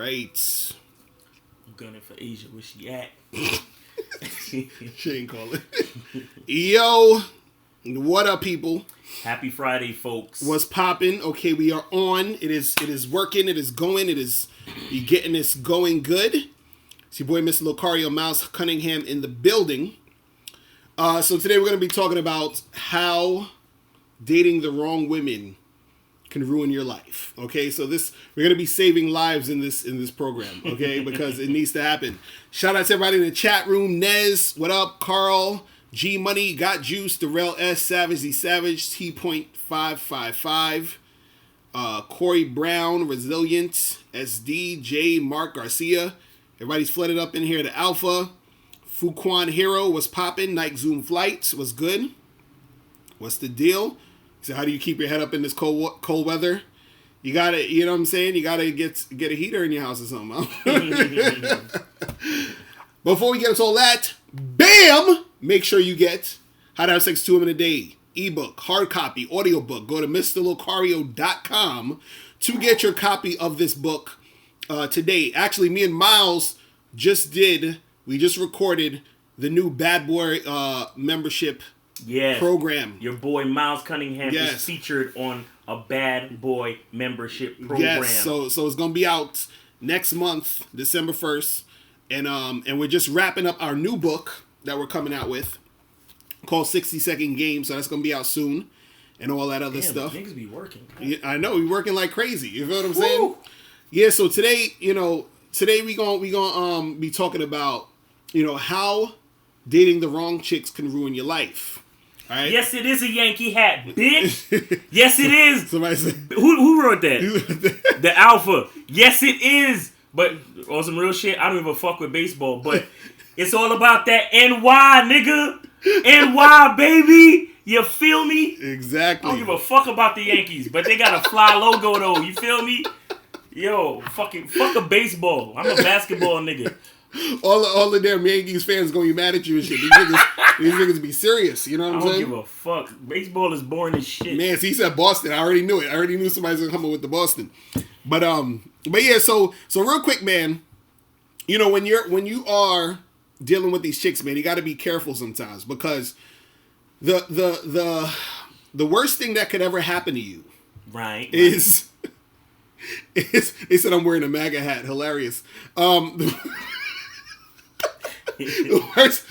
right. I'm gunning for Asia. Where she at? She ain't calling. Yo, what up, people? Happy Friday, folks. What's popping? Okay, we are on. It is working. It is going. You getting this going good. It's your boy, Mr. Locario, Miles Cunningham in the building. So today we're going to be talking about how dating the wrong women can ruin your life. Okay, so we're going to be saving lives in this program. Okay, because it needs to happen. Shout out to everybody in the chat room. Nez, what up? Carl, G Money, Got Juice, Darrell S, Savage the Savage, T.555, Corey Brown, Resilient, SD, J, Mark Garcia. Everybody's flooded up in here. The Alpha, Fuquan Hero, was popping. Night Zoom Flights was good. What's the deal? So how do you keep your head up in this cold weather? You gotta, you know what I'm saying? You gotta get a heater in your house or something. Huh? Before we get into all that, bam! Make sure you get How to Have Sex 2 Women a Day ebook, hard copy, audiobook. Go to MrLocario.com to get your copy of this book today. Actually, me and Miles we just recorded the new Bad Boy membership program. Your boy Miles Cunningham is featured on a Bad Boy membership program. Yes, so it's gonna be out next month, December 1st, and we're just wrapping up our new book that we're coming out with called 60-Second Game. So that's gonna be out soon, and all that other stuff. Niggas be working. Yeah, I know, we working like crazy. You feel what I'm saying? Yeah. So today, we gonna be talking about how dating the wrong chicks can ruin your life. All right? Yes, it is a Yankee hat, bitch. Yes, it is. Somebody said, who wrote that? The Alpha. Yes, it is. But on some real shit, I don't even fuck with baseball. But it's all about that NY, nigga. NY, baby. You feel me? Exactly. I don't give a fuck about the Yankees, but they got a fly logo though. You feel me? Yo, fuck a baseball. I'm a basketball nigga. All the damn Yankees fans gonna be mad at you and shit. These niggas be serious. You know what I'm saying? I don't give a fuck. Baseball is boring as shit. Man, see, he said Boston. I already knew it. I already knew somebody's gonna come up with the Boston. But yeah. So real quick, man. When you are dealing with these chicks, man, you got to be careful sometimes, because the worst thing that could ever happen to you, right, is they said I'm wearing a MAGA hat. Hilarious. The worst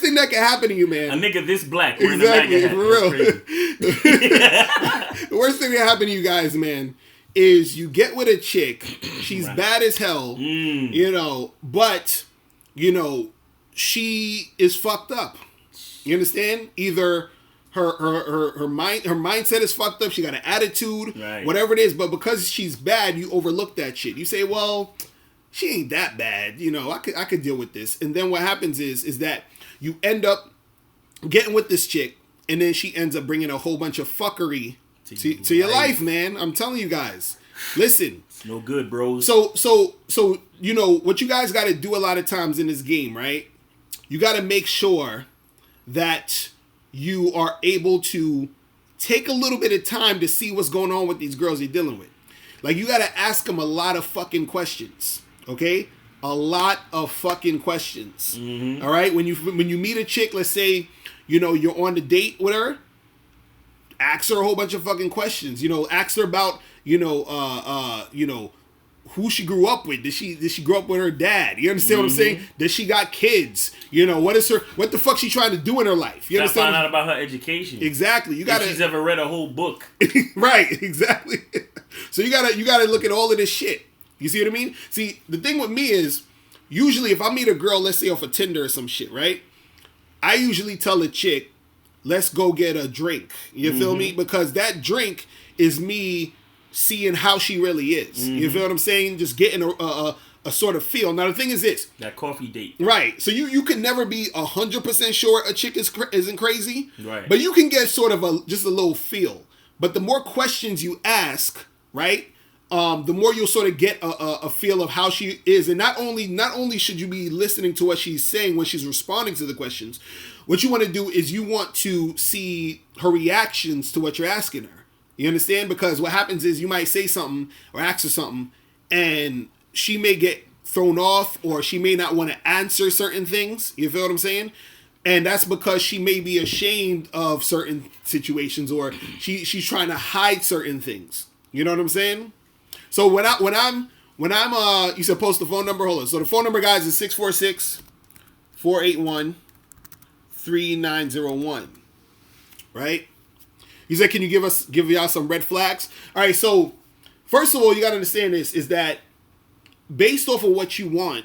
thing that can happen to you, man. A nigga this black wearing a MAGA hat. For real. The worst thing that can happen to you guys, man, is you get with a chick. She's bad as hell, but she is fucked up. You understand? Either her mindset is fucked up. She got an attitude, whatever it is. But because she's bad, you overlook that shit. You say, well, she ain't that bad. I could deal with this. And then what happens is that you end up getting with this chick, and then she ends up bringing a whole bunch of fuckery to your life, man. I'm telling you guys. Listen. It's no good, bros. So what you guys got to do a lot of times in this game, right? You got to make sure that you are able to take a little bit of time to see what's going on with these girls you're dealing with. Like, you got to ask them a lot of fucking questions. Okay? A lot of fucking questions. Mm-hmm. All right? When you meet a chick, let's say, you're on the date with her, ask her a whole bunch of fucking questions. Ask her about, who she grew up with. Did she grow up with her dad? You understand what I'm saying? Does she got kids? What the fuck she trying to do in her life? You understand? Find out about her education. Exactly. You gotta. If she's ever read a whole book. Right. Exactly. So you gotta look at all of this shit. You see what I mean? See, the thing with me is, usually if I meet a girl, let's say off of Tinder or some shit, right? I usually tell a chick, let's go get a drink. You feel me? Because that drink is me seeing how she really is. You feel what I'm saying? Just getting a sort of feel. Now the thing is this: that coffee date, right? So you can never be 100% sure a chick isn't crazy, right? But you can get sort of just a little feel. But the more questions you ask, right, the more you'll sort of get a feel of how she is. And not only should you be listening to what she's saying when she's responding to the questions, what you want to do is you want to see her reactions to what you're asking her. You understand? Because what happens is you might say something or ask her something, and she may get thrown off, or she may not want to answer certain things. You feel what I'm saying? And that's because she may be ashamed of certain situations, or she's trying to hide certain things. You know what I'm saying? So when I'm you said post the phone number. Hold on. So the phone number, guys, is 646-481-3901. Right? You said, can you give y'all some red flags? All right. So first of all, you got to understand this is that based off of what you want,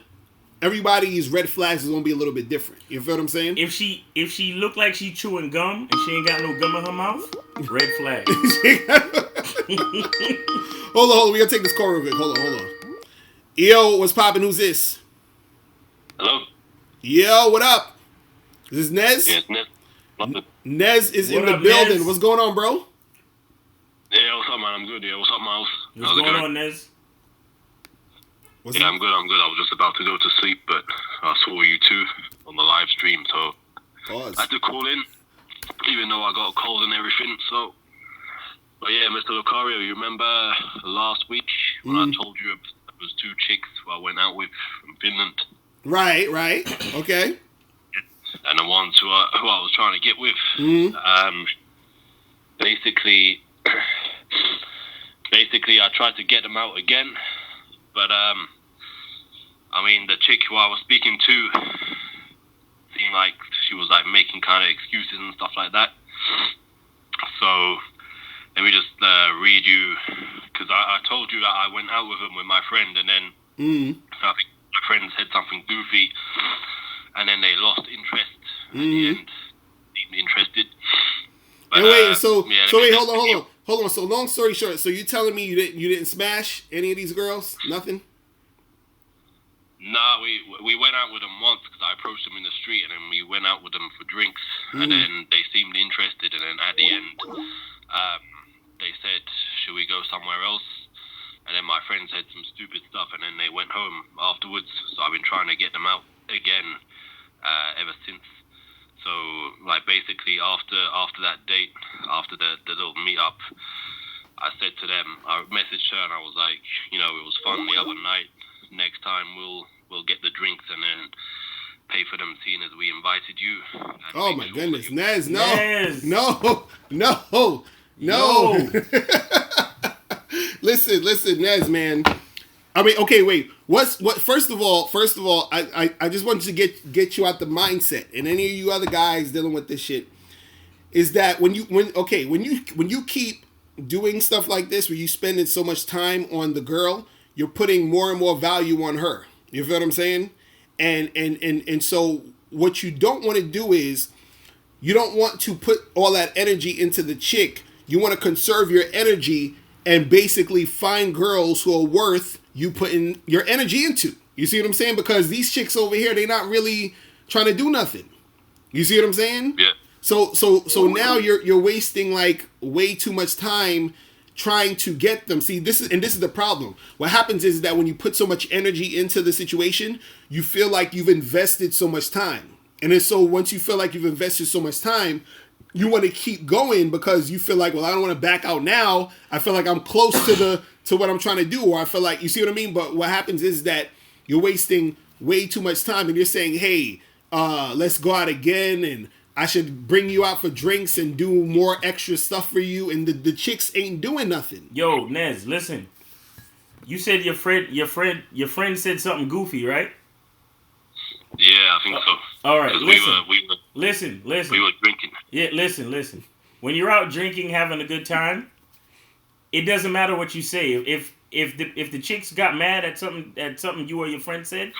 everybody's red flags is gonna be a little bit different. You feel what I'm saying? If she look like she chewing gum and she ain't got no gum in her mouth, red flag. Hold on. We gotta take this call real quick. Hold on. Yo, what's poppin'? Who's this? Hello? Yo, what up? Is this Nez? Yes, Nez. Nez is What in the up, building. Nez? What's going on, bro? Yeah, what's up, man? I'm good. Yeah, what's up, Miles? What's going on, Nez? Yeah, I'm good. I was just about to go to sleep, but I saw you two on the live stream, so Pause. I had to call in, even though I got a cold and everything. So, but yeah, Mr. Locario, you remember last week when I told you there was two chicks who I went out with from Finland? Right. Okay. And the ones who I was trying to get with. Basically, I tried to get them out again. But, I mean, the chick who I was speaking to seemed like she was, like, making kind of excuses and stuff like that. So, let me just read you, because I told you that I went out with him with my friend, and then I think my friend said something goofy, and then they lost interest at the end. Seemed interested. But, And wait, wait, hold on. So long story short, so you telling me you didn't smash any of these girls? Nothing? Nah, we went out with them once because I approached them in the street, and then we went out with them for drinks, and then they seemed interested, and then at the end, they said, should we go somewhere else? And then my friend said some stupid stuff, and then they went home afterwards, so I've been trying to get them out again ever since. So, like, basically, after that date, after the little meet-up, I said to them, I messaged her, and I was like, it was fun the other night. Next time, we'll get the drinks and then pay for them, seeing as we invited you. Oh, my goodness. Nez, no. Nez. No. Listen, Nez, man. I mean, okay, wait. First of all, I just wanted to get you out the mindset, and any of you other guys dealing with this shit, is that when you keep doing stuff like this, where you spending so much time on the girl, you're putting more and more value on her. You feel what I'm saying? And so what you don't want to do is, you don't want to put all that energy into the chick. You want to conserve your energy and basically find girls who are worth you putting your energy into. You see what I'm saying? Because these chicks over here, they're not really trying to do nothing. You see what I'm saying? Yeah. So now you're wasting like way too much time trying to get them. See, this is the problem. What happens is that when you put so much energy into the situation, you feel like you've invested so much time. And then so once you feel like you've invested so much time, you want to keep going because you feel like, well, I don't want to back out now. I feel like I'm close to what I'm trying to do, or I feel like, you see what I mean? But what happens is that you're wasting way too much time, and you're saying, hey, let's go out again, and I should bring you out for drinks and do more extra stuff for you, and the chicks ain't doing nothing. Yo, Nez, listen. You said your friend said something goofy, right? Yeah, I think so. All right, listen. Listen. Listen. We were drinking. Yeah, listen. When you're out drinking, having a good time, it doesn't matter what you say. If the chicks got mad at something you or your friend said,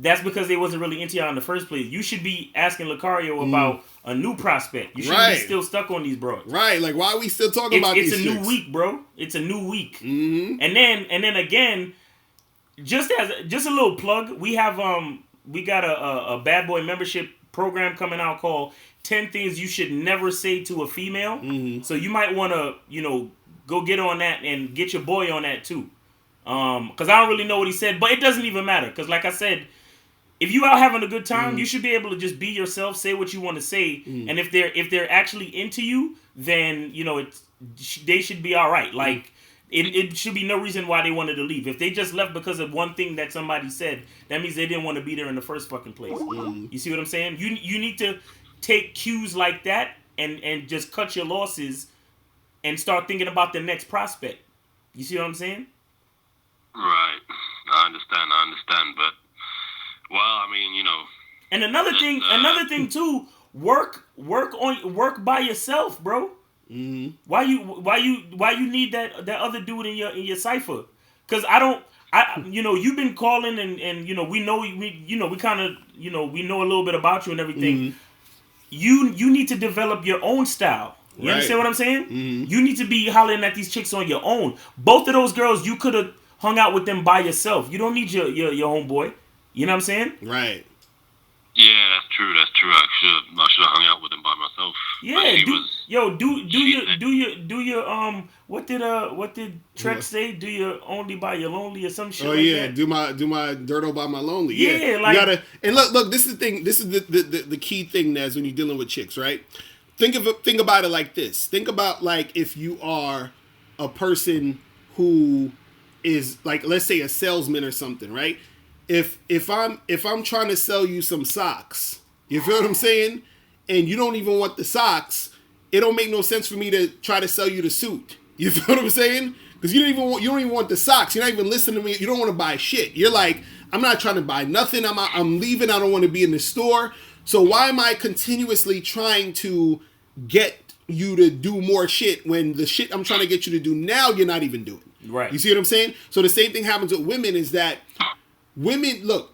that's because they wasn't really into you in the first place. You should be asking Locario about a new prospect. You shouldn't be still stuck on these bros. Right, like why are we still talking about these chicks? It's a new week, bro. It's a new week. Mm-hmm. And then again, just a little plug, we got a bad boy membership program coming out called 10 Things You Should Never Say to a Female. Mm-hmm. So you might want to, go get on that and get your boy on that too. Because I don't really know what he said, but it doesn't even matter. Because like I said, if you out having a good time, you should be able to just be yourself, say what you want to say. And if they're actually into you, then, they should be all right. Like, It should be no reason why they wanted to leave. If they just left because of one thing that somebody said, that means they didn't want to be there in the first fucking place. You see what I'm saying? You need to take cues like that and just cut your losses and start thinking about the next prospect. You see what I'm saying? Right. I understand, but well, I mean, you know. And another thing too, work by yourself, bro. Mm-hmm. Why you need that other dude in your cipher? Because you've been calling and you know we know we kind of we know a little bit about you and everything. Mm-hmm. You need to develop your own style. You understand what I'm saying? Mm-hmm. You need to be hollering at these chicks on your own. Both of those girls, you could have hung out with them by yourself. You don't need your homeboy. You know what I'm saying? Right. Yeah, that's true. I should have hung out with him by myself. Yeah, do your what did Trek say? Do your only by your lonely or some shit? Oh yeah, do my dirto by my lonely. Yeah, like you gotta. And look. This is the thing. This is the key thing, Nez, when you're dealing with chicks, right? Think about it like this. Think about like if you are a person who is like, let's say, a salesman or something, right? If I'm trying to sell you some socks, you feel what I'm saying? And you don't even want the socks, it don't make no sense for me to try to sell you the suit. You feel what I'm saying? Because you don't even want the socks. You're not even listening to me. You don't want to buy shit. You're like, I'm not trying to buy nothing. I'm leaving. I don't want to be in the store. So why am I continuously trying to get you to do more shit when the shit I'm trying to get you to do now you're not even doing? Right. You see what I'm saying? So the same thing happens with women is that women, look,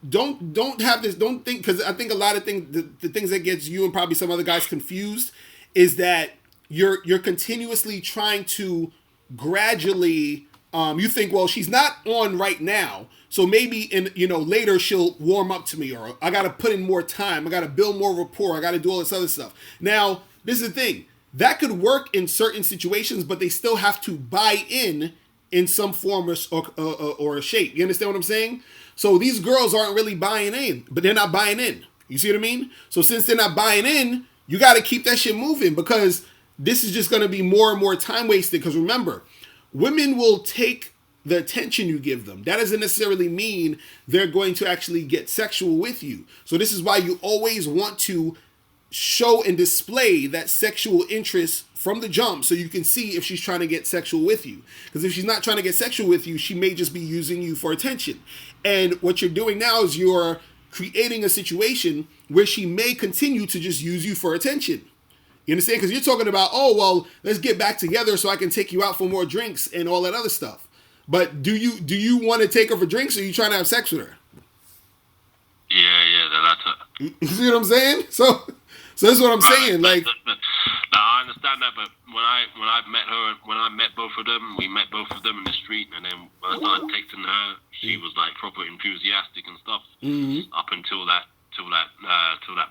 don't have this, don't think, because I think a lot of things, the things that gets you and probably some other guys confused is that you're continuously trying to gradually, you think, well, she's not on right now, so maybe later she'll warm up to me, or I got to put in more time, I got to build more rapport, I got to do all this other stuff. Now, this is the thing, that could work in certain situations, but they still have to buy in some form or a shape. You understand what I'm saying? So these girls aren't really buying in, but they're not buying in. You see what I mean? So since they're not buying in, you got to keep that shit moving, because this is just going to be more and more time wasted. Because remember, women will take the attention you give them. That doesn't necessarily mean they're going to actually get sexual with you. So this is why you always want to show and display that sexual interest from the jump, so you can see if she's trying to get sexual with you. Because if she's not trying to get sexual with you, she may just be using you for attention. And what you're doing now is you're creating a situation where she may continue to just use you for attention. You understand? Because you're talking about, oh, well, let's get back together so I can take you out for more drinks and all that other stuff. But do you want to take her for drinks, or are you trying to have sex with her? Yeah, the latter. You see what I'm saying? So that's what I'm saying. Like, no, I understand that, but when I met her, when I met both of them, we met both of them in the street, and then when I started texting her, she was like proper enthusiastic and stuff. Mm-hmm. Up until that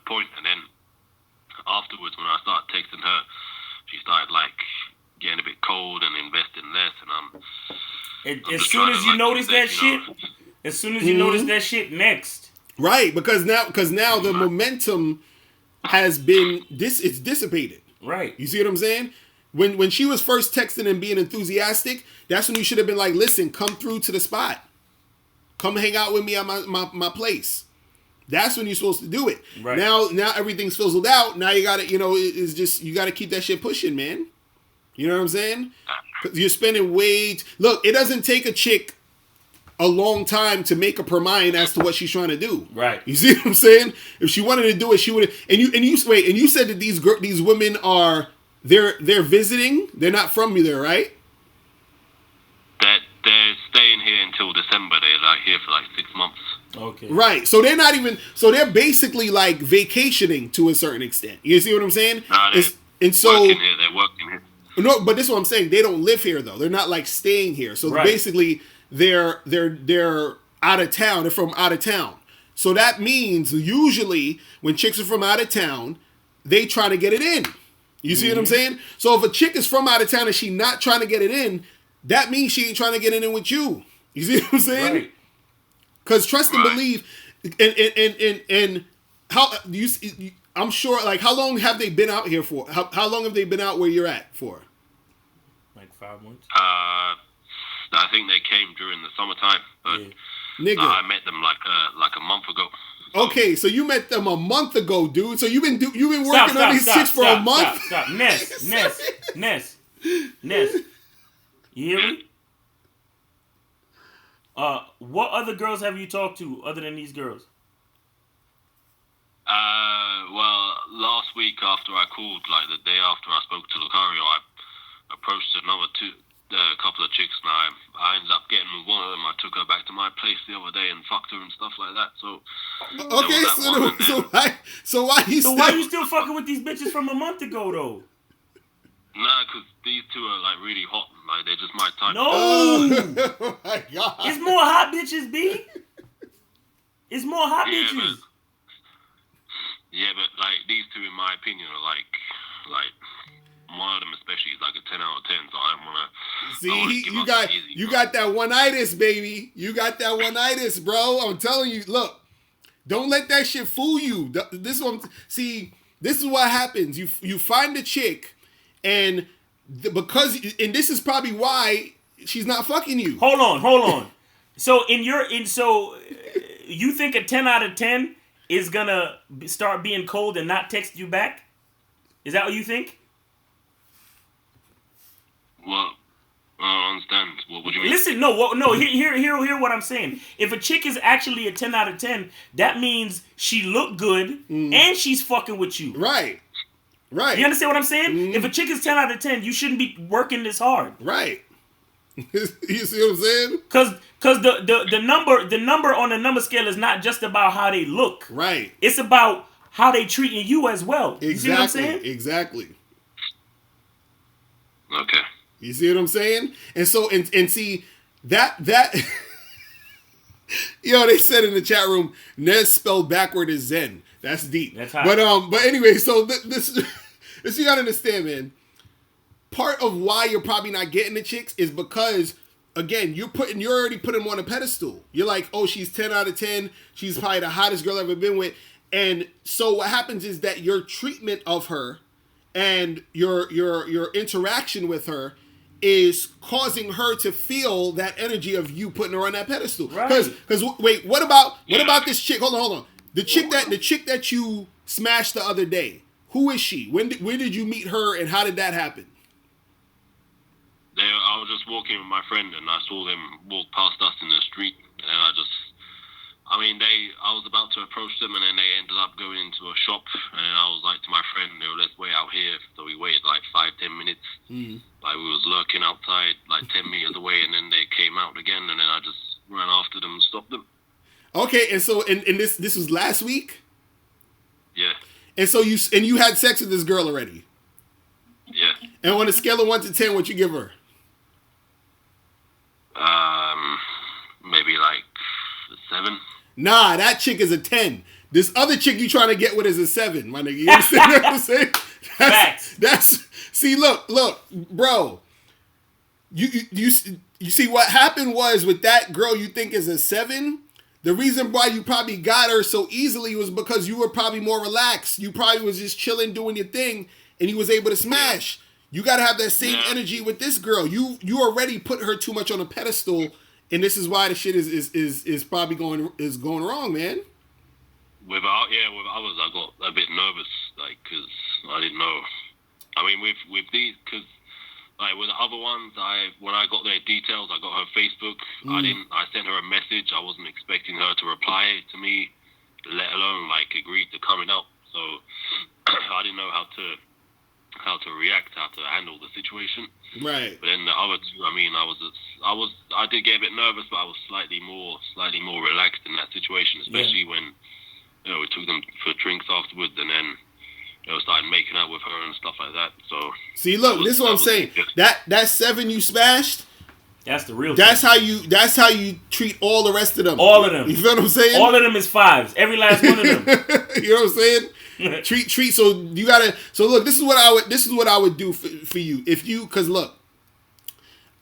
point, and then afterwards, when I started texting her, she started like getting a bit cold and investing less, and as soon as you notice that shit, as soon as you notice that shit, next. Right, because now the momentum has been it's dissipated. Right. You see what I'm saying? When she was first texting and being enthusiastic, that's when you should have been like, listen, come through to the spot. Come hang out with me at my place. That's when you're supposed to do it. Right. Now everything's fizzled out. Now you gotta, it's just, you gotta keep that shit pushing, man. You know what I'm saying? 'Cause you're spending look, it doesn't take a chick a long time to make up her mind as to what she's trying to do. Right. You see what I'm saying? If she wanted to do it, she would. And you said that these women they're visiting. They're not from you there, right? They're staying here until December. They're like here for like 6 months. Okay. Right. So they're not even. So they're basically like vacationing to a certain extent. You see what I'm saying? Nah, and so working here. They're working here. No, but this is what I'm saying. They don't live here though. They're not like staying here. So basically, they're out of town. They're from out of town. So that means usually when chicks are from out of town, they try to get it in. You see what I'm saying? So if a chick is from out of town and she not trying to get it in, that means she ain't trying to get it in with you. You see what I'm saying? Right. Because trust and believe, and how you, I'm sure. Like, how long have they been out here for? How long have they been out where you're at for? Like 5 months. I think they came during the summertime, but Nigga, I met them like a month ago. Okay, so you met them a month ago, dude. So you've been working on these chicks for a month. Stop. Ness. You hear me? What other girls have you talked to other than these girls? Well, last week after I called, like the day after I spoke to Locario, I approached a couple of chicks, and I ended up getting with one of them. I took her back to my place the other day and fucked her and stuff like that. So okay, so why you still fucking with these bitches from a month ago though? Nah, because these two are like really hot. Like they're just my type. No, oh my God. It's more hot bitches, B. It's more hot bitches. But like these two, in my opinion, are like one of them especially is like a 10 out of 10. So I don't want to. See, you got that one-itis, baby. You got that one-itis, bro. I'm telling you. Look, don't let that shit fool you. This is what happens. You find a chick, and this is probably why she's not fucking you. Hold on. So you think a 10 out of 10 is gonna start being cold and not text you back? Is that what you think? Well, I don't understand. What do you mean? Listen, hear what I'm saying. If a chick is actually a 10 out of 10, that means she look good and she's fucking with you. Right. You understand what I'm saying? If a chick is 10 out of 10, you shouldn't be working this hard. Right. You see what I'm saying? Cause the number on the number scale is not just about how they look. Right. It's about how they treating you as well. Exactly. You see what I'm saying? Exactly. Okay. You see what I'm saying? And so and see that they said in the chat room, Nez spelled backward is Zen. That's deep. That's hot. But anyway, so this you gotta understand, man. Part of why you're probably not getting the chicks is because, again, you're already putting them on a pedestal. You're like, oh, she's 10 out of 10. She's probably the hottest girl I've ever been with. And so what happens is that your treatment of her and your interaction with her is causing her to feel that energy of you putting her on that pedestal. Right. Because wait, what about this chick? Hold on. The chick that you smashed the other day. Who is she? When did you meet her, and how did that happen? I was just walking with my friend, and I saw them walk past us in the street, and then I was about to approach them, and then they ended up going into a shop, and then I was like to my friend, let's wait out here. So we waited like 5-10 minutes. Like we was lurking outside like 10 meters away, and then they came out again, and then I just ran after them and stopped them. Okay, and so and this was last week? Yeah. And so you had sex with this girl already? Yeah. And on a scale of 1 to 10, what you give her? Maybe like a 7. Nah, that chick is a 10. This other chick you trying to get with is a 7, my nigga. You understand what I'm saying? That's see, look, bro. You see what happened was with that girl you think is a 7. The reason why you probably got her so easily was because you were probably more relaxed. You probably was just chilling, doing your thing, and you was able to smash. You got to have that same energy with this girl. You already put her too much on a pedestal, and this is why the shit is probably going wrong, man. With others, I got a bit nervous, like, because I didn't know. I mean, with these, because like with the other ones, when I got their details, I got her Facebook. I sent her a message. I wasn't expecting her to reply to me, let alone like agree to coming up. So I didn't know how to react, how to handle the situation. Right. But then the other two, I mean, I did get a bit nervous, but I was slightly more relaxed in that situation, especially when we took them for drinks afterwards, and then started making out with her and stuff like that. So see, look, this is what I'm saying. That 7 you smashed. That's the real. That's thing. That's how you treat all the rest of them. All of them. You feel what I'm saying? All of them is 5s. Every last one of them. You know what I'm saying? treat. So you gotta. So look, this is what I would do for you. Because look,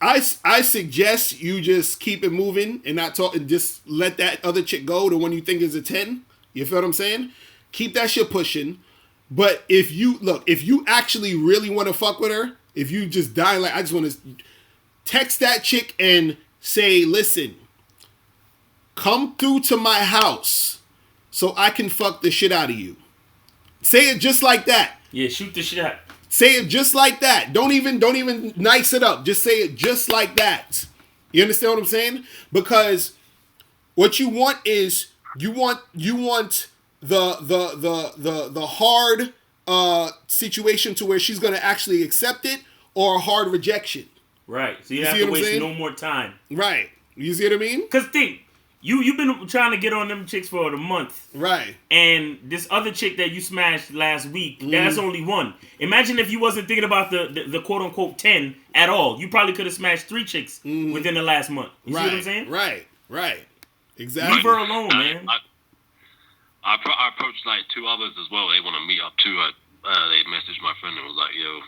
I suggest you just keep it moving and not talk, and just let that other chick go, the one you think is a 10. You feel what I'm saying? Keep that shit pushing. But if you actually really want to fuck with her, if you just die, like, I just want to text that chick and say, listen, come through to my house so I can fuck the shit out of you. Say it just like that. Yeah, shoot the shit out. Say it just like that. Don't even nice it up. Just say it just like that. You understand what I'm saying? Because what you want is you want the hard situation to where she's gonna actually accept it, or a hard rejection. Right. So you have to waste no more time. Right. You see what I mean? Because think, you've been trying to get on them chicks for a month. Right. And this other chick that you smashed last week, that's only one. Imagine if you wasn't thinking about the quote unquote 10 at all. You probably could have smashed 3 chicks within the last month. You see what I'm saying? Right. Exactly. Leave her alone, man. I approached like 2 others as well. They want to meet up too. They messaged my friend and was like, yo,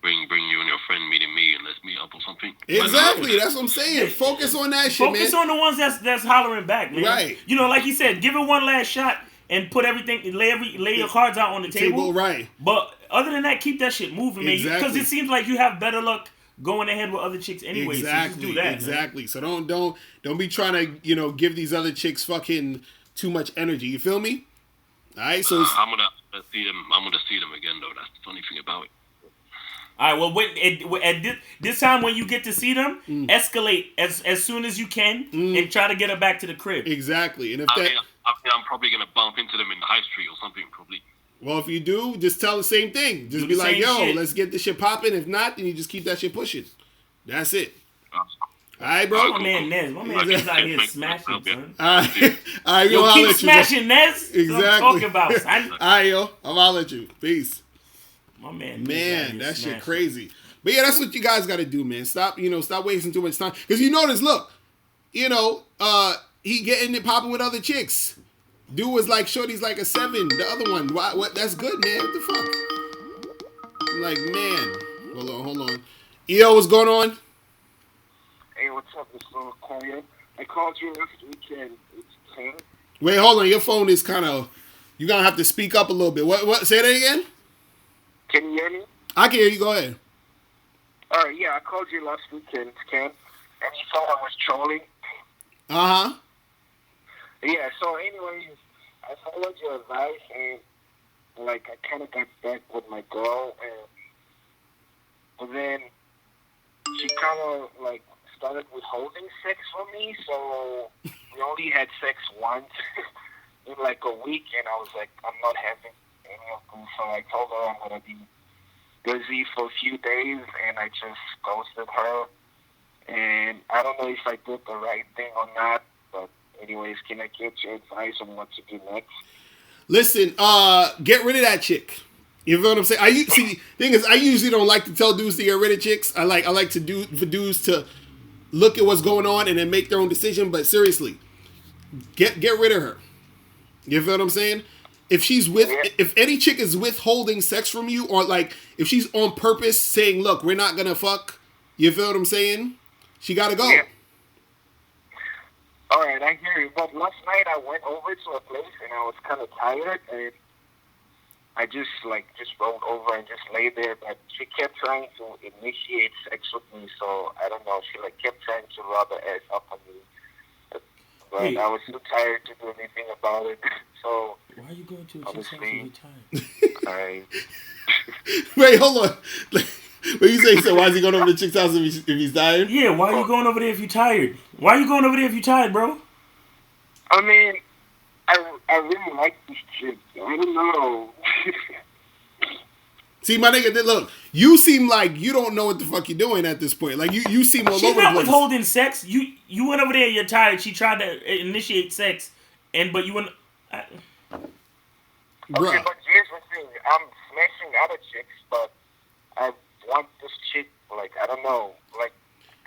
bring you and your friend meeting me and let's meet up or something. Exactly. That's what I'm saying. Focus on that shit, man. Focus on the ones that's hollering back, man. Right. You know, like you said, give it one last shot and put everything, lay your cards out on the table. Right. But other than that, keep that shit moving, man. Because it seems like you have better luck going ahead with other chicks anyway. Exactly. So just do that. Exactly. Man. So don't be trying to, give these other chicks fucking too much energy. You feel me? All right. So I'm gonna see them. I'm gonna see them again, though. That's the funny thing about it. All right. Well, wait. At this time when you get to see them, escalate as soon as you can and try to get her back to the crib. Exactly. And if I'm probably gonna bump into them in the high street or something. Probably. Well, if you do, just tell the same thing. Just be like, yo, let's get this shit popping. If not, then you just keep that shit pushing. That's it. All right, bro. My man Nez. My man Nez out here smashing, son. All right, yo, keep smashing, Nez. Exactly. That's what I'm talking about, son. All right, yo. I'll let you. Peace. My man. Man, that shit crazy. But yeah, that's what you guys got to do, man. Stop wasting too much time. Because you notice, look, he getting it popping with other chicks. Dude was like, shorty's like a 7. The other one, what? That's good, man. What the fuck? I'm like, man. Hold on. Yo, what's going on? Hey, what's up, Mr. Locario? I called you last weekend. It's 10. Wait, hold on. Your phone is kind of... You're going to have to speak up a little bit. What? Say that again? Can you hear me? I can hear you. Go ahead. All right, yeah, I called you last weekend, Ken. And you thought I was trolling. Uh-huh. Yeah, so anyways, I followed your advice, and, I kind of got back with my girl, but then she kind of, started withholding sex from me, so we only had sex once in, a week, and I was like, I'm not having any of them, so I told her I'm going to be busy for a few days, and I just ghosted her, and I don't know if I did the right thing or not, but anyways, can I get your advice on what to do next? Listen, get rid of that chick. You feel what I'm saying? Thing is, I usually don't like to tell dudes to get rid of chicks. I like for dudes to look at what's going on and then make their own decision. But seriously, get rid of her. You feel what I'm saying? If any chick is withholding sex from you, or if she's on purpose saying, "Look, we're not gonna fuck," you feel what I'm saying? She gotta go. Yeah. All right, I hear you. But last night I went over to a place and I was kind of tired, and I just rolled over and just lay there. But she kept trying to initiate sex with me, so I don't know. She kept trying to rub her ass up on me, but I was too tired to do anything about it. So why are you going to a chick's house if you're tired? Wait, hold on. What you say? So why is he going over to the chick's house if he's tired? Yeah, why are you going over there if you're tired? Why are you going over there if you're tired, bro? I mean, I really like this chick. I don't know. See, my nigga, look, you seem like you don't know what the fuck you're doing at this point. You seem all over the place. She's not withholding sex. You went over there, you're tired. She tried to initiate sex, but you went... Okay, but here's the thing. I'm smashing other chicks, but I want this chick, I don't know.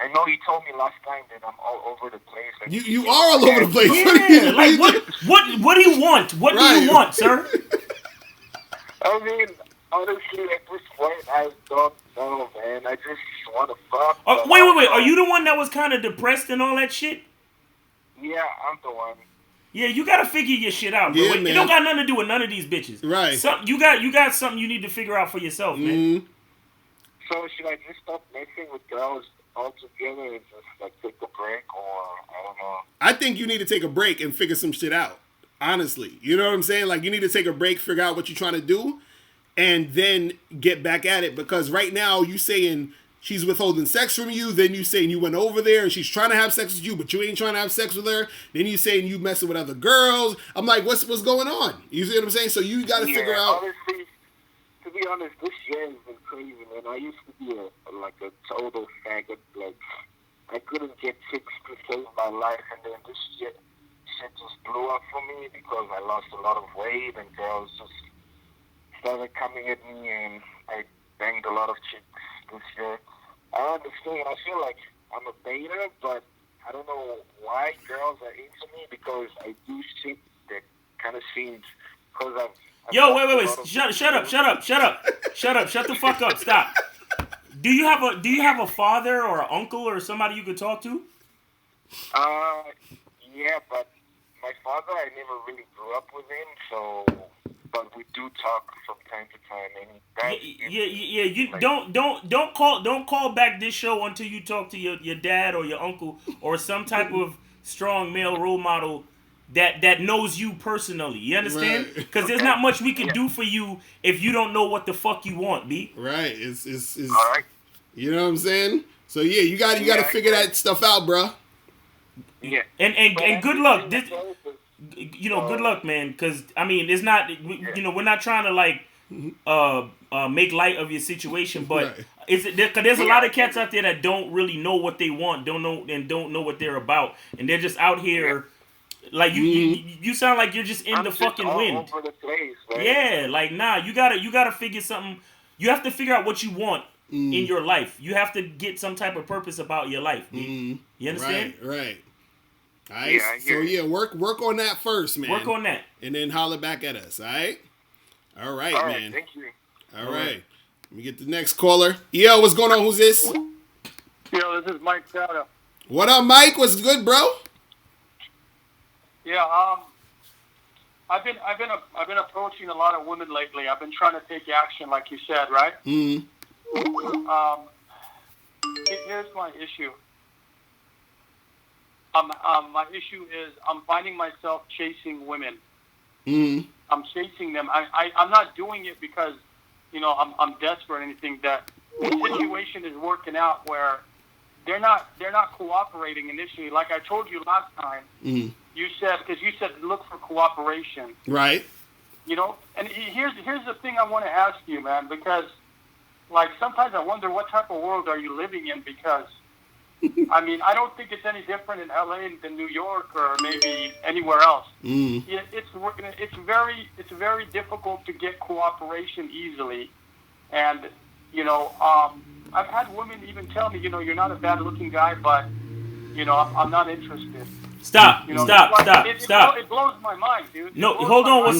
I know you told me last time that I'm all over the place. You are all over the place. Yeah, what do you want? What do you want, sir? I mean, honestly, at this point, I don't know, man. I just want to fuck. Wait. Are you the one that was kind of depressed and all that shit? Yeah, I'm the one. Yeah, you gotta figure your shit out, bro. Yeah, It don't got nothing to do with none of these bitches. Right. You got something you need to figure out for yourself, man. So should I just stop messing with girls altogether and just like take a break, or I don't know? I think you need to take a break and figure some shit out. Honestly, you know what I'm saying? Like, you need to take a break, figure out what you're trying to do, and then get back at it. Because right now you saying she's withholding sex from you, then you saying you went over there and she's trying to have sex with you, but you ain't trying to have sex with her. Then you saying you messing with other girls. I'm like, what's going on? You see what I'm saying? So you got to figure out. Honestly, to be honest, this year has been crazy, man. I used to be a total faggot. Like, I couldn't get chicks to save my life, and then this shit just blew up for me because I lost a lot of weight, and girls just started coming at me, and I banged a lot of chicks this year. I understand. I feel like I'm a beta, but I don't know why girls are into me, because I do shit that kind of seems, because I've Yo, wait. Shut up. Shut the fuck up. Stop. Do you have a father or an uncle or somebody you could talk to? Yeah, but my father, I never really grew up with him, so, but we do talk from time to time. And yeah. You like, don't call back this show until you talk to your dad or your uncle or some type of strong male role model that knows you personally. You understand? Because there's not much we can do for you if you don't know what the fuck you want, B. Right. It's all right. You know what I'm saying? So yeah, you got to figure that stuff out, bro. Yeah. And good luck. Good luck, man. Because I mean, it's not. We're not trying to like make light of your situation, but there's a lot of cats out there that don't really know what they want, don't know what they're about, and they're just out here. Like you sound like you're just in the fucking wind. Over the place, right? Yeah, like nah, you gotta figure something. You have to figure out what you want in your life. You have to get some type of purpose about your life. You understand? Right. All right. Yeah, work on that first, man. Work on that, and then holler back at us. All right. All right, man. Thank you. All right. Let me get the next caller. Yo, what's going on? Who's this? Yo, this is Mike Sauter. What up, Mike? What's good, bro? Yeah, I've been approaching a lot of women lately. I've been trying to take action, like you said, right? Mm-hmm. Here's my issue. My issue is I'm finding myself chasing women. Mm-hmm. I'm chasing them. I'm not doing it because, I'm desperate or anything. That the situation is working out where they're not cooperating initially. Like I told you last time. Mm-hmm. You said look for cooperation. Right. And here's the thing I want to ask you, man, because like sometimes I wonder what type of world are you living in, because I mean, I don't think it's any different in LA than New York or maybe anywhere else. Mm. It's very difficult to get cooperation easily, and I've had women even tell me, you're not a bad looking guy, but I'm not interested. Stop. Stop. It blows my mind, dude. No, hold on one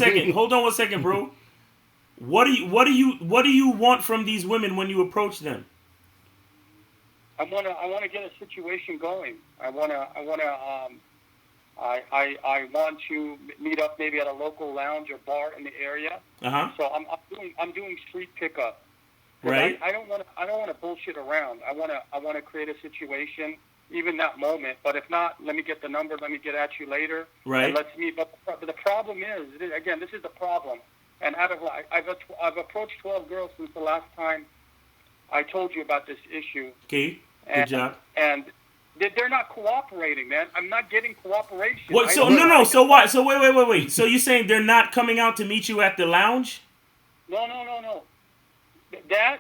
second, bro. What do you want from these women when you approach them? I want to get a situation going. I want to meet up maybe at a local lounge or bar in the area. Uh-huh. So I'm doing street pickup. Right. I don't want to bullshit around. I want to create a situation, even that moment. But if not, let me get the number. Let me get at you later. Right. And let's meet. But the problem is, again, this is the problem. And I've approached 12 girls since the last time I told you about this issue. Okay. Good job. And they're not cooperating, man. I'm not getting cooperation. What? So no. So what? So wait. So you're saying they're not coming out to meet you at the lounge? No. That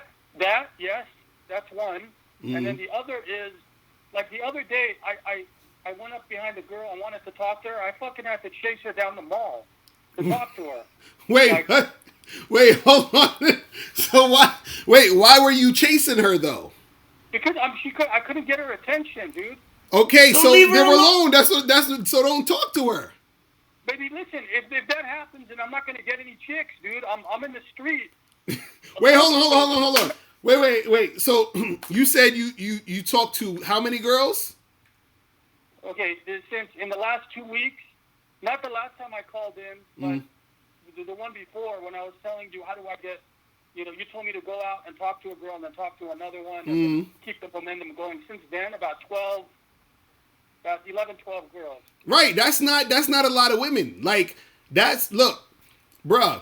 yes, that's one. Mm-hmm. And then the other is, like the other day, I went up behind a girl. I wanted to talk to her. I fucking had to chase her down the mall to talk to her. Wait, hold on. So why were you chasing her though? Because I couldn't get her attention, dude. Okay, so leave her alone. That's what. So don't talk to her. Baby, listen. If that happens, and I'm not gonna get any chicks, dude. I'm in the street. Wait, hold on. Wait. So you said you talked to how many girls? Okay, since in the last 2 weeks, not the last time I called in, but the one before when I was telling you how do I get you told me to go out and talk to a girl and then talk to another one and keep the momentum going. Since then, about 11, 12 girls. Right. That's not a lot of women. Like, look, bruh,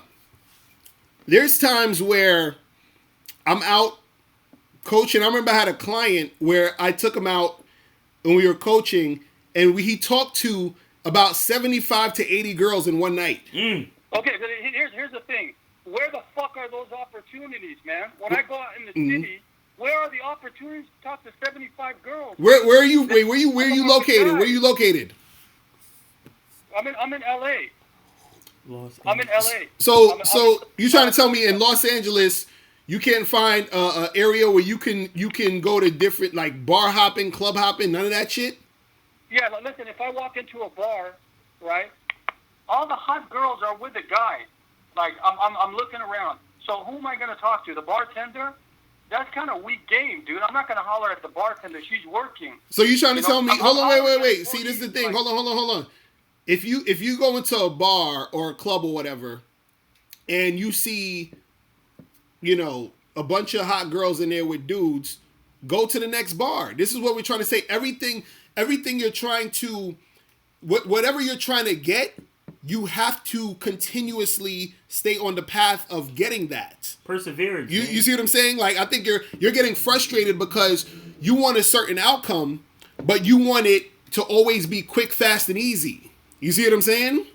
there's times where I'm out coaching. I remember I had a client where I took him out and we were coaching, and he talked to about 75 to 80 girls in one night. Okay, but here's the thing. Where the fuck are those opportunities, man? When I go out in the city, where are the opportunities to talk to 75 girls? Where are you? Wait, where are you located? Where are you located? I'm in LA. I'm in LA. So you trying to tell me in Los Angeles you can't find an area where you can go to different, like, bar hopping, club hopping, none of that shit? Yeah, but listen, if I walk into a bar, right, all the hot girls are with a guy. Like, I'm looking around. So who am I going to talk to? The bartender? That's kind of weak game, dude. I'm not going to holler at the bartender. She's working. So you trying to tell me? Hold on, wait. See, this is the thing. Hold on. If you go into a bar or a club or whatever, and you see, a bunch of hot girls in there with dudes, go to the next bar. This is what we're trying to say. Everything you're trying to, whatever you're trying to get, you have to continuously stay on the path of getting that. Perseverance. You see what I'm saying? Like, I think you're getting frustrated because you want a certain outcome, but you want it to always be quick, fast, and easy. You see what I'm saying?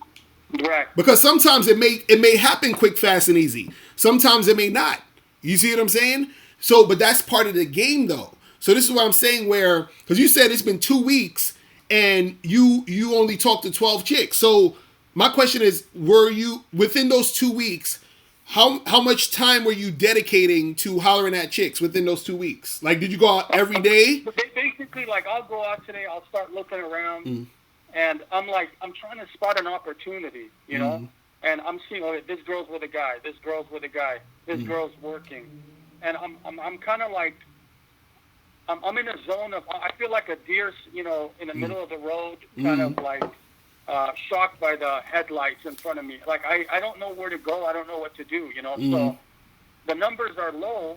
Right. Because sometimes it may happen quick, fast, and easy. Sometimes it may not. You see what I'm saying? So, but that's part of the game, though. So this is what I'm saying, where, because you said it's been 2 weeks and you only talked to 12 chicks. So my question is, were you, within those 2 weeks, how much time were you dedicating to hollering at chicks within those 2 weeks? Like, did you go out every day? Basically, like, I'll go out today, I'll start looking around, and I'm trying to spot an opportunity, you know? And I'm seeing, this girl's with a guy, this girl's with a guy, this girl's working. And I'm kind of like, I'm in a zone of, I feel like a deer, in the middle of the road, kind of like shocked by the headlights in front of me. Like, I don't know where to go. I don't know what to do, So the numbers are low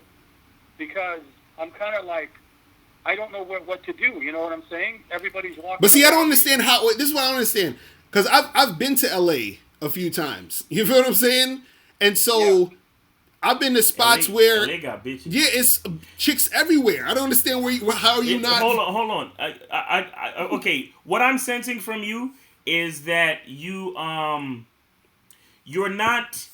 because I'm kind of like, I don't know what to do. You know what I'm saying? Everybody's walking. But see, I don't understand how, this is what I don't understand. Because I've been to LA a few times. You feel what I'm saying? And so I've been to spots where they got bitches. Yeah, it's chicks everywhere. I don't understand how you not. Hold on. I okay. What I'm sensing from you is that you're not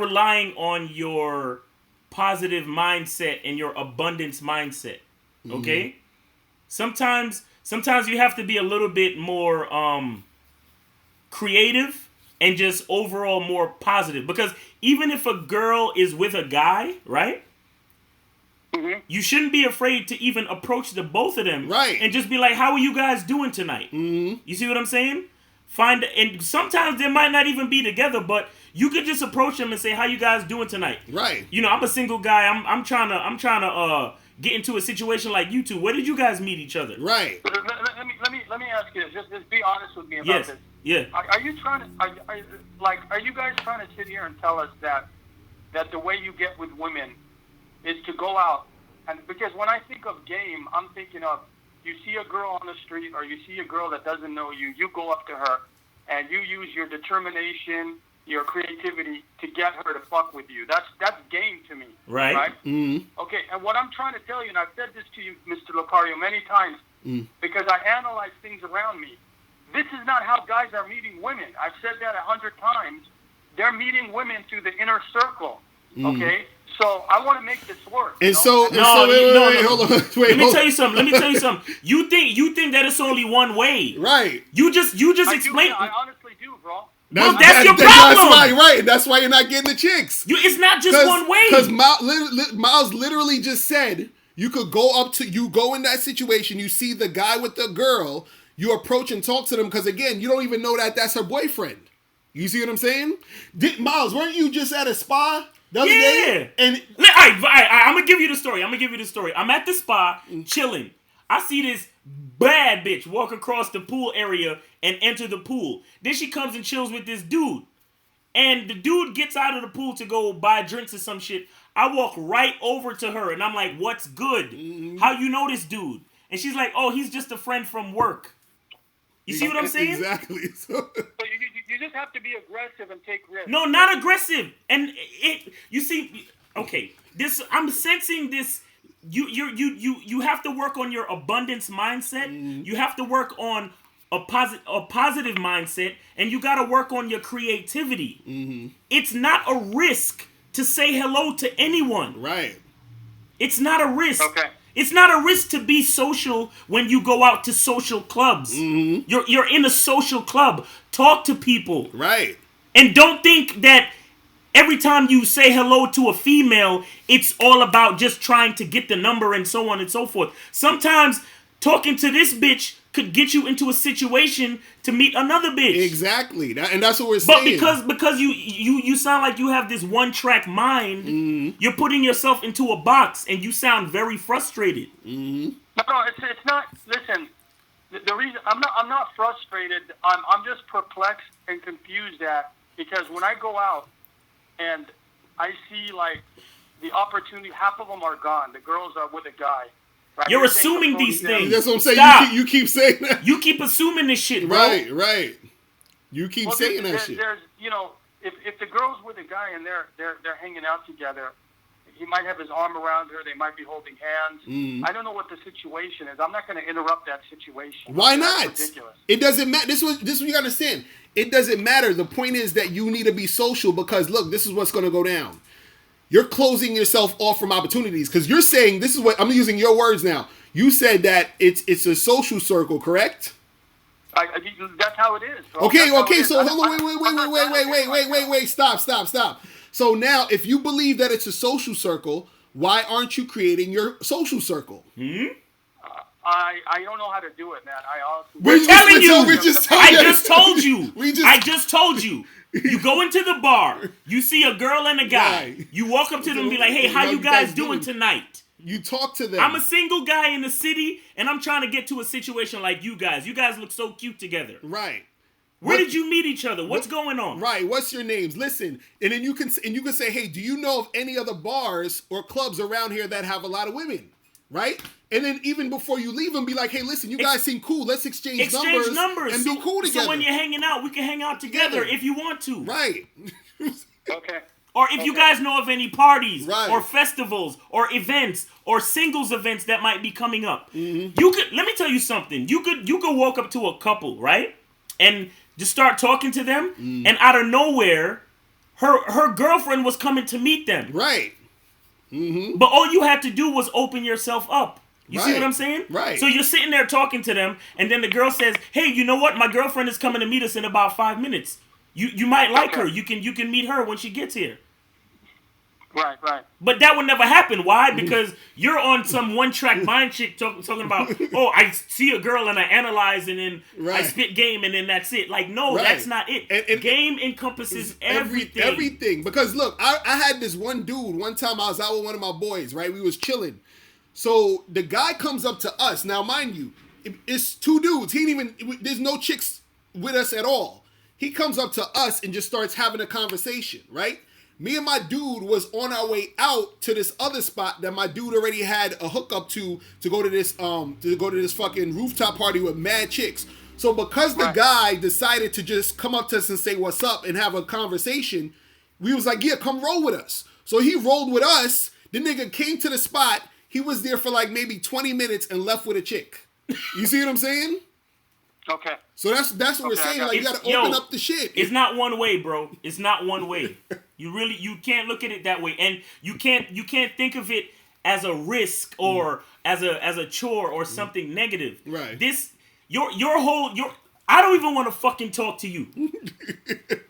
relying on your positive mindset and your abundance mindset. Okay? Sometimes you have to be a little bit more creative and just overall more positive, because even if a girl is with a guy, right? You shouldn't be afraid to even approach the both of them, right? And just be like, "How are you guys doing tonight?" You see what I'm saying? And sometimes they might not even be together, but you could just approach them and say, "How you guys doing tonight?" Right. I'm a single guy. I'm trying to get into a situation like you two. Where did you guys meet each other? Right. Let me ask you this. Just be honest with me about this. Yeah. Are you trying to are you guys trying to sit here and tell us that the way you get with women is to go out, and because when I think of game, I'm thinking of, you see a girl on the street or you see a girl that doesn't know you, you go up to her and you use your determination, your creativity to get her to fuck with you. That's game to me. Right? Okay, and what I'm trying to tell you, and I've said this to you, Mr. Locario, many times, because I analyze things around me. This is not how guys are meeting women. I've said that 100 times. They're meeting women through the inner circle. Okay? So I want to make this work. And so wait, hold on. Let me tell you something. You think that it's only one way. Right. You just explain. I honestly do, bro. That's your problem. That's why, right. That's why you're not getting the chicks. It's not just one way. Because Miles literally just said, you could go go in that situation, you see the guy with the girl, you approach and talk to them, because again, you don't even know that that's her boyfriend. You see what I'm saying? Miles, weren't you just at a spa the other day? And I'm gonna give you the story. I'm at the spa, chilling. I see this bad bitch walk across the pool area and enter the pool. Then she comes and chills with this dude. and the dude gets out of the pool to go buy drinks or some shit. I walk right over to her, and I'm like, what's good? Mm-hmm. How you know this dude? And she's like, oh, he's just a friend from work. You see what I'm saying? Exactly. So you just have to be aggressive and take risks. No, not aggressive. And you see, okay, I'm sensing this. You have to work on your abundance mindset. Mm-hmm. You have to work on a positive mindset, and you got to work on your creativity. Mm-hmm. It's not a risk to say hello to anyone. Right. It's not a risk. Okay. It's not a risk to be social when you go out to social clubs. Mm-hmm. You're in a social club. Talk to people. Right. And don't think that every time you say hello to a female, it's all about just trying to get the number and so on and so forth. Sometimes talking to this bitch could get you into a situation to meet another bitch. Exactly. And that's what we're saying. But because you sound like you have this one-track mind, mm-hmm. you're putting yourself into a box and you sound very frustrated. Mm-hmm. No, it's not. Listen, the reason I'm not frustrated. I'm just perplexed and confused because when I go out and I see like the opportunity, half of them are gone. The girls are with a guy. Right? You're assuming these things. That's what I'm saying. Stop. You keep saying that. You keep assuming this shit, bro. Right. You keep saying that shit. There's, if the girl's with a guy and they're hanging out together, he might have his arm around her. They might be holding hands. Mm. I don't know what the situation is. I'm not going to interrupt that situation. Why not? That's ridiculous. It doesn't matter. This is what you understand. It doesn't matter. The point is that you need to be social because look, this is what's going to go down. You're closing yourself off from opportunities because you're saying this is what I'm using your words now. You said that it's a social circle, correct? That's how it is. Bro. Okay. So hold on. Wait. Stop. So now, if you believe that it's a social circle, why aren't you creating your social circle? I don't know how to do it, man. We're telling you. I just told you. You go into the bar, you see a girl and a guy, right. You walk up to them and be like, hey, how you guys doing tonight? You talk to them. I'm a single guy in the city, and I'm trying to get to a situation like you guys. You guys look so cute together. Right. Where did you meet each other? What's going on? Right. What's your names? Listen, and then you can say, hey, do you know of any other bars or clubs around here that have a lot of women? Right? And then even before you leave them, be like, hey, listen, you guys seem cool. Let's exchange numbers and be cool together. So when you're hanging out, we can hang out together if you want to. Right. Okay. Or if you guys know of any parties or festivals or events or singles events that might be coming up, let me tell you something. You could walk up to a couple, right? And just start talking to them, and out of nowhere, her girlfriend was coming to meet them. Right. Mm-hmm. But all you had to do was open yourself up. You see what I'm saying? Right. So you're sitting there talking to them, and then the girl says, hey, you know what? My girlfriend is coming to meet us in about 5 minutes. You might like her. You can meet her when she gets here. Right. But that would never happen. Why? Because you're on some one-track mind shit talking about, oh, I see a girl and I analyze and then I spit game and then that's it. Like, no, that's not it. And game encompasses everything. Everything. Because, look, I had this one dude. One time I was out with one of my boys, right? We was chilling. So the guy comes up to us. Now, mind you, it's two dudes. There's no chicks with us at all. He comes up to us and just starts having a conversation, right? Me and my dude was on our way out to this other spot that my dude already had a hookup to go to this fucking rooftop party with mad chicks. So because the guy decided to just come up to us and say what's up and have a conversation, we was like, yeah, come roll with us. So he rolled with us. The nigga came to the spot. He was there for like maybe 20 minutes and left with a chick. You see what I'm saying? Okay. So that's what we're saying. Like, you gotta open up the shit. It's not one way, bro. It's not one way. You can't look at it that way, and you can't think of it as a risk or as a chore or something negative. Right. I don't even want to fucking talk to you.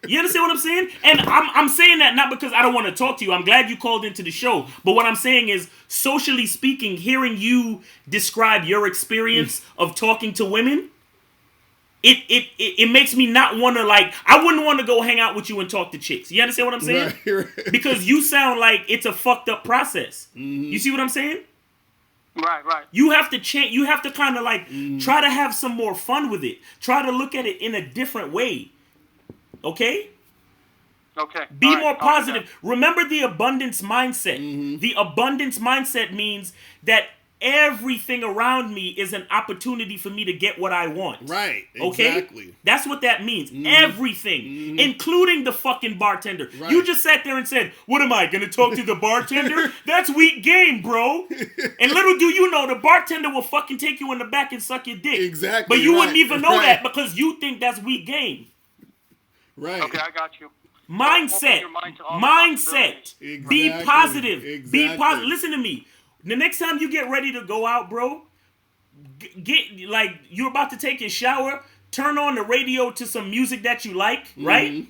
You understand what I'm saying? And I'm saying that not because I don't want to talk to you. I'm glad you called into the show. But what I'm saying is, socially speaking, hearing you describe your experience of talking to women, it makes me not want to, like, I wouldn't want to go hang out with you and talk to chicks. You understand what I'm saying? Right. Because you sound like it's a fucked up process. Mm-hmm. You see what I'm saying? Right. You have to change. You have to kind of like try to have some more fun with it. Try to look at it in a different way. Okay? Okay. Be All right, more I'll do positive. Remember the abundance mindset. The abundance mindset means that everything around me is an opportunity for me to get what I want. Right. Okay? Exactly. That's what that means. Everything. Including the fucking bartender. Right. You just sat there and said, what am I, gonna talk to the bartender? That's weak game, bro. And little do you know, the bartender will fucking take you in the back and suck your dick. Exactly, But you right, wouldn't even know right. that because you think that's weak game. Right. Okay, I got you. Mindset. Open your mind to all Mindset. possibilities. Be Exactly, positive. Be exactly. positive. Listen to me. The next time you get ready to go out, bro, get like you're about to take your shower, turn on the radio to some music that you like, right?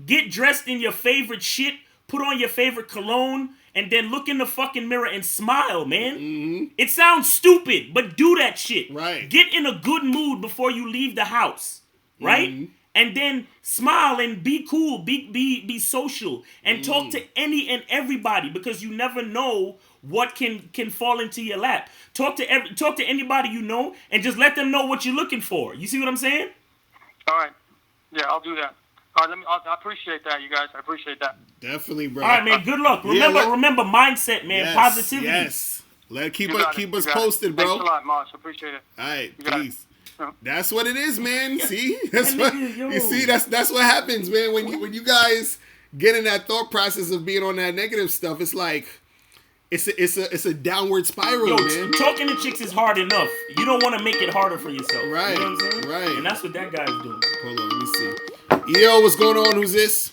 Get dressed in your favorite shit, put on your favorite cologne, and then look in the fucking mirror and smile, man. It sounds stupid, but do that shit. Right. Get in a good mood before you leave the house, right? And then smile and be cool, be social, and talk to any and everybody because you never know what can fall into your lap. Talk to anybody you know, and just let them know what you're looking for. You see what I'm saying? All right. Yeah, I'll do that. All right, I appreciate that, you guys. I appreciate that. Definitely, bro. All right, man. Good luck. Remember mindset, man. Yes, Positivity. Yes. Keep You got us it. posted, bro. Thanks a lot, Moss. Appreciate it. All right, You got it. peace. That's what it is, man. See, that's That what nigga, yo. you see. That's what happens, man. When you guys get in that thought process of being on that negative stuff, it's like it's a downward spiral, Yo, man. talking to chicks is hard enough. You don't want to make it harder for yourself. Right, You know what I'm saying? right. And that's what that guy's doing. Hold on, let me see. Yo, what's going on? Who's this?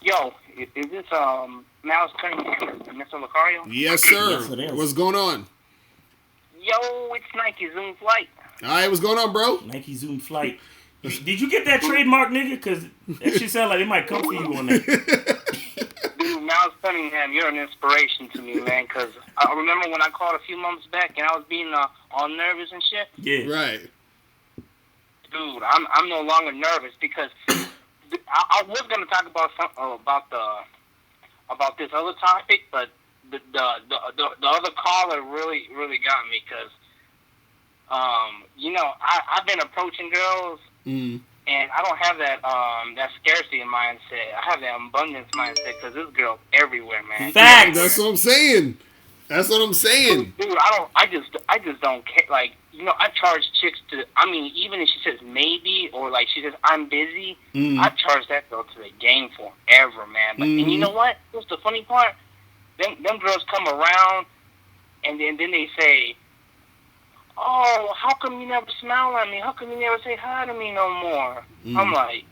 Yo, is this Mouse Cunningham, Mr. Locario? Yes, sir. Yes, it is. What's going on? Yo, it's Nike Zoom Flight. All right, what's going on, bro? Nike Zoom Flight. Did you get that trademark, nigga? Because that shit sound like it might come for you on that. Dude, Mouse Cunningham, you're an inspiration to me, man, because I remember when I called a few months back and I was being all nervous and shit. Yeah. Right. Dude, I'm no longer nervous because I was gonna talk about this other topic, but the other caller really got me because I've been approaching girls and I don't have that scarcity mindset. I have that abundance mindset because this girl's everywhere, man. Facts. That's what I'm saying. That's what I'm saying. Dude, I just don't care. Like, I charge chicks even if she says maybe or like she says I'm busy, I charge that girl to the game forever, man. But and you know what? What's the funny part? Them girls come around and then they say, "Oh, how come you never smile at me? How come you never say hi to me no more?" I'm like,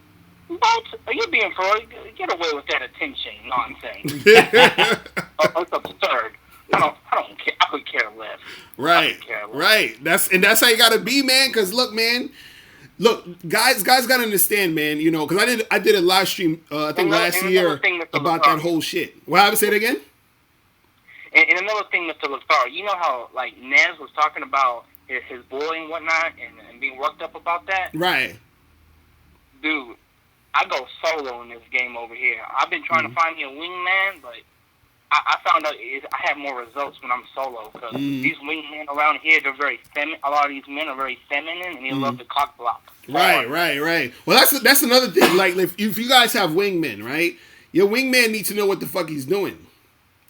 "What? Are you being for real? Get away with that attention nonsense." It's absurd. I don't care. I could care less. Right. Right. That's how you gotta be, man. Cause look, man. Look, guys gotta understand, man. Cause I did a live stream. I think last year about that whole shit. Well, I would say it again. And another thing, Mr. Locario, you know how like Nez was talking about his boy and whatnot, and being worked up about that. Right. Dude, I go solo in this game over here. I've been trying to find me a wingman, but I found out I have more results when I'm solo because these wingmen around here, they're very feminine. A lot of these men are very feminine, and they love to cock block. Right. Well, that's another thing. Like, if you guys have wingmen, right? Your wingman needs to know what the fuck he's doing.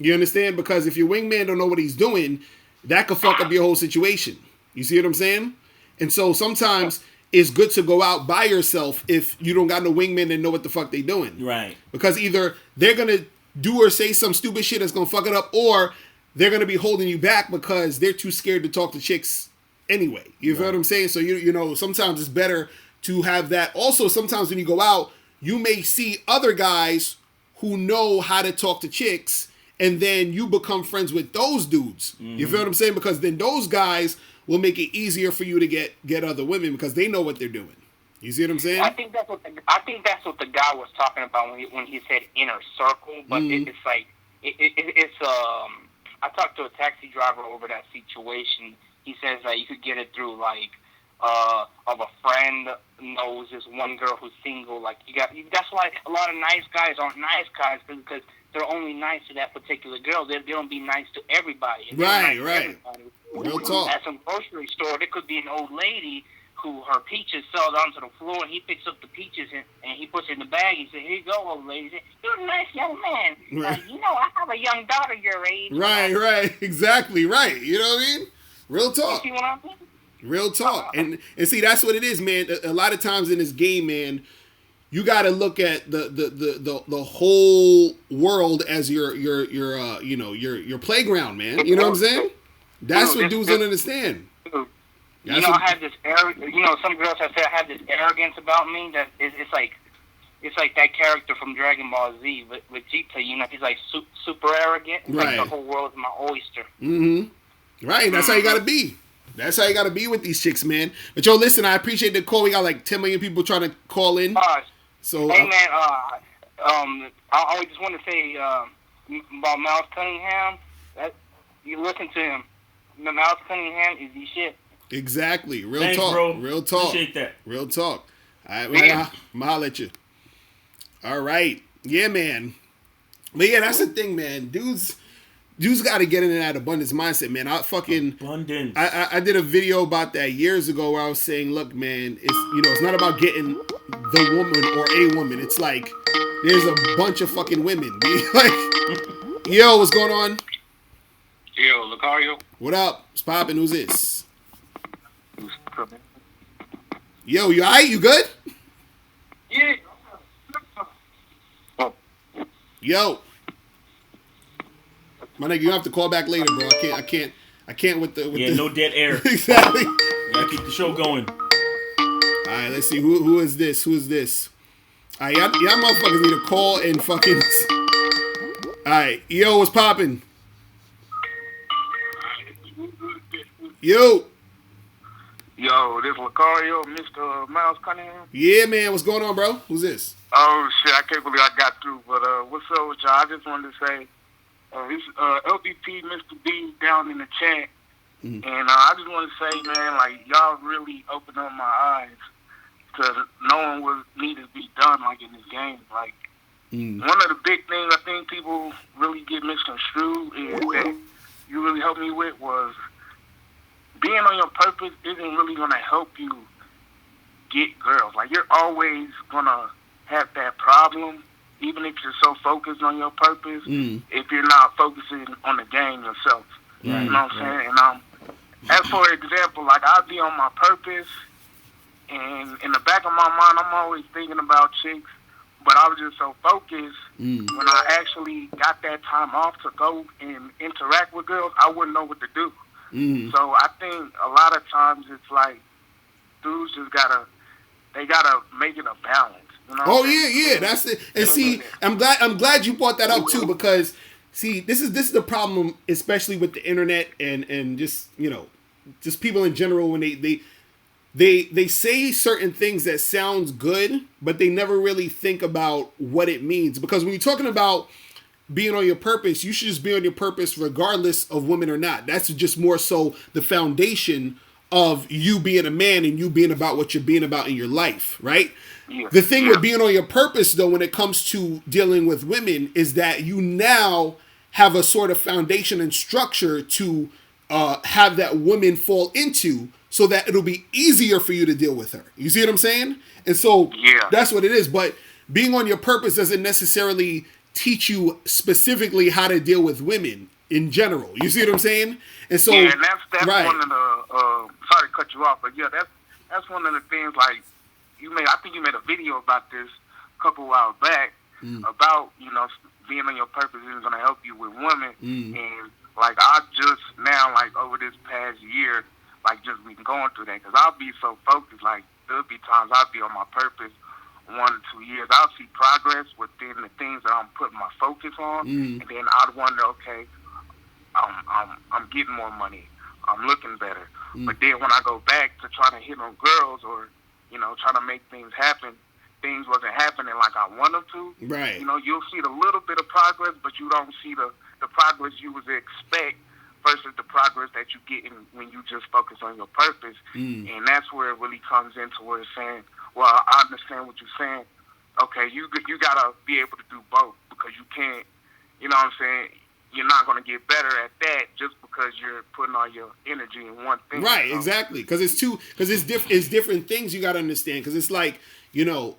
You understand? Because if your wingman don't know what he's doing, that could fuck up your whole situation. You see what I'm saying? And so sometimes it's good to go out by yourself if you don't got no wingmen and know what the fuck they doing. Right. Because either they're gonna do or say some stupid shit that's gonna fuck it up, or they're gonna be holding you back because they're too scared to talk to chicks anyway. You feel what I'm saying? So sometimes it's better to have that. Also, sometimes when you go out, you may see other guys who know how to talk to chicks, and then you become friends with those dudes. You feel what I'm saying? Because then those guys will make it easier for you to get other women because they know what they're doing. You see what I'm saying? I think that's what the guy was talking about when he said inner circle. But it's like it's I talked to a taxi driver over that situation. He says that you could get it through like of a friend knows this one girl who's single. Like that's why a lot of nice guys aren't nice guys because they're only nice to that particular girl. They don't be nice to everybody. Right. Real talk. At some grocery store, there could be an old lady who her peaches fell onto the floor, and he picks up the peaches and he puts it in the bag. He said, "Here you go, old lady." He said, "You're a nice young man. Right. I have a young daughter your age." Right, exactly, right. You know what I mean? Real talk. You see what I mean? Real talk. And see, that's what it is, man. A lot of times in this game, man, you got to look at the whole world as your playground, man. You know what I'm saying? That's what dudes don't understand. I have this some girls have said I have this arrogance about me that it's like that character from Dragon Ball Z with Vegeta. He's like super arrogant. It's right. Like the whole world is my oyster. Mm-hmm. Right. That's how you gotta be. That's how you gotta be with these chicks, man. But yo, listen, I appreciate the call. We got like 10 million people trying to call in. So hey man, I just want to say about Miles Cunningham. That you listen to him. Miles Cunningham is the shit. Exactly. Real Thanks, talk. bro. Real talk. Appreciate that. Real talk. All right, man. I'm holler at you. All right. Yeah, man. But yeah, that's the thing, man. Dudes got to get in that abundance mindset, man. Abundance. I did a video about that years ago where I was saying, look, man, it's not about getting the woman or a woman. It's like there's a bunch of fucking women. Like, yo, what's going on? Yo, Locario. What up? It's poppin'. Who's this? Yo, you alright? You good? Yeah. Yo. My nigga, you have to call back later, bro. I can't with the no dead air. Exactly. Gotta keep the show going. Alright, let's see. Who is this? Who is this? Alright, y'all motherfuckers need to call and fucking. Alright, yo, what's poppin'? Yo. Yo, this Locario, Mr. Miles Cunningham. Yeah, man. What's going on, bro? Who's this? Oh, shit. I can't believe I got through. But what's up with y'all? I just wanted to say, this LBP, Mr. B, down in the chat. Mm-hmm. And I just want to say, man, like, y'all really opened up my eyes to knowing what needed to be done, like, in this game. Like, one of the big things I think people really get misconstrued is that you really helped me with was being on your purpose isn't really going to help you get girls. Like, you're always going to have that problem, even if you're so focused on your purpose, if you're not focusing on the game yourself. You know what I'm saying? And as for example, like, I'll be on my purpose, and in the back of my mind, I'm always thinking about chicks, but I was just so focused, when I actually got that time off to go and interact with girls, I wouldn't know what to do. So I think a lot of times it's like dudes just gotta make it a balance. You know yeah, that's it. And see, I'm glad you brought that up too, because see, this is the problem, especially with the internet and just just people in general when they say certain things that sounds good, but they never really think about what it means. Because when you're talking about being on your purpose, you should just be on your purpose regardless of women or not. That's just more so the foundation of you being a man and you being about what you're being about in your life, right? Yeah. The thing with being on your purpose, though, when it comes to dealing with women, is that you now have a sort of foundation and structure to have that woman fall into, so that it'll be easier for you to deal with her. You see what I'm saying? And so that's what it is. But being on your purpose doesn't necessarily teach you specifically how to deal with women in general. You see what I'm saying? And so and that's right. One of the sorry to cut you off, but that's one of the things. Like I think you made a video about this a couple whiles back about being on your purpose is going to help you with women. And like I just now, like over this past year, like just been going through that, because I'll be so focused. Like there'll be times I'll be on my purpose 1 to 2 years. I'll see progress within the things that I'm putting my focus on, and then I'd wonder, okay, I'm getting more money, I'm looking better. But then when I go back to try to hit on girls or try to make things happen, things wasn't happening like I want them to. Right. You'll see the little bit of progress, but you don't see the progress you would expect versus the progress that you get when you just focus on your purpose. And that's where it really comes into where it's saying, well, I understand what you're saying. Okay, you got to be able to do both, because you can't, you know what I'm saying? you're not going to get better at that just because you're putting all your energy in one thing. Right, exactly. Because it's different things you got to understand. Because it's like, you know,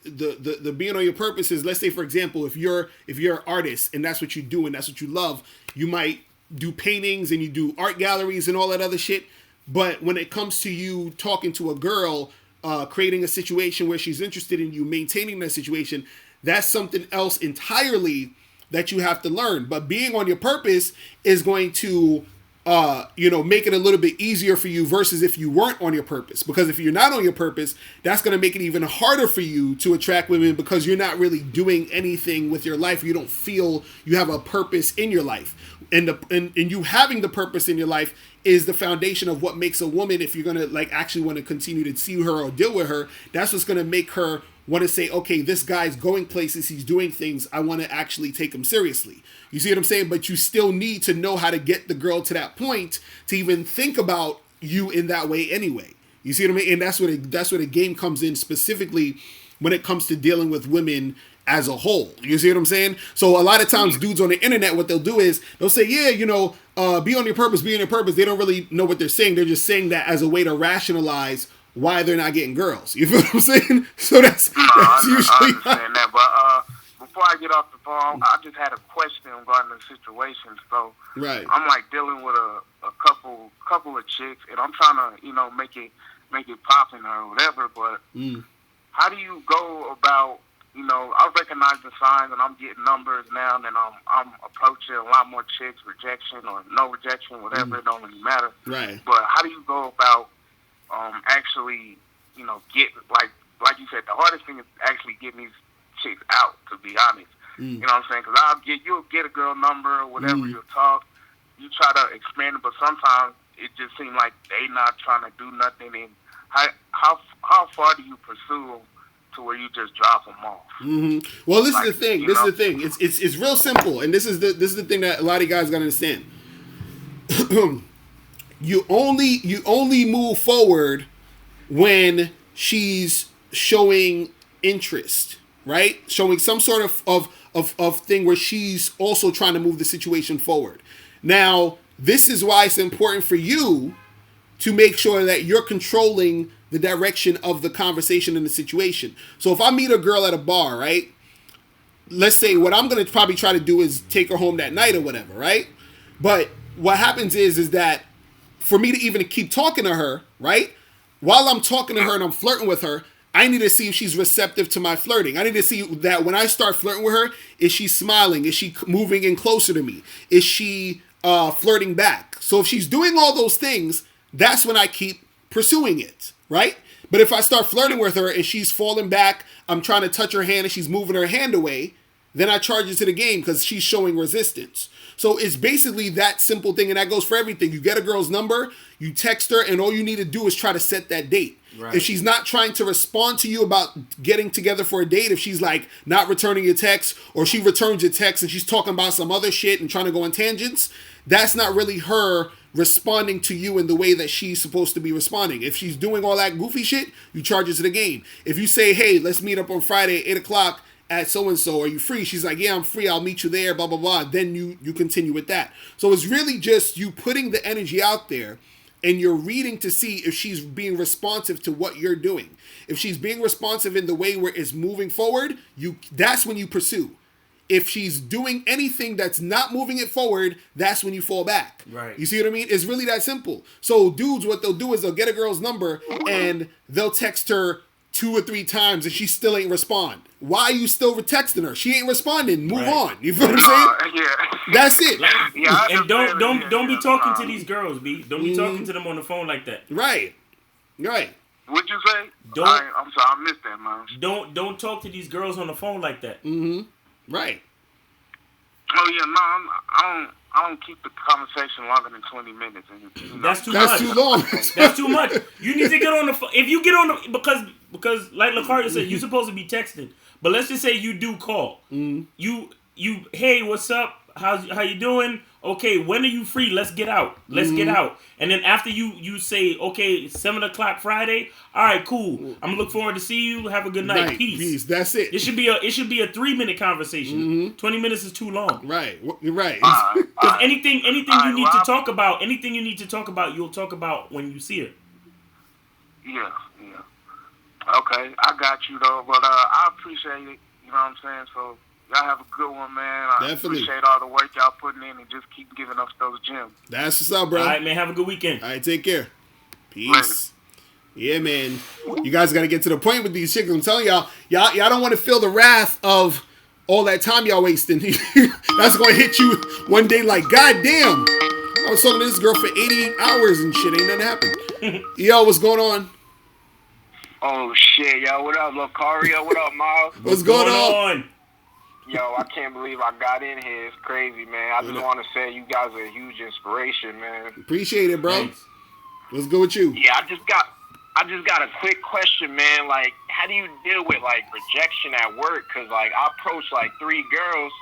the being on your purpose is, let's say, for example, if you're an artist and that's what you do and that's what you love, you might do paintings and you do art galleries and all that other shit. But when it comes to you talking to a girl, creating a situation where she's interested in you, maintaining that situation, that's something else entirely that you have to learn. But being on your purpose is going to, make it a little bit easier for you versus if you weren't on your purpose. Because if you're not on your purpose, that's going to make it even harder for you to attract women because you're not really doing anything with your life. You don't feel you have a purpose in your life. And you having the purpose in your life is the foundation of what makes a woman, if you're going to like actually want to continue to see her or deal with her, that's what's going to make her want to say, okay, this guy's going places, he's doing things, I want to actually take him seriously. You see what I'm saying? But you still need to know how to get the girl to that point to even think about you in that way anyway. You see what I mean? And that's where the game comes in, specifically when it comes to dealing with women as a whole. You see what I'm saying? So a lot of times dudes on the internet, what they'll do is they'll say, yeah, be on your purpose, be on your purpose. They don't really know what they're saying. They're just saying that as a way to rationalize why they're not getting girls. You feel what I'm saying? So that's usually... I understand that, but before I get off the phone, I just had a question regarding the situation. So right. I'm like dealing with a couple of chicks, and I'm trying to, make it popping or whatever, but how do you go about, I recognize the signs and I'm getting numbers now, and I'm approaching a lot more chicks, rejection or no rejection, whatever, it don't really matter. Right. But how do you go about actually, get, like you said, the hardest thing is actually getting these chicks out, to be honest. You know what I'm saying? Because you'll get a girl number or whatever, you'll talk, you try to expand it, but sometimes it just seems like they not trying to do nothing. And how far do you pursue them to where you just drop them off? Mm-hmm. Well, this is the thing. This is the thing. It's real simple, and this is the thing that a lot of guys gotta understand. You only move forward when she's showing interest, right? Showing some sort of thing where she's also trying to move the situation forward. Now, this is why it's important for you to make sure that you're controlling the direction of the conversation and the situation. So if I meet a girl at a bar, right? Let's say what I'm going to probably try to do is take her home that night or whatever, right? But what happens is that for me to even keep talking to her, right? While I'm talking to her and I'm flirting with her, I need to see if she's receptive to my flirting. I need to see that when I start flirting with her, is she smiling? Is she moving in closer to me? Is she flirting back? So if she's doing all those things, that's when I keep pursuing it, right? But if I start flirting with her and she's falling back, I'm trying to touch her hand and she's moving her hand away, then I charge it to the game because she's showing resistance. So it's basically that simple thing, and that goes for everything. You get a girl's number, you text her, and all you need to do is try to set that date. Right. If she's not trying to respond to you about getting together for a date, if she's like not returning your text, or she returns your text and she's talking about some other shit and trying to go on tangents, that's not really her responding to you in the way that she's supposed to be responding. If she's doing all that goofy shit, you charge it to the game. If you say, hey, let's meet up on Friday at 8 o'clock at so-and-so, are you free? She's like, yeah, I'm free, I'll meet you there, blah, blah, blah. Then you continue with that. So it's really just you putting the energy out there, and you're reading to see if she's being responsive to what you're doing. If she's being responsive in the way where it's moving forward, that's when you pursue. If she's doing anything that's not moving it forward, that's when you fall back. Right. You see what I mean? It's really that simple. So dudes, what they'll do is they'll get a girl's number and they'll text her 2 or 3 times and she still ain't respond. Why are you still texting her? She ain't responding. Move on. You feel what I'm saying? Yeah. That's it. And don't be talking to these girls, B. Don't be talking to them on the phone like that. Right. Right. What'd you say? I'm sorry, I missed that, man. Don't talk to these girls on the phone like that. Mm-hmm. Right. Oh yeah, no, I don't keep the conversation longer than 20 minutes. That's too long. That's too much. You need to get on the phone. If you get on the because like Locario said, you're supposed to be texting. But let's just say you do call. You hey, what's up? how you doing? Okay, when are you free? Let's get out. Let's get out. And then after you say, okay, 7:00 Friday. All right, cool. I'm gonna look forward to see you. Have a good night. Right, Peace. That's it. It should be a 3-minute conversation. 20 minutes is too long. Right. You're right. Because anything you need to talk about, you'll talk about when you see her. Yeah. Okay, I got you though, but I appreciate it. You know what I'm saying? So y'all have a good one, man. I appreciate all the work y'all putting in, and just keep giving us those gems. That's what's up, bro. All right, man. Have a good weekend. All right, take care. Peace. Yeah, man. You guys got to get to the point with these chicks. I'm telling y'all don't want to feel the wrath of all that time y'all wasting. That's going to hit you one day like, God damn. I was talking to this girl for 88 hours and shit. Ain't nothing happened. Yo, what's going on? Oh, shit, yo. What up, Locario? What up, Miles? What's going on? Yo, I can't believe I got in here. It's crazy, man. I just want to say you guys are a huge inspiration, man. Appreciate it, bro. Thanks. Let's go with you. Yeah, I just got a quick question, man. Like, how do you deal with, like, rejection at work? Because, like, I approached, like, 3 girls,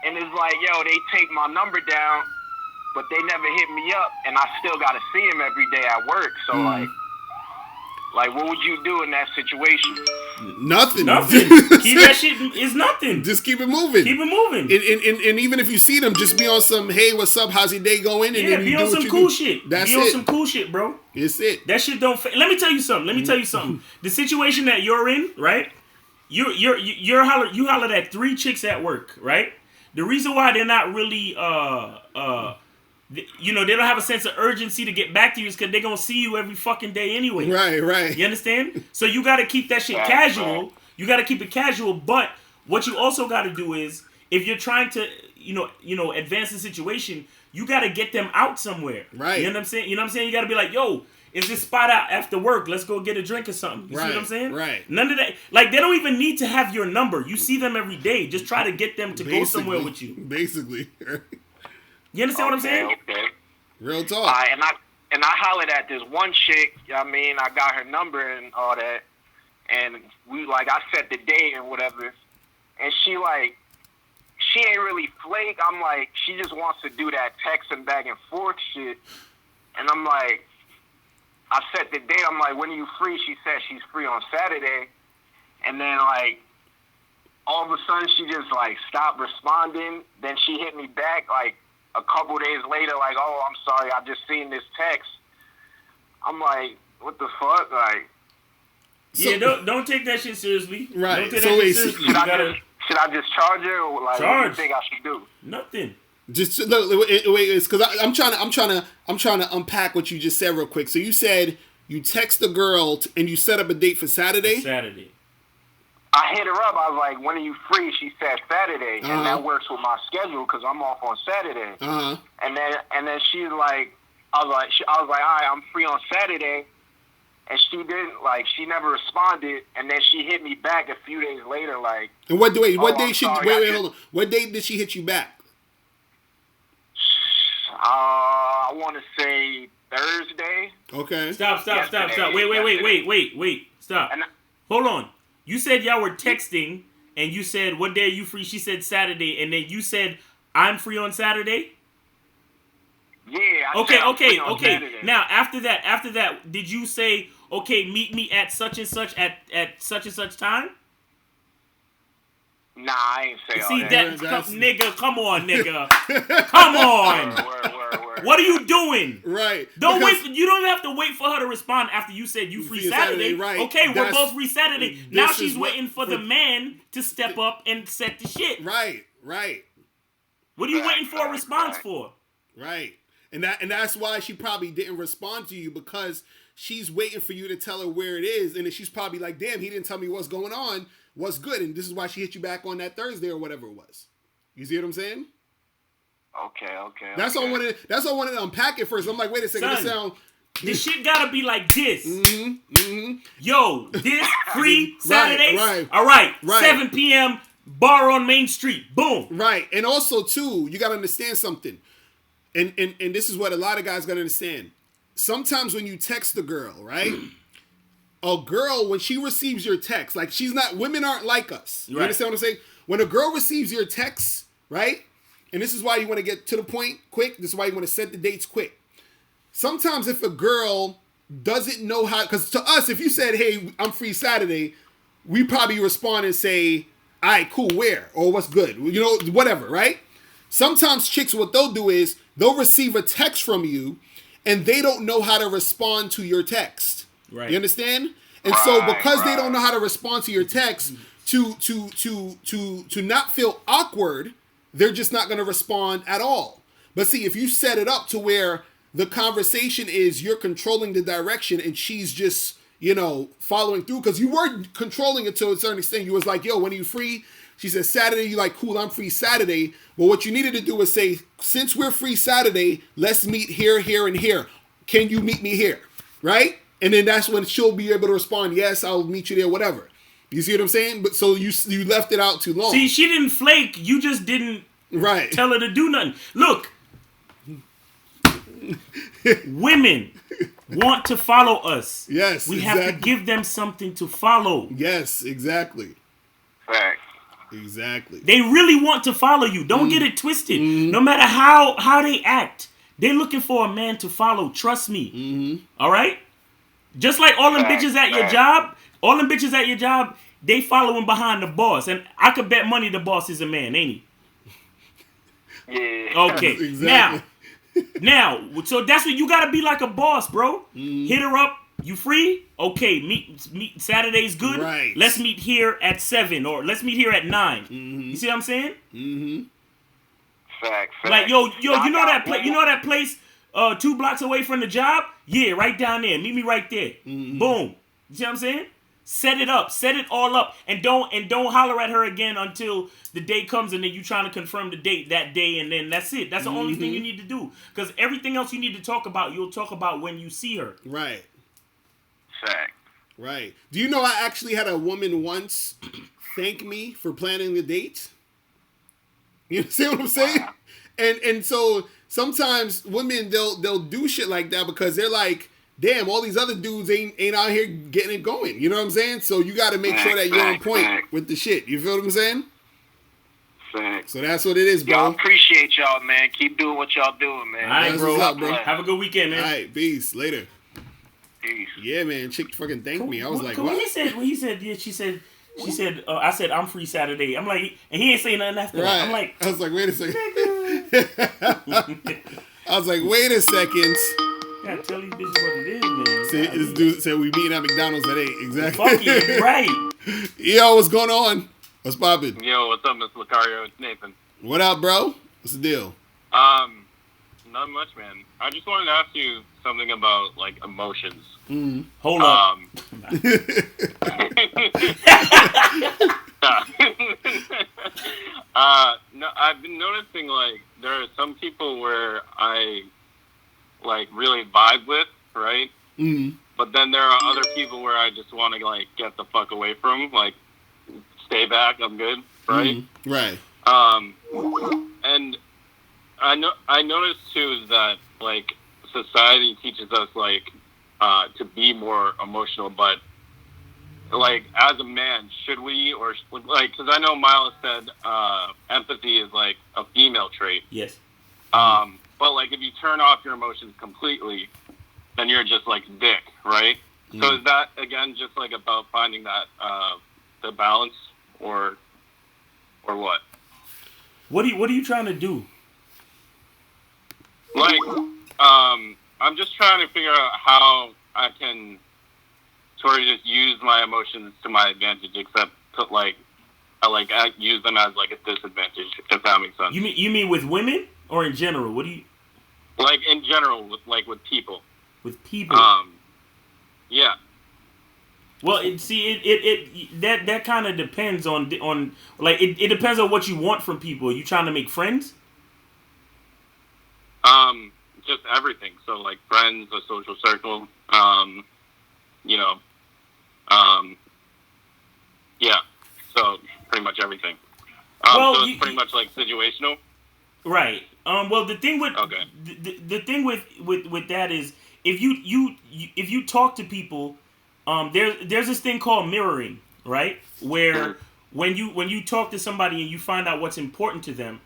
and it's like, yo, they take my number down, but they never hit me up, and I still got to see them every day at work. So, like, what would you do in that situation? Nothing. Keep that shit. It's nothing. Just keep it moving. Keep it moving. And even if you see them, just be on some, hey, what's up? How's your day going? And then be you on do some what you cool do. shit. That's be it. on some cool shit, bro. It's it. That shit don't. Let me tell you something. The situation that you're in, right? You hollered at 3 chicks at work, right? The reason why they're not really they don't have a sense of urgency to get back to you is because they're going to see you every fucking day anyway. Right. You understand? So you got to keep that shit casual. You got to keep it casual. But what you also got to do is, if you're trying to, advance the situation, you got to get them out somewhere. Right. You know what I'm saying? You got to be like, yo, is this spot out after work? Let's go get a drink or something. You see what I'm saying? Right. None of that. Like, they don't even need to have your number. You see them every day. Just try to get them to go somewhere with you. Basically. You understand what I'm saying? Okay. Real talk. And I hollered at this one chick. You know what I mean? I got her number and all that. And I set the date and whatever. And she ain't really flake. I'm like, she just wants to do that texting back and forth shit. And I'm like, I set the date. I'm like, when are you free? She said she's free on Saturday. And then, like, all of a sudden she just, like, stopped responding. Then she hit me back, like, a couple days later, like, oh, I'm sorry, I just seen this text. I'm like, what the fuck? Like, yeah, don't take that shit seriously. Right. Don't take that shit seriously. Should I just charge her, or like, what do you think I should do? Nothing. Just wait, it's because I'm trying to unpack what you just said real quick. So you said you text the girl and you set up a date for Saturday. I hit her up. I was like, when are you free? She said Saturday, and that works with my schedule because I'm off on Saturday. And then she's like, I was like, all right, I'm free on Saturday. And she didn't, like, she never responded. And then she hit me back a few days later, like. And what day? Hold on. What day did she hit you back? I want to say Thursday. Okay. Stop. Wait. Stop. Hold on. You said y'all were texting, and you said, what day are you free? She said Saturday, and then you said, I'm free on Saturday? Yeah. Okay. Now, after that, did you say, okay, meet me at such and such at such and such time? Nah, I ain't say all that. Nigga, come on, nigga. Come on. Word. What are you doing? Right. Don't wait. You don't have to wait for her to respond after you said you free Saturday. Right. Okay, we're both free Saturday. Now she's waiting for the man to step up and set the shit. Right. What are you waiting for a response for? Right. And that's why she probably didn't respond to you, because she's waiting for you to tell her where it is, and then she's probably like, damn, he didn't tell me what's going on, what's good, and this is why she hit you back on that Thursday or whatever it was. You see what I'm saying? Okay. That's all I wanted to unpack it first. I'm like, wait a second, Son, this shit gotta be like this. Yo, this free Saturdays. Right. All right. 7 p.m. bar on Main Street. Boom. Right. And also too, you gotta understand something. And this is what a lot of guys gotta understand. Sometimes when you text the girl, right? A girl, when she receives your text, like women aren't like us. You understand what I'm saying? When a girl receives your text, right? and this is why you want to get to the point quick. This is why you want to set the dates quick. Sometimes if a girl doesn't know how, because to us, if you said, hey, I'm free Saturday, we probably respond and say, all right, cool, where? Or what's good? You know, whatever, right? Sometimes chicks, what they'll do is they'll receive a text from you and they don't know how to respond to your text. Right. You understand? And so because they don't know how to respond to your text, to not feel awkward, they're just not going to respond at all. But see, if you set it up to where the conversation is you're controlling the direction and she's just, you know, following through, because you were controlling it to a certain extent. You was like, yo, when are you free? She said Saturday. You like, cool, I'm free Saturday. But what you needed to do was say, since we're free Saturday, let's meet here, here, and here. Can you meet me here? Right? And then that's when she'll be able to respond, yes, I'll meet you there, whatever. You see what I'm saying? But so you left it out too long. See, she didn't flake. You just didn't tell her to do nothing. Look, women want to follow us. Yes, we have to give them something to follow. Yes, exactly. Facts. Exactly. They really want to follow you. Don't get it twisted. No matter how they act, they're looking for a man to follow. Trust me. All right? Just like all them bitches at your job, they following behind the boss. And I could bet money the boss is a man, ain't he? Yeah. Okay. Exactly. Now, so that's what you gotta be like a boss, bro. Hit her up. You free? Okay, meet Saturday's good. Right. Let's meet here at 7 or let's meet here at 9. You see what I'm saying? Facts. Like you know that place 2 blocks away from the job? Yeah, right down there. Meet me right there. Boom. You see what I'm saying? Set it up. Set it all up. And don't holler at her again until the day comes and then you trying to confirm the date that day and then that's it. That's the only thing you need to do. Because everything else you need to talk about, you'll talk about when you see her. Right. Fact. Right. Do you know I actually had a woman once thank me for planning the date? You see what I'm saying? And so sometimes women they'll do shit like that because they're like, damn, all these other dudes ain't out here getting it going. You know what I'm saying? So you got to make sure that you're on point with the shit. You feel what I'm saying? Facts. So that's what it is, bro. Y'all appreciate y'all, man. Keep doing what y'all doing, man. All right, That's bro. what's up, bro. Have a good weekend, man. All right, peace. Later. Peace. Yeah, man. Chick fucking thanked me. I was like, when what? he said, yeah, she said, I said, I'm free Saturday. I'm like, and he ain't saying nothing after that. I'm like, I was like, wait a second. I was like, wait a second. gotta tell these bitches what it is, man. See, this dude said we meeting at McDonald's at 8. Exactly. Fuck you, right. Yo, what's going on? What's poppin'? Yo, what's up, Mr. Locario? It's Nathan. What up, bro? What's the deal? Not much, man. I just wanted to ask you something about, like, emotions. Hold up. No, I've been noticing, like, there are some people where I, like, really vibe with, right? But then there are other people where I just want to, like, get the fuck away from, like, stay back, I'm good, right? Right. And I noticed too that like society teaches us like to be more emotional, but like as a man, should we or like because I know Miles said empathy is like a female trait. Yes. But like if you turn off your emotions completely, then you're just like dick, right? So is that again just like about finding that the balance or what? What are you trying to do? Like, I'm just trying to figure out how I can sort of just use my emotions to my advantage, except to, like, I use them as like a disadvantage, if that makes sense. You mean with women or in general? What do you? Like in general, with people. With people. Yeah. Well, that kind of depends on like it depends on what you want from people. Are you trying to make friends? Just everything. So like friends, a social circle. Yeah. So pretty much everything. Well, so it's pretty much like situational. Right. Well, the thing with okay. the thing with that is if you talk to people. There's this thing called mirroring, right? Where when you talk to somebody and you find out what's important to them,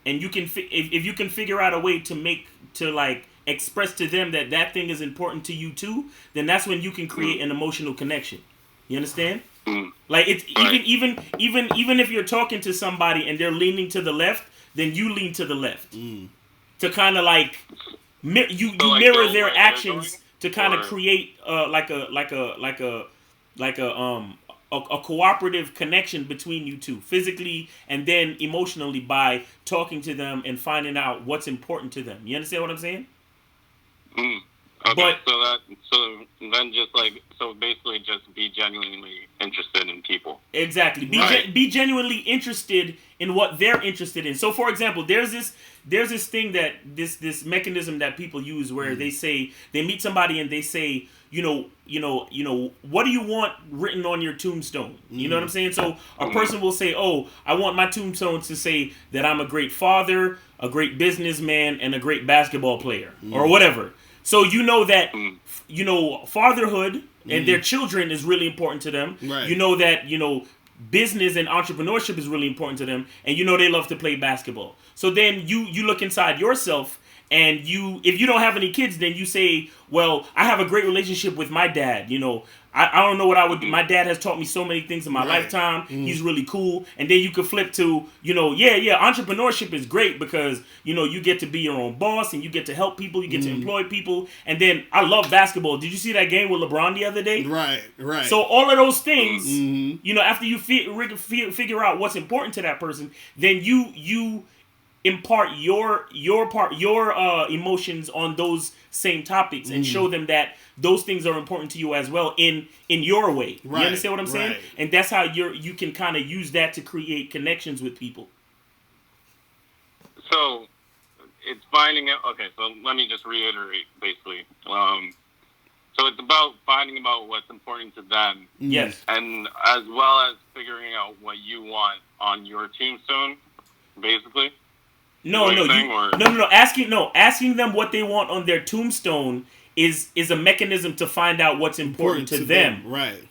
and you can if you can figure out a way to like express to them that thing is important to you too, then that's when you can create an emotional connection. You understand? Like it's even if you're talking to somebody and they're leaning to the left, then you lean to the left to kind of like you mirror their actions to kind of create like a cooperative connection between you two, physically and then emotionally, by talking to them and finding out what's important to them. You understand what I'm saying? Okay, so then basically just be genuinely interested in people. Exactly. Be genuinely interested in what they're interested in. So, for example, there's this thing that this mechanism that people use where they say they meet somebody and they say, you know, what do you want written on your tombstone? You know what I'm saying? So a person will say, oh, I want my tombstone to say that I'm a great father, a great businessman, and a great basketball player, or whatever. So you know that, you know, fatherhood and their children is really important to them. Right. You know that, you know, business and entrepreneurship is really important to them. And you know they love to play basketball. So then you look inside yourself, and if you don't have any kids, then you say, well, I have a great relationship with my dad. You know, I don't know what I would do. My dad has taught me so many things in my lifetime. He's really cool. And then you could flip to, you know, entrepreneurship is great because, you know, you get to be your own boss and you get to help people. You get to employ people. And then I love basketball. Did you see that game with LeBron the other day? Right. So all of those things, you know, after you figure out what's important to that person, then you impart your emotions on those same topics and show them that those things are important to you as well in your way. You understand what I'm saying? Right. And that's how you can kind of use that to create connections with people. So it's finding out. Okay, so let me just reiterate, basically. So it's about finding out what's important to them. Yes. And as well as figuring out what you want on your tombstone, basically. No. Asking them what they want on their tombstone is a mechanism to find out what's important to them. Right.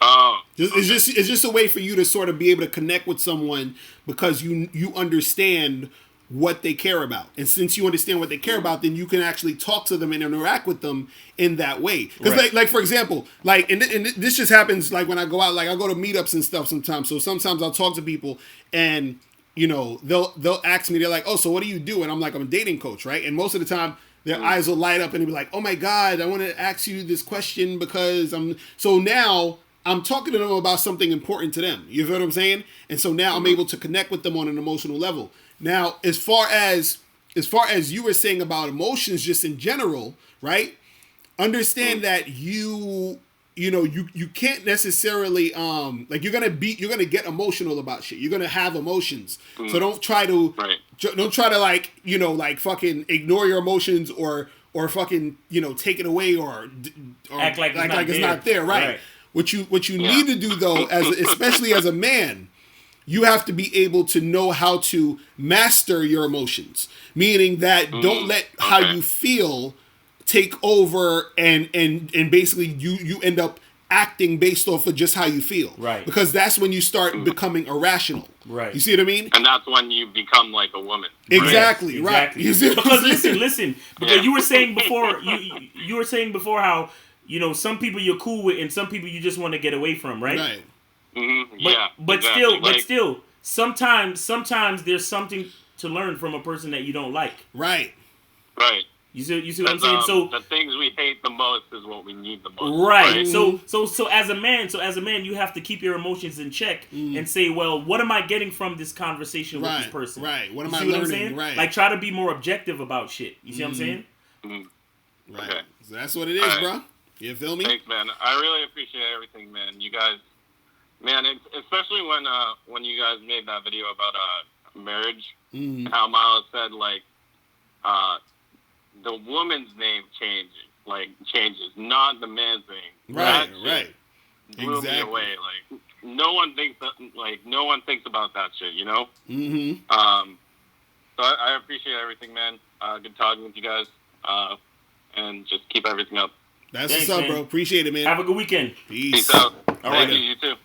Oh. It's just a way for you to sort of be able to connect with someone because you understand what they care about. And since you understand what they care about, then you can actually talk to them and interact with them in that way. Because like for example, like, and this just happens like when I go out, like I go to meetups and stuff sometimes. So sometimes I'll talk to people and, you know, they'll ask me, they're like, oh, so what do you do? And I'm like, I'm a dating coach, right? And most of the time their eyes will light up and they'll be like, oh my God, I want to ask you this question because so now I'm talking to them about something important to them. You feel what I'm saying? And so now I'm able to connect with them on an emotional level. Now, as far as you were saying about emotions just in general, right? Understand that you can't necessarily like you're gonna get emotional about shit. You're gonna have emotions. So don't try to like, you know, like fucking ignore your emotions or fucking, you know, take it away or act like it's not there, right? What you need to do though, especially as a man, you have to be able to know how to master your emotions. Meaning that don't let how you feel take over and basically you end up acting based off of just how you feel. Right. Because that's when you start becoming irrational. Right. You see what I mean? And that's when you become like a woman. Exactly. Right. You see because listen. Because you were saying before you were saying before how, you know, some people you're cool with and some people you just want to get away from, right? Right. Mm-hmm. But still, sometimes there's something to learn from a person that you don't like. Right. Right. You see what I'm saying? So the things we hate the most is what we need the most. Right. So as a man, you have to keep your emotions in check and say, well, what am I getting from this conversation with this person? Right. What am I learning? What I'm saying? Right. Like try to be more objective about shit. You see what I'm saying? Mm-hmm. Right. Okay. So that's what it is, bro. You feel me? Thanks, man. I really appreciate everything, man. You guys, man, especially when you guys made that video about marriage, how Miles said like the woman's name changes, not the man's name. Right. Blew me away. Like no one thinks about that shit, you know. Mm-hmm. So I appreciate everything, man. Good talking with you guys, and just keep everything up. That's what's up, bro. Appreciate it, man. Have a good weekend. Peace out. All right. You too.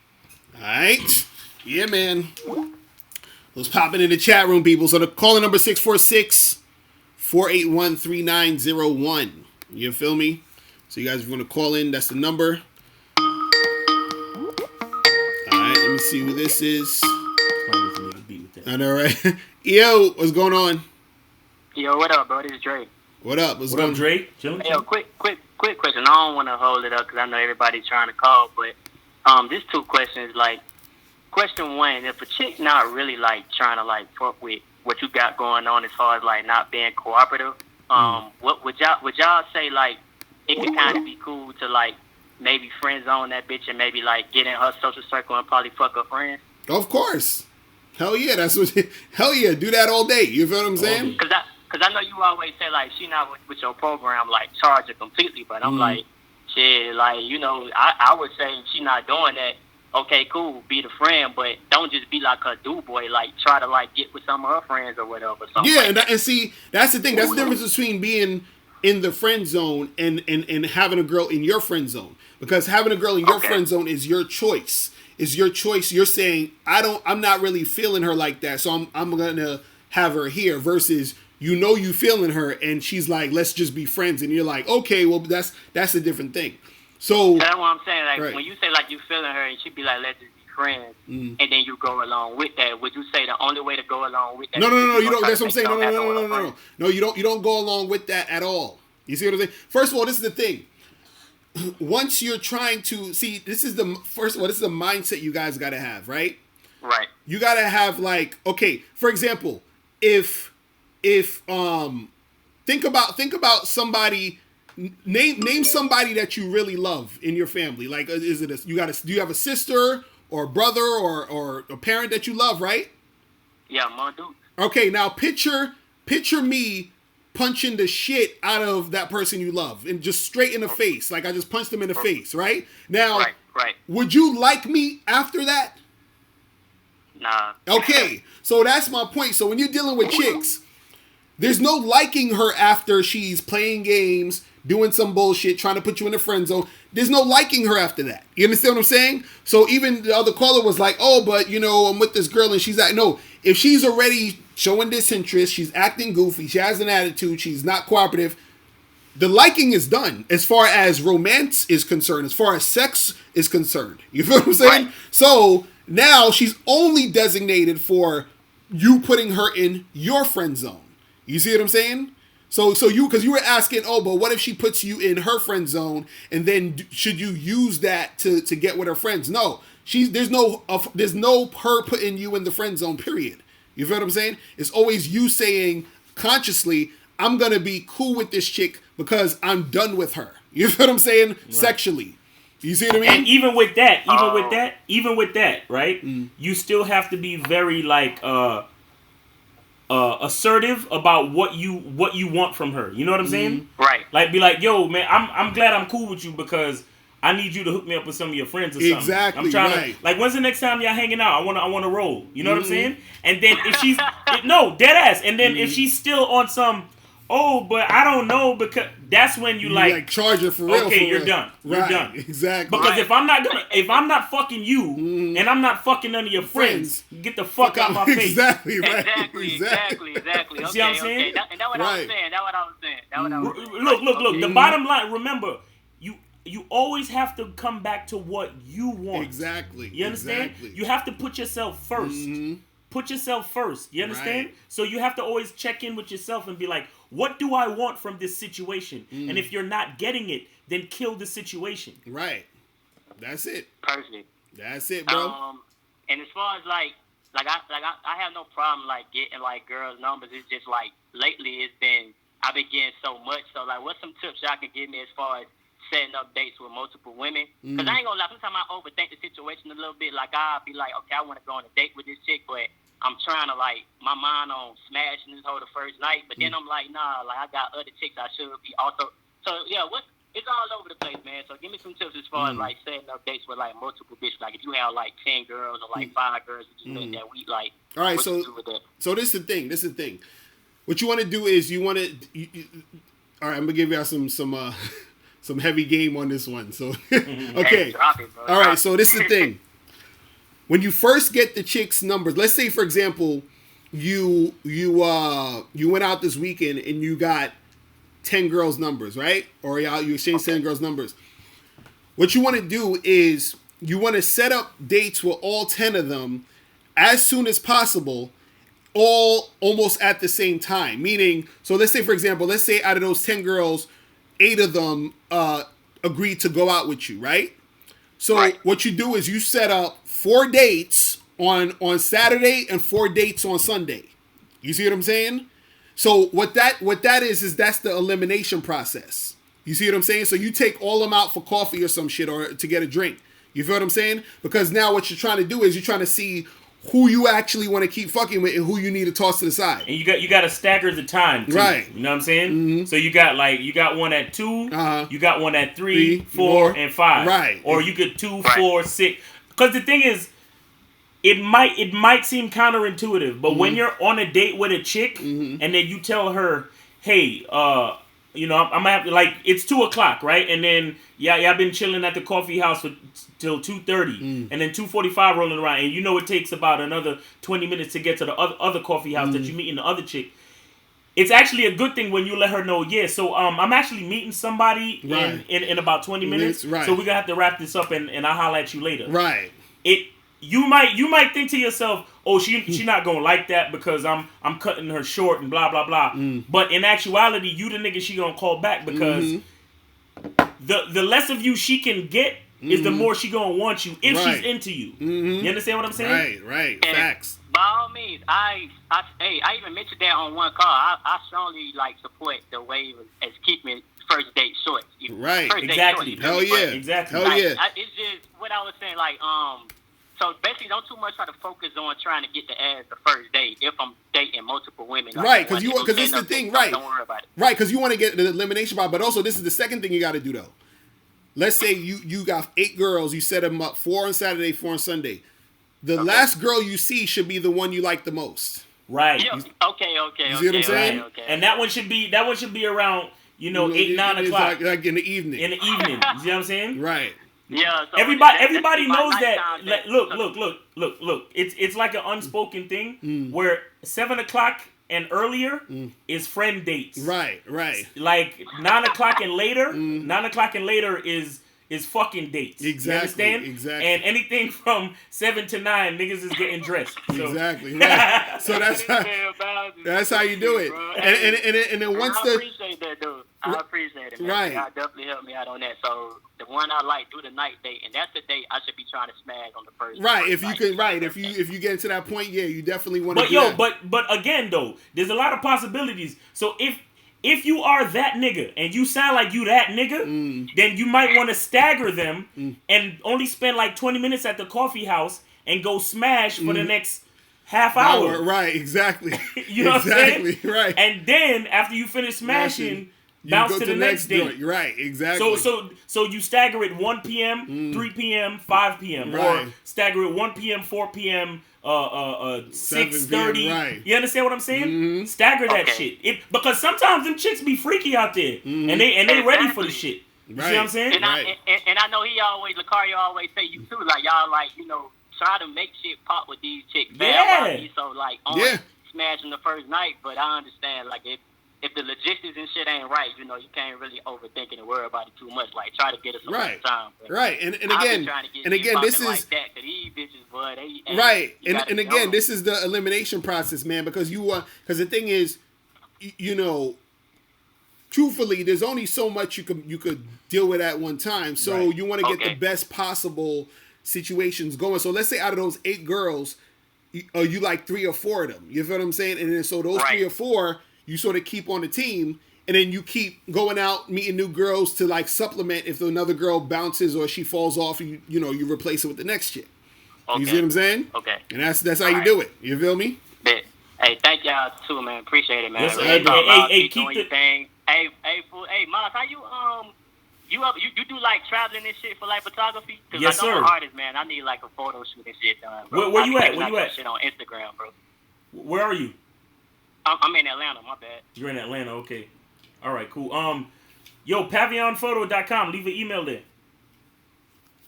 All right. Yeah, man. Let's pop it in the chat room, people. So the calling number 646-481-3901. You feel me? So you guys want to call in, that's the number. Alright, let me see who this is. I know, right? Yo, what's going on? Yo, what up, bro? This is Dre. What up? What up, Dre? Hey, yo, quick question. I don't want to hold it up because I know everybody's trying to call, but there's two questions. Like, question one: if a chick not really like trying to like fuck with what you got going on as far as like not being cooperative, what would y'all say like it could kind of be cool to like maybe friend zone that bitch and maybe like get in her social circle and probably fuck her friends? Of course. Hell yeah, that's what. Hell yeah, do that all day. You feel what I'm saying? Because I know you always say, like, she not with your program, like, charge her completely. But I'm like, shit, like, you know, I would say if she not doing that, okay, cool, be the friend. But don't just be like her do-boy. Like, try to, like, get with some of her friends or whatever. Yeah, like and see, that's the thing. That's the difference between being in the friend zone and having a girl in your friend zone. Because having a girl in your friend zone is your choice. Is your choice. You're saying, I'm not really feeling her like that, so I'm going to have her here versus... You know you feeling her, and she's like, "Let's just be friends," and you're like, "Okay, well, that's a different thing." So that's what I'm saying. Like when you say like you feeling her, and she be like, "Let's just be friends," and then you go along with that. Would you say the only way to go along with that? No. You don't. That's what I'm saying. No. No, you don't go along with that at all. You see what I'm saying? First of all, this is the thing. Once you're trying to see, this is the mindset you guys got to have, right? Right. You got to have like, okay, for example, if think about somebody, name somebody that you really love in your family. Like, do you have a sister or a brother or a parent that you love, right? Yeah, my dude. Okay, now picture me punching the shit out of that person you love and just straight in the face. Like I just punched him in the face, right? Now, right. Would you like me after that? Nah. Okay, so that's my point. So when you're dealing with chicks, there's no liking her after she's playing games, doing some bullshit, trying to put you in the friend zone. There's no liking her after that. You understand what I'm saying? So even the other caller was like, oh, but, you know, I'm with this girl and she's like, no, if she's already showing disinterest, she's acting goofy, she has an attitude, she's not cooperative, the liking is done as far as romance is concerned, as far as sex is concerned. You feel what I'm saying? Right. So now she's only designated for you putting her in your friend zone. You see what I'm saying? So you, because you were asking, oh, but what if she puts you in her friend zone, and then should you use that to get with her friends? No, there's no her putting you in the friend zone. Period. You feel what I'm saying? It's always you saying consciously, I'm gonna be cool with this chick because I'm done with her. You feel what I'm saying? Right. Sexually. You see what I mean? And even with that, right? You still have to be very like assertive about what you want from her. You know what I'm saying? Right. Like be like, yo, man, I'm glad I'm cool with you because I need you to hook me up with some of your friends or something. Exactly. I'm trying to, like, when's the next time y'all hanging out? I wanna roll. You know what I'm saying? And then if she's no dead ass, and then if she's still on some, oh, but I don't know, because that's when you like charge her for real. Okay, for you're real. done. You're right. done. Exactly. Because if I'm not fucking you, and I'm not fucking none of your friends, get the fuck out my face. Exactly. Right. Exactly. Okay, see what I'm saying? Okay. That's what I was saying. Look. The bottom line. Remember, you always have to come back to what you want. Exactly. You understand? Exactly. You have to put yourself first. Put yourself first. You understand? Right. So you have to always check in with yourself and be like, what do I want from this situation? And if you're not getting it, then kill the situation. Right. That's it. Perfect. That's it, bro. And as far as I have no problem like getting like girls' numbers. It's just like lately I've been getting so much. So like, what's some tips y'all can give me as far as setting up dates with multiple women? Because I ain't gonna lie, sometimes I overthink the situation a little bit. Like I'll be like, okay, I want to go on a date with this chick, but I'm trying to like my mind on smashing this hoe the first night. But then I'm like, nah, like I got other chicks I should be also. So yeah, it's all over the place, man. So give me some tips as far as like setting up dates with like multiple bitches. Like if you have like 10 girls or like 5 girls that you think that we like. All right, so this is the thing. What you want to do is you want to. All right, I'm gonna give y'all some heavy game on this one. So okay, all right. So this is the thing. when you first get the chick's numbers, let's say for example, you went out this weekend and you got 10 girls' numbers, right? Or you exchanged 10 girls' numbers. What you want to do is you want to set up dates with all 10 of them as soon as possible, all almost at the same time. Meaning, so let's say, for example, let's say out of those 10 girls, 8 of them agreed to go out with you, right? So what you do is you set up 4 dates on Saturday and 4 dates on Sunday. You see what I'm saying? So what that is that's the elimination process. You see what I'm saying? So you take all them out for coffee or some shit or to get a drink. You feel what I'm saying? Because now what you're trying to do is you're trying to see who you actually want to keep fucking with and who you need to toss to the side. And you got to stagger the time too, right? You know what I'm saying? Mm-hmm. So you got one at 2, you got one at 3, 4, and 5, right? Or you could 2, 4, 6. Because the thing is, it might seem counterintuitive, but when you're on a date with a chick and then you tell her, hey, I'm gonna have to, like, it's 2:00, right? And then I've been chilling at the coffee house till 2:30, and then 2:45 rolling around, and it takes about another 20 minutes to get to the other coffee house that you meet in the other chick. It's actually a good thing when you let her know, so I'm actually meeting somebody in about 20 minutes, right. So we're gonna have to wrap this up and I'll holler at you later. Right. You might think to yourself, oh, she not gonna like that because I'm cutting her short and blah blah blah. But in actuality, you the nigga she gonna call back because the less of you she can get is the more she gonna want you if she's into you. You understand what I'm saying? Right. Facts. By all means, I even mentioned that on one call. I strongly support the wave as keeping first date short. Right. First exactly. Date short, Hell yeah. Exactly. Hell yeah. It's just what I was saying. So basically, don't too much try to focus on trying to get the ass the first date. If I'm dating multiple women, right? Because this is the thing, right? Don't worry about it. Right, because you want to get the elimination part, but also this is the second thing you got to do though. Let's say you got 8 girls, you set them up 4 on Saturday, 4 on Sunday. The last girl you see should be the one you like the most. Right. Yeah, okay. You see what I'm saying? Okay. And that one should be around 8, 9 o'clock. Like in the evening. In the evening. You see what I'm saying? Right. Yeah. So everybody knows that. Look. It's like an unspoken thing where 7 o'clock and earlier is friend dates. Right. Like 9 o'clock and later. 9 o'clock and later is fucking dates. Exactly. You understand? Exactly. And anything from 7 to 9, niggas is getting dressed. So. Exactly. Right. So that's how you do it. And then once I appreciate that, dude. I appreciate it, man. Right. Y'all definitely helped me out on that. So the one I like, do the night date, and that's the date I should be trying to smash on the first. Right. First If you night. could. Right. If you get into that point, you definitely want to. But again though, there's a lot of possibilities. So if you are that nigga and you sound like you that nigga, then you might want to stagger them and only spend like 20 minutes at the coffee house and go smash for the next half hour. Right, exactly. You know what I'm saying? Right. And then after you finish smashing, bounce to the next date. Right, exactly. So you stagger it 1 p.m., 3 p.m., 5 p.m. Right. Or stagger it 1 p.m., 4 p.m., 6:30. Right. You understand what I'm saying? Stagger that shit. Because sometimes them chicks be freaky out there, and they ready for the shit. You see what I'm saying? And I know Locario always say you too, like y'all try to make shit pop with these chicks. Yeah. So smashing the first night, but I understand if the logistics and shit ain't right, you can't really overthink it and worry about it too much. Like, try to get us some time. Right. And again, this is like that to these bitches, boy. Right. And again, this is the elimination process, man, because the thing is, truthfully, there's only so much you could deal with at one time. So you want to get the best possible situations going. So let's say out of those 8 girls, you like 3 or 4 of them. You feel what I'm saying? And then so those 3 or 4 you sort of keep on the team, and then you keep going out meeting new girls to like supplement if another girl bounces or she falls off. You replace it with the next chick. You see what I'm saying? Okay. And that's how you do it. You feel me? Bet. Hey, thank y'all too, man. Appreciate it, man. Yes, hey, keep doing your thing. Hey, Miles, how you do like traveling and shit for like photography? Cause Yes, I'm sir. an artist, man. I need like a photo shoot and shit done, bro. Where you at? Where you at? Shit on Instagram, bro. Where are you? I'm in Atlanta. My bad. You're in Atlanta. Okay. All right. Cool. Pavillonphoto.com. Leave an email there.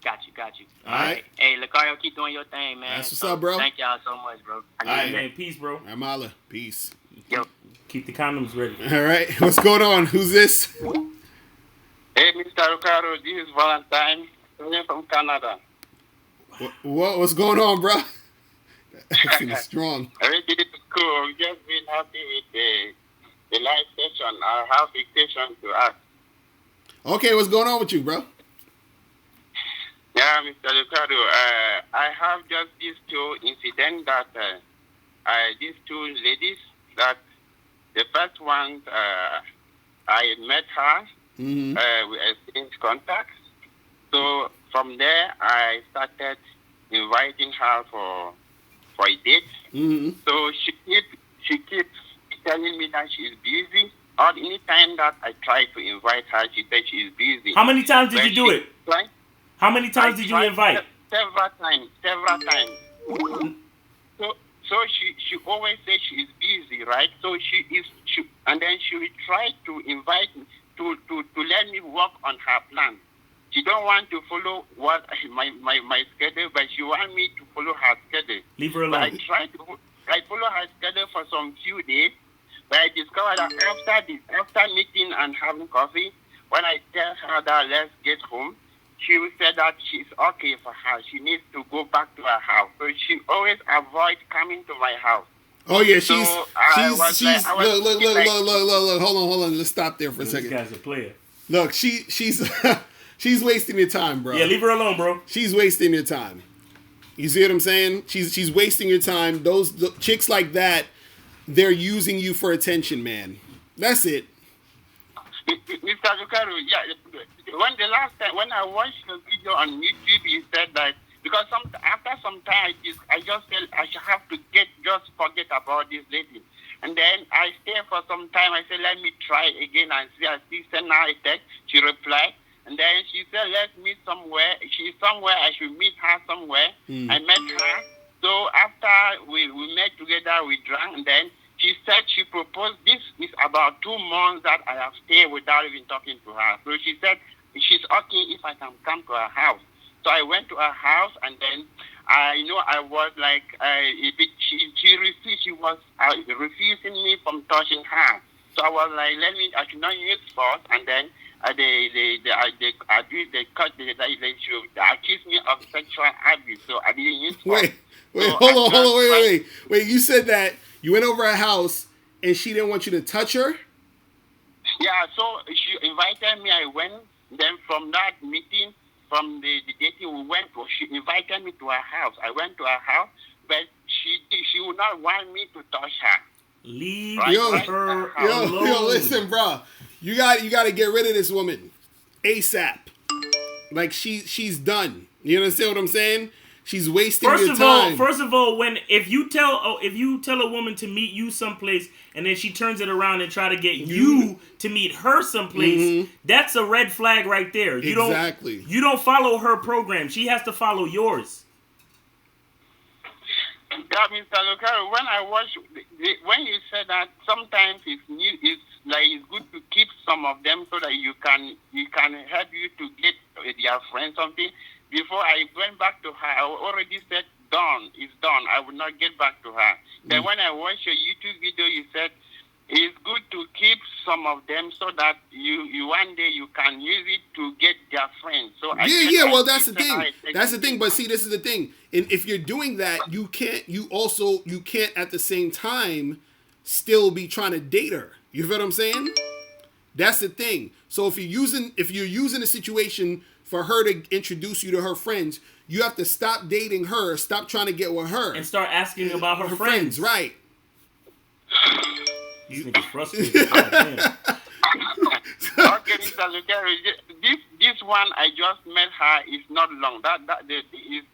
Got you. All right. Hey, Locario, keep doing your thing, man. That's what's up, bro. Thank y'all so much, bro. All right, man. Peace, bro. I'm Ala. Peace. Yo. Keep the condoms ready. All right. What's going on? Who's this? Hey, Mr. Locario, this is Valentine. I'm from Canada. What's going on, bro? That's strong. Everything is cool. We've just been happy with the live session. I have a question to ask. Okay, what's going on with you, bro? Yeah, Mr. Locario, I have just these two incidents that these two ladies that the first one, I met her, we exchanged contacts. So from there, I started inviting her for a date. Mm-hmm. So she keeps telling me that she's busy. Or any time that I try to invite her, she says she's busy. How many times did you do it? Right? How many times did you invite? Several times. So she always says she's busy, right? So and then she will try to invite me to let me work on her plan. She don't want to follow what my schedule, but she want me to follow her schedule. Leave her But alone. I follow her schedule for some few days, but I discovered that after meeting and having coffee, when I tell her that let's get home, she will say that she's okay for her. She needs to go back to her house. So she always avoids coming to my house. Oh yeah, So she's look. Hold on. Let's stop there for a second. This guy's a player. Look, she's she's wasting your time, bro. Yeah, leave her alone, bro. She's wasting your time. You see what I'm saying? She's wasting your time. Those chicks like that, they're using you for attention, man. That's it. Mr. Locario, yeah. The last time when I watched the video on YouTube, you said that because after some time I just felt I should have to forget about this lady, and then I stayed for some time. I said let me try again and see. I still send her a text. She replied, and then she said let's meet somewhere. She's somewhere. I should meet her somewhere. I met her. So after we met together, we drank, and then she said she proposed. This is about 2 months that I have stayed without even talking to her. So she said she's okay if I can come to her house. So I went to her house, and then I was like she refused. She was refusing me from touching her. So I was like, I should not use force, and then they accused me of sexual abuse. So I didn't use force. Wait, hold on, wait. You said that you went over her house and she didn't want you to touch her? Yeah, so she invited me. I went. Then from that meeting, from the dating we went to, she invited me to her house. I went to her house, but she would not want me to touch her. Leave her alone. Yo, listen, bro. You got to get rid of this woman ASAP. Like she's done. You understand what I'm saying? She's wasting your time. First of all, if you tell a woman to meet you someplace and then she turns it around and try to get you to meet her someplace, that's a red flag right there. You don't follow her program. She has to follow yours. Yeah, Mr. Locario, when I watch, when you said that sometimes it's good to keep some of them so that you can help you to get their friends something. Before I went back to her, I already said, done. It's done. I will not get back to her. Then when I watched your YouTube video, you said, it's good to keep some of them so that you one day you can use it to get their friends. So well, that's the thing. That's the thing. But see, this is the thing. And if you're doing that, you can't at the same time still be trying to date her. You feel what I'm saying? That's the thing. So if you're using a situation for her to introduce you to her friends, you have to stop dating her, stop trying to get with her, and start asking about her friends. Right? These niggas frustrated. Okay, Mr. Locario, this one I just met her is not long. That is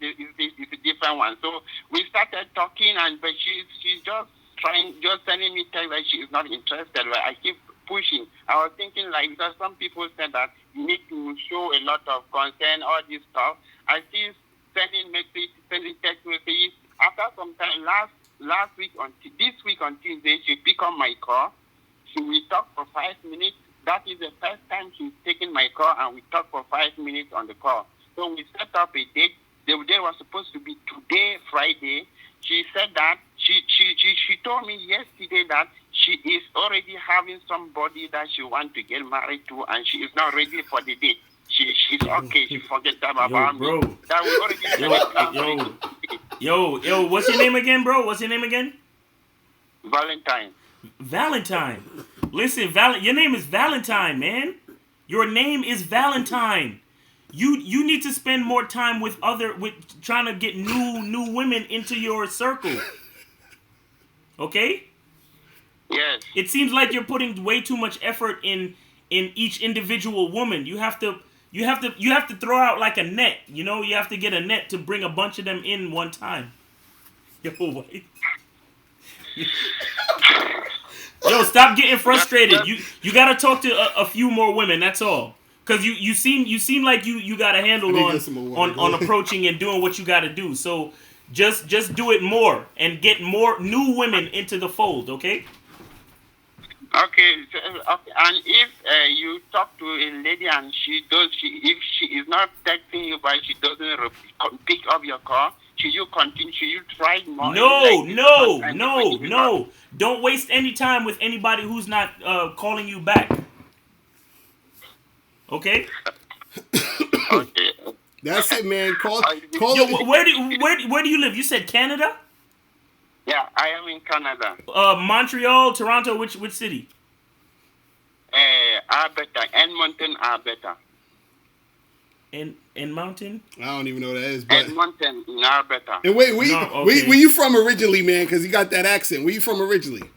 a different one. So we started talking, but she's just sending me text that she is not interested. But I keep pushing. I was thinking because some people said that you need to show a lot of concern, all this stuff. I still sending text messages. After some time, this week on Tuesday, she picked up my call. We talked for 5 minutes. That is the first time she's taken my call, and we talked for 5 minutes on the call. So we set up a date. The day was supposed to be today, Friday. She said that she told me yesterday that she is already having somebody that she wants to get married to, and she is not ready for the date. She's okay. She forget that about bro. me. That we already yo, what's your name again, bro? What's your name again? Valentine. Valentine. Listen, your name is Valentine, man. Your name is Valentine. You need to spend more time with trying to get new women into your circle. Okay? Yes. It seems like you're putting way too much effort in each individual woman. You have to throw out like a net. You know, you have to get a net to bring a bunch of them in one time. Yo, what? Yo, stop getting frustrated. You gotta talk to a few more women. That's all. Cause you seem like you got a handle on approaching and doing what you got to do. So just do it more and get more new women into the fold. Okay. Okay. And if you talk to a lady and if she is not texting you but she doesn't pick up your call, should you continue? Should you try more? No. Don't waste any time with anybody who's not calling you back. Okay. Okay. That's it, man. Call. Yo, where do you live? You said Canada? Yeah, I am in Canada. Montreal, Toronto. Which city? Alberta, Edmonton, Alberta. In Mountain? I don't even know what that is. But... Edmonton, in Alberta. And wait, where you from originally, man? Because you got that accent. Where you from originally?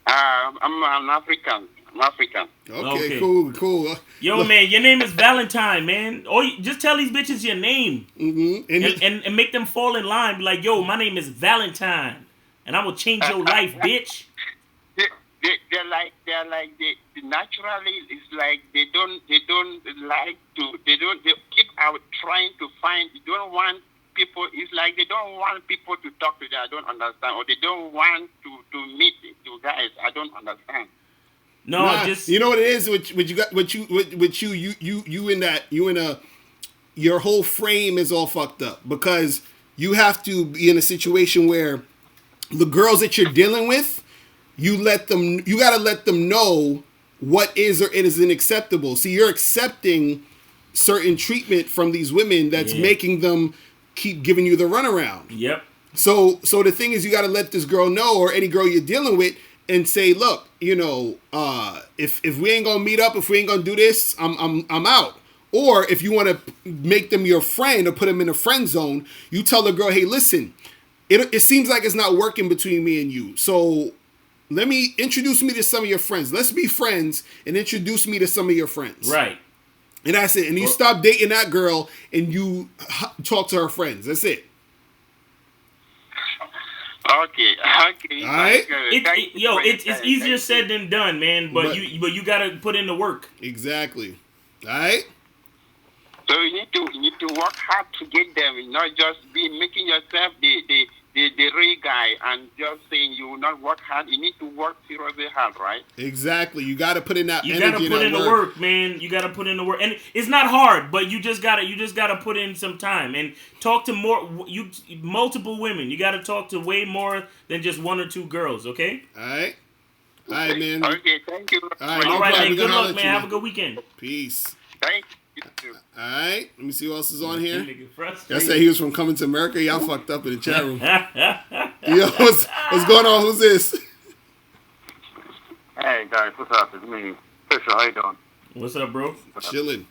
I'm an African. I'm African. Okay, cool. Yo, man, your name is Valentine, man. Just tell these bitches your name, and make them fall in line. Be like, yo, my name is Valentine, and I will change your life, bitch. They're like naturally. It's like they keep out trying to find. They don't want people. It's like they don't want people to talk to them. I don't understand, or they don't want to meet you guys. I don't understand. No, you know what it is. Your whole frame is all fucked up because you have to be in a situation where the girls that you're dealing with, you gotta let them know what is or it isn't acceptable. See, you're accepting certain treatment from these women that's making them keep giving you the runaround. Yep. So the thing is, you gotta let this girl know, or any girl you're dealing with, and say, look, you know, if we ain't gonna meet up, if we ain't gonna do this, I'm out. Or if you want to make them your friend or put them in a friend zone, you tell the girl, hey, listen, it seems like it's not working between me and you. So introduce me to some of your friends. Let's be friends and introduce me to some of your friends. Right. And that's it. And you stop dating that girl and you talk to her friends. That's it. Okay. All right. It's easier said than done, man. But you gotta put in the work. Exactly. All right. So you need to work hard to get them. Not just be making yourself the real guy and just saying you will not work hard. You need to work seriously hard, right? Exactly. You got to put in that energy. You got to put in the work, man. You got to put in the work, and it's not hard, but you just gotta put in some time and talk to multiple women. You got to talk to way more than just one or two girls. Okay. All right, man. Okay, thank you. All right, man. Good luck, man. Have a good weekend. Peace. Thank you. All right, let me see who else is on here. I said he was from Coming to America. Y'all fucked up in the chat room. Yo, what's going on? Who's this? Hey guys, what's up? It's me, Fisher. How you doing? What's up, bro? Chilling.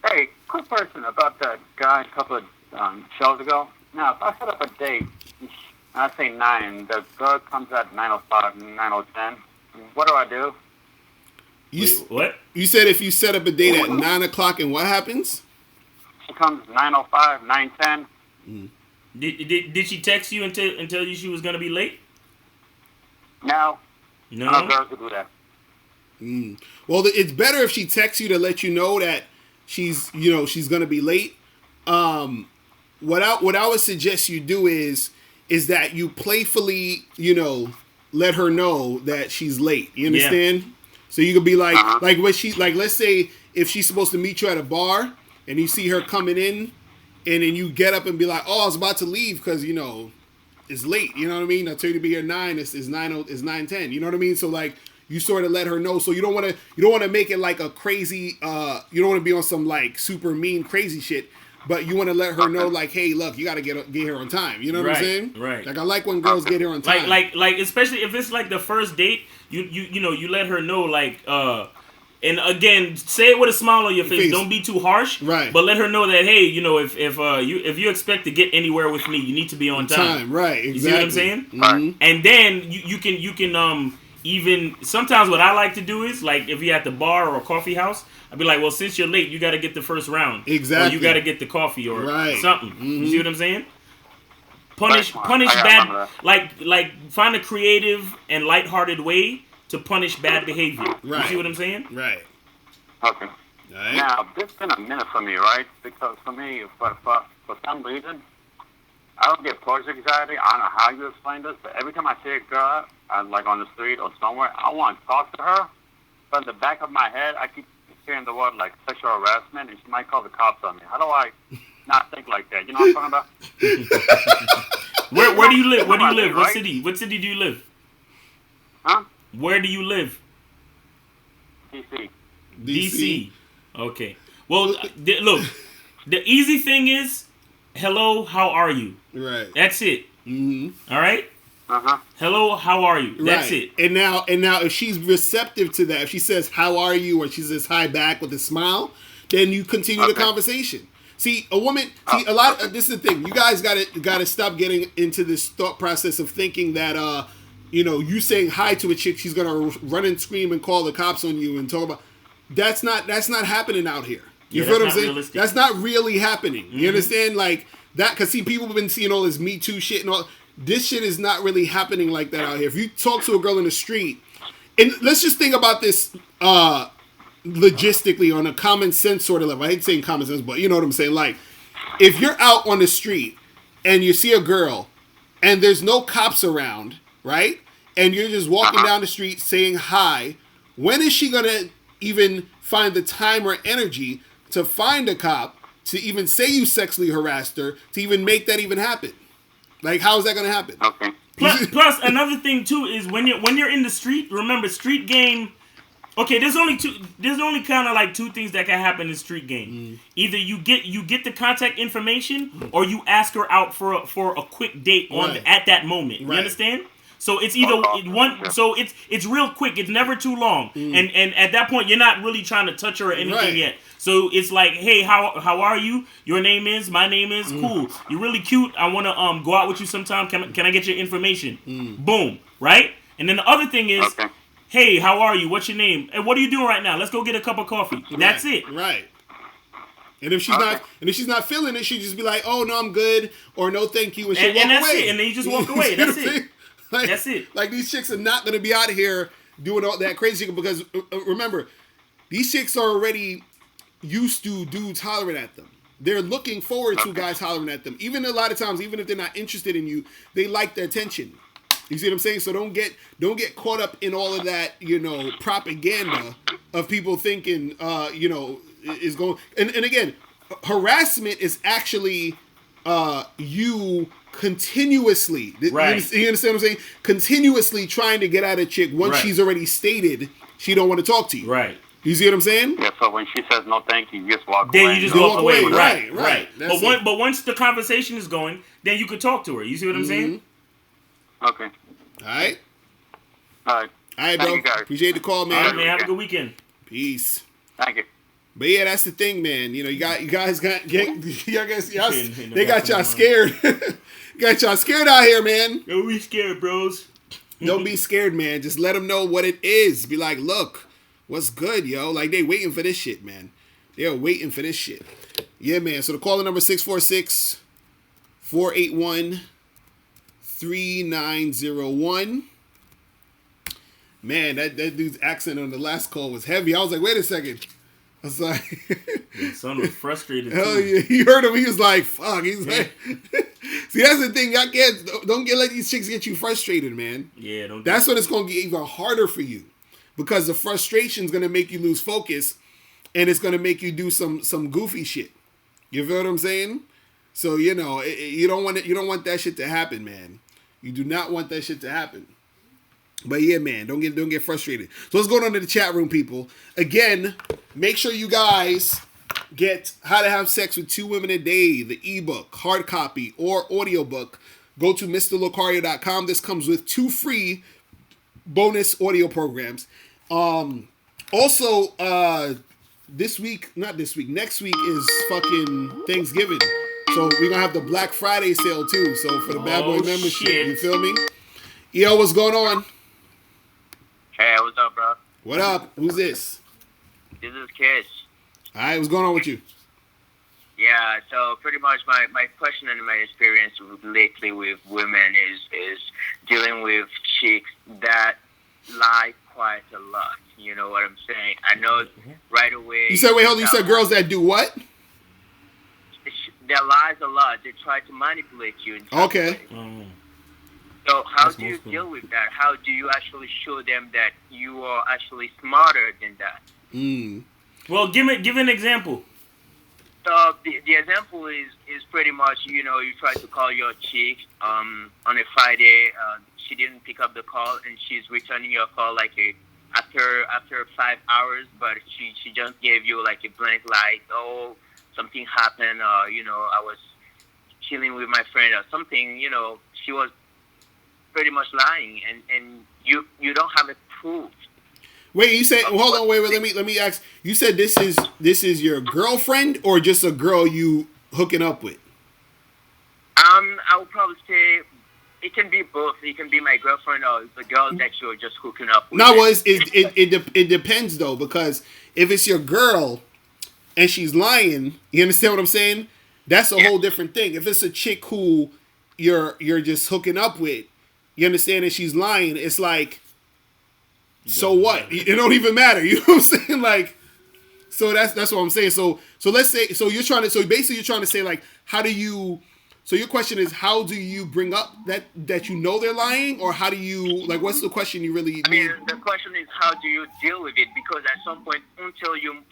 Hey, quick question about that guy a couple of shows ago. Now, if I set up a date, I say 9, the girl comes at 9:05, 9:10. What do I do? What? You said if you set up a date at 9 o'clock and what happens? She comes 9:05, 9:10. Did she text you and tell you she was gonna be late? No. No girls who do that. Well, it's better if she texts you to let you know that she's gonna be late. What I would suggest you do is that you playfully, let her know that she's late. You understand? Yeah. So you could be like let's say if she's supposed to meet you at a bar, and you see her coming in, and then you get up and be like, oh, I was about to leave because, you know, it's late. You know what I mean? I told you to be here 9. It's 9:10. You know what I mean? So like, you sort of let her know. So you don't want to make it like a crazy. You don't want to be on some like super mean crazy shit. But you want to let her know, like, hey, look, you got to get here on time. You know what I'm saying? Right. Like, I like when girls get here on time. Like, especially if it's like the first date, you know, you let her know, like, and again, say it with a smile on your face. Don't be too harsh. Right. But let her know that, hey, you know, if you expect to get anywhere with me, you need to be on time. Right. Exactly. You see what I'm saying? Mm-hmm. And then you can even sometimes what I like to do is, like, if you're at the bar or a coffee house, I'd be like, well, since you're late, you got to get the first round. Exactly. Or you got to get the coffee or something. Mm-hmm. You see what I'm saying? Punish bad, like find a creative and lighthearted way to punish bad behavior. Right. You see what I'm saying? Right. Okay. Right. Now, this has been a minute for me, right? Because for me, for some reason, I don't get porch anxiety. I don't know how you explain this, but every time I see a girl, like on the street or somewhere, I want to talk to her. But in the back of my head, I keep hearing the word like sexual harassment, and she might call the cops on me. How do I not think like that? You know what I'm talking about? Where do you live? Where do you live? What Right? city? What city do you live? Huh? Where do you live? DC. DC. Okay. Well, look, the easy thing is, hello, how are you? Right. That's it. Mm-hmm. All right? Uh-huh. Hello, how are you? That's right. it. And now, if she's receptive to that, if she says, how are you? Or she says hi back with a smile, then you continue the conversation. See, a woman, this is the thing. You guys gotta stop getting into this thought process of thinking that, you know, you saying hi to a chick, she's gonna run and scream and call the cops on you and talk about. That's not happening out here. You feel what I'm saying? Realistic. That's not really happening. You understand? Like that, because see, people have been seeing all this Me Too shit and all. This shit is not really happening like that out here. If you talk to a girl in the street, and let's just think about this logistically on a common sense sort of level. I hate saying common sense, but you know what I'm saying. Like, if you're out on the street and you see a girl and there's no cops around, right? And you're just walking down the street saying hi, when is she gonna even find the time or energy to find a cop to even say you sexually harassed her, to even make that even happen? Like, how is that going to happen? Okay. Plus, another thing too is when you're in the street. Remember, street game. Okay, there's only kind of like two things that can happen in street game. Either you get the contact information, or you ask her out for a quick date at that moment. You understand? So it's either one. So it's real quick. It's never too long. And at that point, you're not really trying to touch her or anything yet. So it's like, hey, how are you? Your name is, my name is, cool. You're really cute. I want to go out with you sometime. Can I get your information? Boom, right? And then the other thing is, hey, how are you? What's your name? And what are you doing right now? Let's go get a cup of coffee. That's it. Right. And if she's not feeling it, she just be like, oh no, I'm good, or no, thank you, and she'll walk that's away. it. And then you just walk away. That's it. Like, that's it. Like, these chicks are not gonna be out here doing all that crazy because remember, these chicks are already used to dudes hollering at them. They're looking forward to guys hollering at them. Even a lot of times, even if they're not interested in you, they like the attention. You see what I'm saying? So don't get caught up in all of that, you know, propaganda of people thinking, you know, is going. And again, harassment is actually you continuously. Right. You understand what I'm saying? Continuously trying to get at a chick once she's already stated she don't want to talk to you. Right. You see what I'm saying? Yeah, so when she says no thank you, you just walk away. Then you just walk away. Right. Right. But once the conversation is going, then you could talk to her. You see what I'm saying? Okay. All right. All right. All right, Thank bro. you, guys. Appreciate the call, man. All right, man. Have a good weekend. Peace. Thank you. But yeah, that's the thing, man. You know, they got y'all back scared. Got y'all scared out here, man. Don't be scared, bros. Don't be scared, man. Just let them know what it is. Be like, look, what's good, yo? Like, they waiting for this shit, man. They're waiting for this shit. Yeah, man. So the caller number 646-481-3901. Man, that dude's accent on the last call was heavy. I was like, wait a second. I was like, His son was frustrated. hell too. yeah. You heard him. He was like, fuck. He's like, see, that's the thing. Y'all don't let these chicks get you frustrated, man. Yeah, don't. That's when it's going to get even harder for you because the frustration is going to make you lose focus and it's gonna make you do some goofy shit. You feel what I'm saying? So you know, you don't want it. You don't want that shit to happen, man. You do not want that shit to happen. But yeah, man, don't get frustrated. So what's going on in the chat room, people? Again, make sure you guys get How to Have Sex with Two Women a Day, the ebook, hard copy, or audiobook. Go to MrLocario.com. This comes with 2 free bonus audio programs. Also, next week is fucking Thanksgiving. So we're gonna have the Black Friday sale too. So for the Bad Boy membership, shit. You feel me? Yo, what's going on? Hey, what's up, bro? What up? Who's this? This is Kish. Alright, what's going on with you? Yeah, so pretty much my question and my experience lately with women is dealing with chicks that lie quite a lot. You know what I'm saying? I know right away. You said, wait, hold on. You said girls that do what? They lies a lot. They try to manipulate you. Okay. So how do you deal with that? How do you actually show them that you are actually smarter than that? Well, give an example. So the example is pretty much, you know, you try to call your chick on a Friday. She didn't pick up the call, and she's returning your call like after 5 hours, but she just gave you like a blank light. Oh, something happened. You know, I was chilling with my friend or something. You know, she was pretty much lying, and you don't have a proof. Wait, you said hold on, wait, let me ask. You said this is your girlfriend or just a girl you hooking up with? I would probably say it can be both. It can be my girlfriend or the girl that you're just hooking up with. No, well, it depends though, because if it's your girl and she's lying, you understand what I'm saying? That's a whole different thing. If it's a chick who you're just hooking up with, you understand, and she's lying, it's like, so what? It don't even matter. You know what I'm saying? Like, so that's what I'm saying. So let's say, basically you're trying to say, like, how do you, so your question is, how do you bring up that you know they're lying, or how do you, like, what's the question you really need? I mean, the question is, how do you deal with it? Because at some point, until you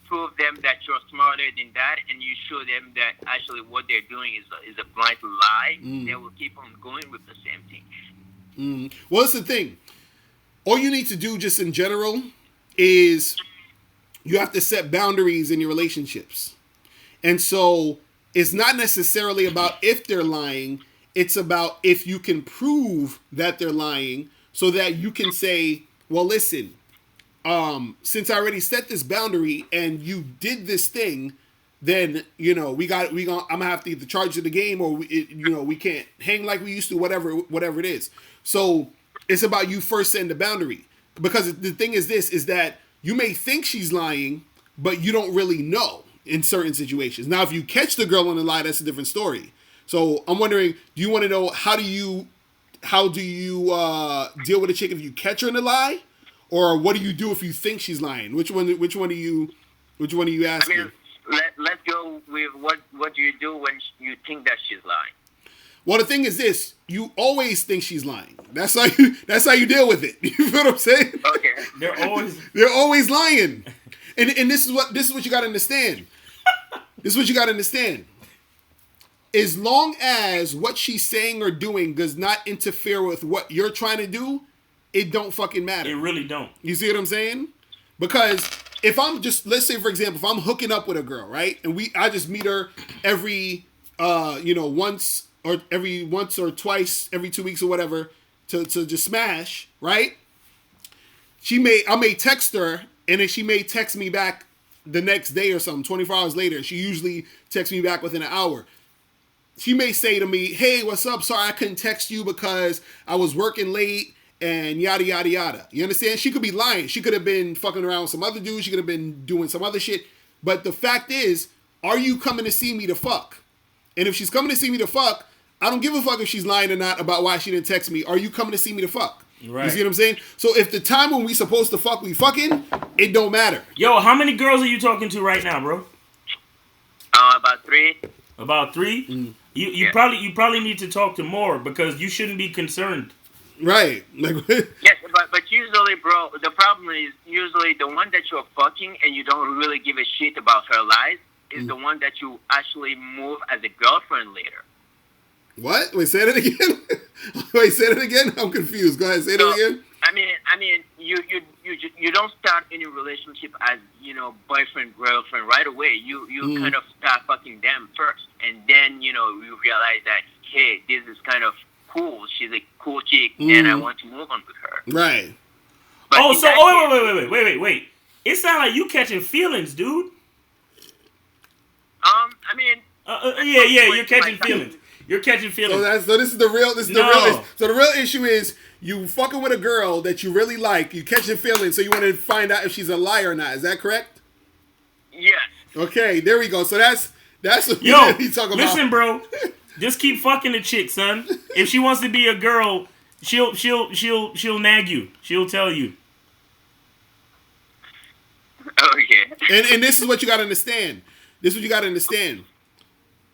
prove them that you're smarter than that, and you show them that actually what they're doing is a blind lie, they will keep on going with the same thing. Well, that's the thing. All you need to do just in general is you have to set boundaries in your relationships. And so it's not necessarily about if they're lying. It's about if you can prove that they're lying so that you can say, well, listen, since I already set this boundary and you did this thing, then, you know, I'm gonna have to either charge you the game or we can't hang like we used to, whatever it is. So it's about you first setting the boundary, because the thing is that you may think she's lying, but you don't really know in certain situations. Now, if you catch the girl on the lie, that's a different story. So I'm wondering, do you want to know how do you deal with a chick if you catch her in a lie, or what do you do if you think she's lying? Which one are you asking? I mean, let's go with what do you do when you think that she's lying? Well, the thing is this: you always think she's lying. That's how you deal with it. You feel what I'm saying? Okay. They're always lying, and this is what you got to understand. This is what you got to understand. As long as what she's saying or doing does not interfere with what you're trying to do, it don't fucking matter. It really don't. You see what I'm saying? Because if I'm just, let's say for example, if I'm hooking up with a girl, right, and I just meet her every once or twice every 2 weeks or whatever to just smash, right? I may text her, and then she may text me back the next day or something, 24 hours later. She usually texts me back within an hour. She may say to me, hey, what's up? Sorry, I couldn't text you because I was working late and yada, yada, yada. You understand? She could be lying. She could have been fucking around with some other dude. She could have been doing some other shit. But the fact is, are you coming to see me to fuck? And if she's coming to see me to fuck, I don't give a fuck if she's lying or not about why she didn't text me. Are you coming to see me to fuck? Right. You see what I'm saying? So if the time when we supposed to fuck, we fucking, it don't matter. Yo, how many girls are you talking to right now, bro? About 3. About 3? Mm. You probably need to talk to more, because you shouldn't be concerned. Right. Yes, but usually usually, bro, the problem is usually the one that you're fucking and you don't really give a shit about her lies is the one that you actually move as a girlfriend later. What? Wait, say that again. Wait, say that again. I'm confused. Go ahead, say that again. I mean, you don't start any relationship as boyfriend girlfriend right away. You kind of start fucking them first, and then you realize that hey, this is kind of cool. She's a cool chick, and I want to move on with her. Right. But wait. It sounds like you catching feelings, dude. I mean, you're catching feelings. You're catching feelings. So this is the real. This is the real. So the real issue is you fucking with a girl that you really like. You catching feelings, so you want to find out if she's a liar or not. Is that correct? Yes. Okay, there we go. So that's what he's talking about. Listen, bro. Just keep fucking the chick, son. If she wants to be a girl, she'll nag you. She'll tell you. Okay. And this is what you gotta understand.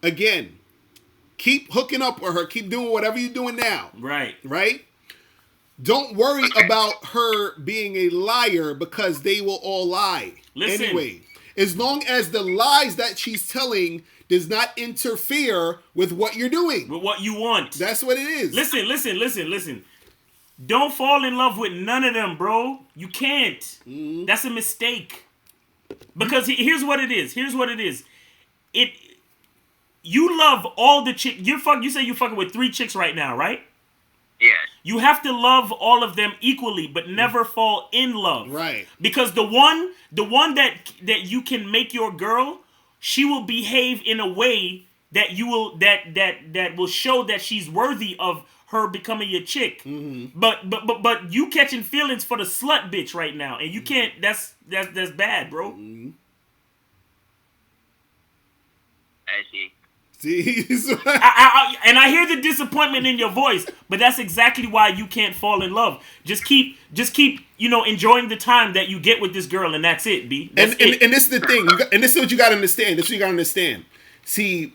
Again, keep hooking up with her. Keep doing whatever you're doing now. Right. Right? Don't worry about her being a liar because they will all lie. Listen. Anyway, as long as the lies that she's telling does not interfere with what you're doing. With what you want. That's what it is. Listen. Don't fall in love with none of them, bro. You can't. Mm-hmm. That's a mistake. Because here's what it is. You love all the chicks. You say you're fucking with 3 chicks right now, right? Yes. You have to love all of them equally, but never fall in love. Right. Because the one that you can make your girl, she will behave in a way that you will that will show that she's worthy of her becoming your chick. Mm-hmm. But you catching feelings for the slut bitch right now, and you can't. That's bad, bro. Mm-hmm. I see. I hear the disappointment in your voice, but that's exactly why you can't fall in love. Just keep enjoying the time that you get with this girl, and that's it, B. And this is the thing, and this is what you got to understand. See,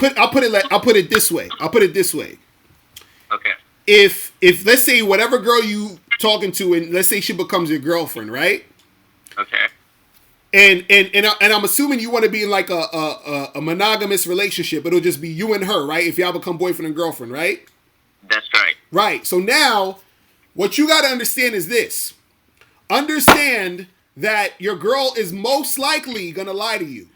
I'll put it this way. Okay. If let's say whatever girl you talking to, and let's say she becomes your girlfriend, right? Okay. And I'm assuming you want to be in like a monogamous relationship. It'll just be you and her, right? If y'all become boyfriend and girlfriend, right? That's right. Right. So now, what you got to understand is this. Understand that your girl is most likely going to lie to you.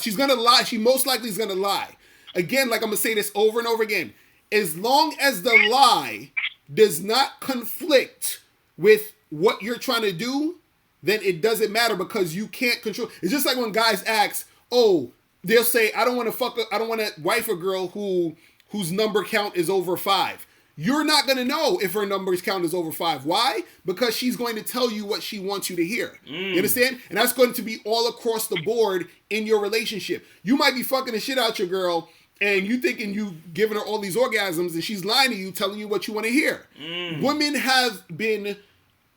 She's going to lie. She most likely is going to lie. Again, like I'm going to say this over and over again. As long as the lie does not conflict with what you're trying to do, then it doesn't matter because you can't control. It's just like when guys ask, they'll say, I don't want to wife a girl whose number count is over 5. You're not going to know if her numbers count is over 5. Why? Because she's going to tell you what she wants you to hear. You understand? And that's going to be all across the board in your relationship. You might be fucking the shit out your girl and you thinking you giving her all these orgasms and she's lying to you, telling you what you want to hear.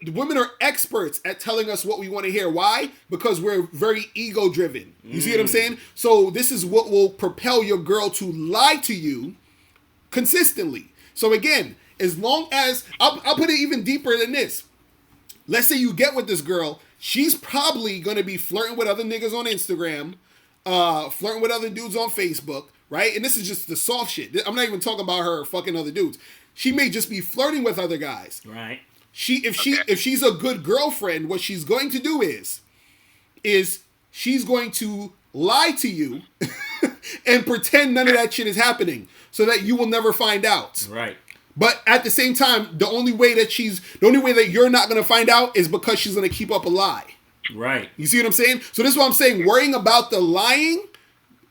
Women are experts at telling us what we want to hear. Why? Because we're very ego-driven. You see what I'm saying? So this is what will propel your girl to lie to you consistently. So again, as long as... I'll put it even deeper than this. Let's say you get with this girl. She's probably going to be flirting with other niggas on Instagram, flirting with other dudes on Facebook, right? And this is just the soft shit. I'm not even talking about her fucking other dudes. She may just be flirting with other guys. Right. If she's a good girlfriend, what she's going to do is she's going to lie to you and pretend none of that shit is happening so that you will never find out. Right. But at the same time, the only way that you're not going to find out is because she's going to keep up a lie. Right. You see what I'm saying? So this is what I'm saying. Worrying about the lying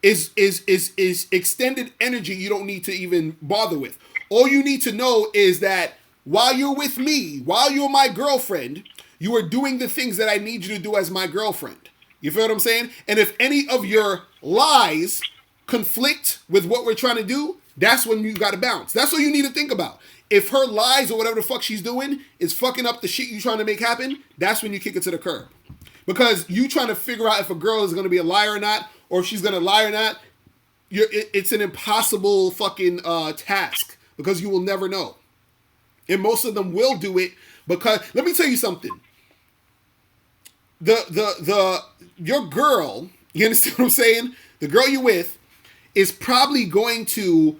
is extended energy you don't need to even bother with. All you need to know is that while you're with me, while you're my girlfriend, you are doing the things that I need you to do as my girlfriend. You feel what I'm saying? And if any of your lies conflict with what we're trying to do, that's when you got to bounce. That's what you need to think about. If her lies or whatever the fuck she's doing is fucking up the shit you're trying to make happen, that's when you kick it to the curb. Because you trying to figure out if a girl is going to be a liar or not, or if she's going to lie or not, it's an impossible fucking task because you will never know. And most of them will do it because, let me tell you something. Your girl, you understand what I'm saying? The girl you're with is probably going to,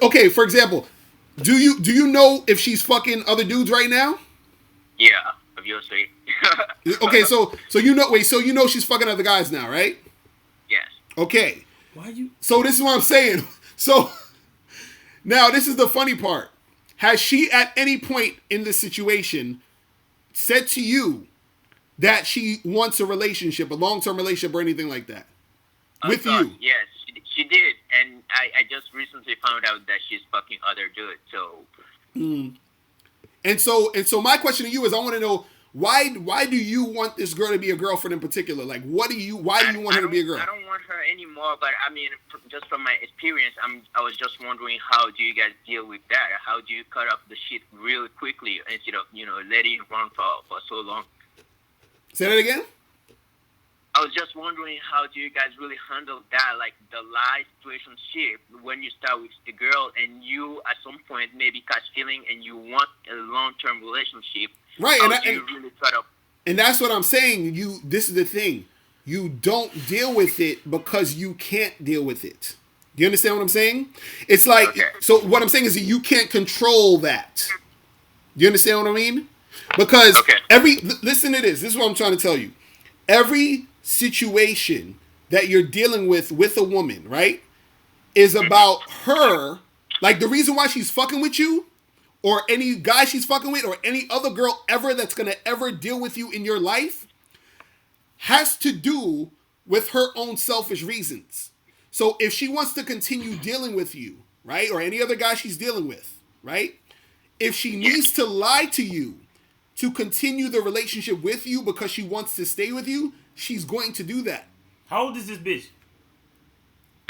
okay, for example, do you know if she's fucking other dudes right now? Yeah, obviously. Okay, so you know she's fucking other guys now, right? Yes. Okay. Why you? So this is what I'm saying. So now this is the funny part. Has she at any point in this situation said to you that she wants a relationship, a long-term relationship or anything like that? With you? Yes, she did. And I just recently found out that she's fucking other dudes, so... And so my question to you is, I want to know, why do you want this girl to be a girlfriend in particular? Like, why do you want her to be a girl? I don't want her anymore, but I mean, just from my experience, I was just wondering, how do you guys deal with that? How do you cut off the shit really quickly instead of, letting it run for so long? Say that again? I was just wondering, how do you guys really handle that, like the lie situation shit, when you start with the girl and you at some point maybe catch feeling and you want a long-term relationship. Right, how do you really cut up? And that's what I'm saying. This is the thing. You don't deal with it because you can't deal with it. Do you understand what I'm saying? It's like, okay. So what I'm saying is that you can't control that. Do you understand what I mean? Because listen to this. This is what I'm trying to tell you. Every situation that you're dealing with a woman, right, is about her. Like, the reason why she's fucking with you, or any guy she's fucking with, or any other girl ever that's gonna ever deal with you in your life, has to do with her own selfish reasons. So if she wants to continue dealing with you, right, or any other guy she's dealing with, right, if she needs to lie to you to continue the relationship with you because she wants to stay with you, she's going to do that. How old is this bitch?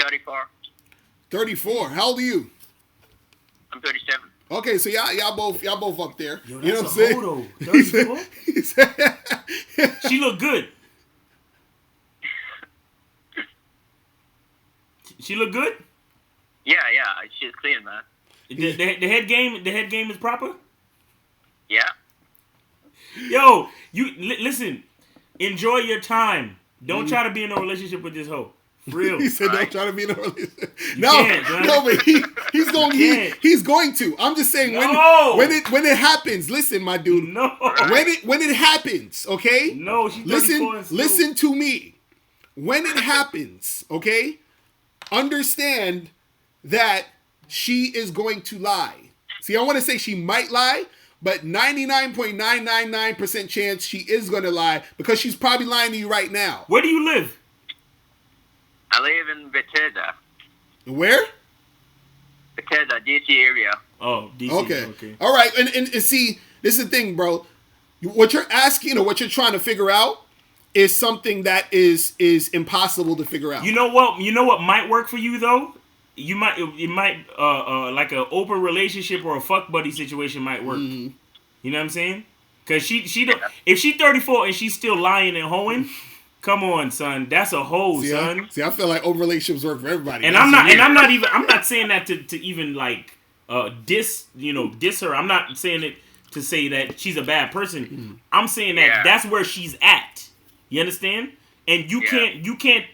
34. 34. How old are you? I'm 37. Okay, so y'all both up there. Yo, you know what I'm saying? 34? She look good. She look good? Yeah, she's clean, man. The head game is proper? Yeah. Yo, listen. Enjoy your time. Don't try to be in a relationship with this hoe. For real. He said, "Don't try to be in a relationship." No, but he's going to. I'm just saying, when it happens. Listen, my dude. No. When it happens, okay. No, she's listen to me. When it happens, okay. Understand that she is going to lie. See, I want to say she might lie, but 99.999% chance she is going to lie, because she's probably lying to you right now. Where do you live? I live in Bethesda. Where? Bethesda, DC area. Oh, DC. Okay. All right. And see, this is the thing, bro. What you're asking, or what you're trying to figure out, is something that is impossible to figure out. You know what might work for you though? It might like an open relationship or a fuck buddy situation might work. Mm-hmm. You know what I'm saying? Because if she's 34 and she's still lying and hoeing, come on, son, that's a hoe, son. I feel like open relationships work for everybody. And I'm not saying that to even like diss her. I'm not saying it to say that she's a bad person. Mm-hmm. I'm saying that that's where she's at. You understand? And you can't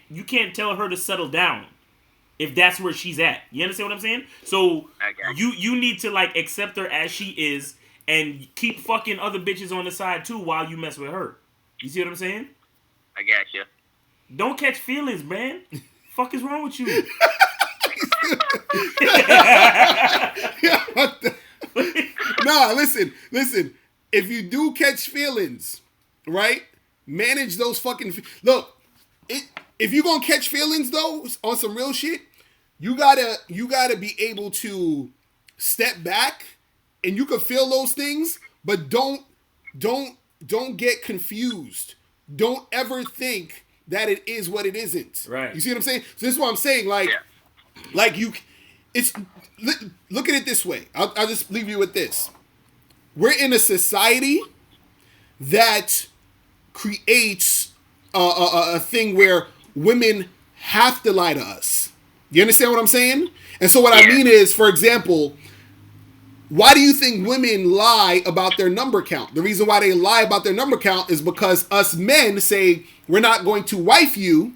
tell her to settle down if that's where she's at. You understand what I'm saying? So you need to like accept her as she is and keep fucking other bitches on the side too while you mess with her. You see what I'm saying? I got you. Don't catch feelings, man. Fuck is wrong with you? Nah, listen. If you do catch feelings, right? Manage those fucking... Look, if you're gonna catch feelings though, on some real shit, you gotta be able to step back, and you can feel those things, but don't get confused. Don't ever think that it is what it isn't. Right. You see what I'm saying? So this is what I'm saying. Look at it this way. I'll just leave you with this. We're in a society that creates a thing where women have to lie to us. You understand what I'm saying? And so what I mean is, for example, Why do you think women lie about their number count? The reason why they lie about their number count is because us men say we're not going to wife you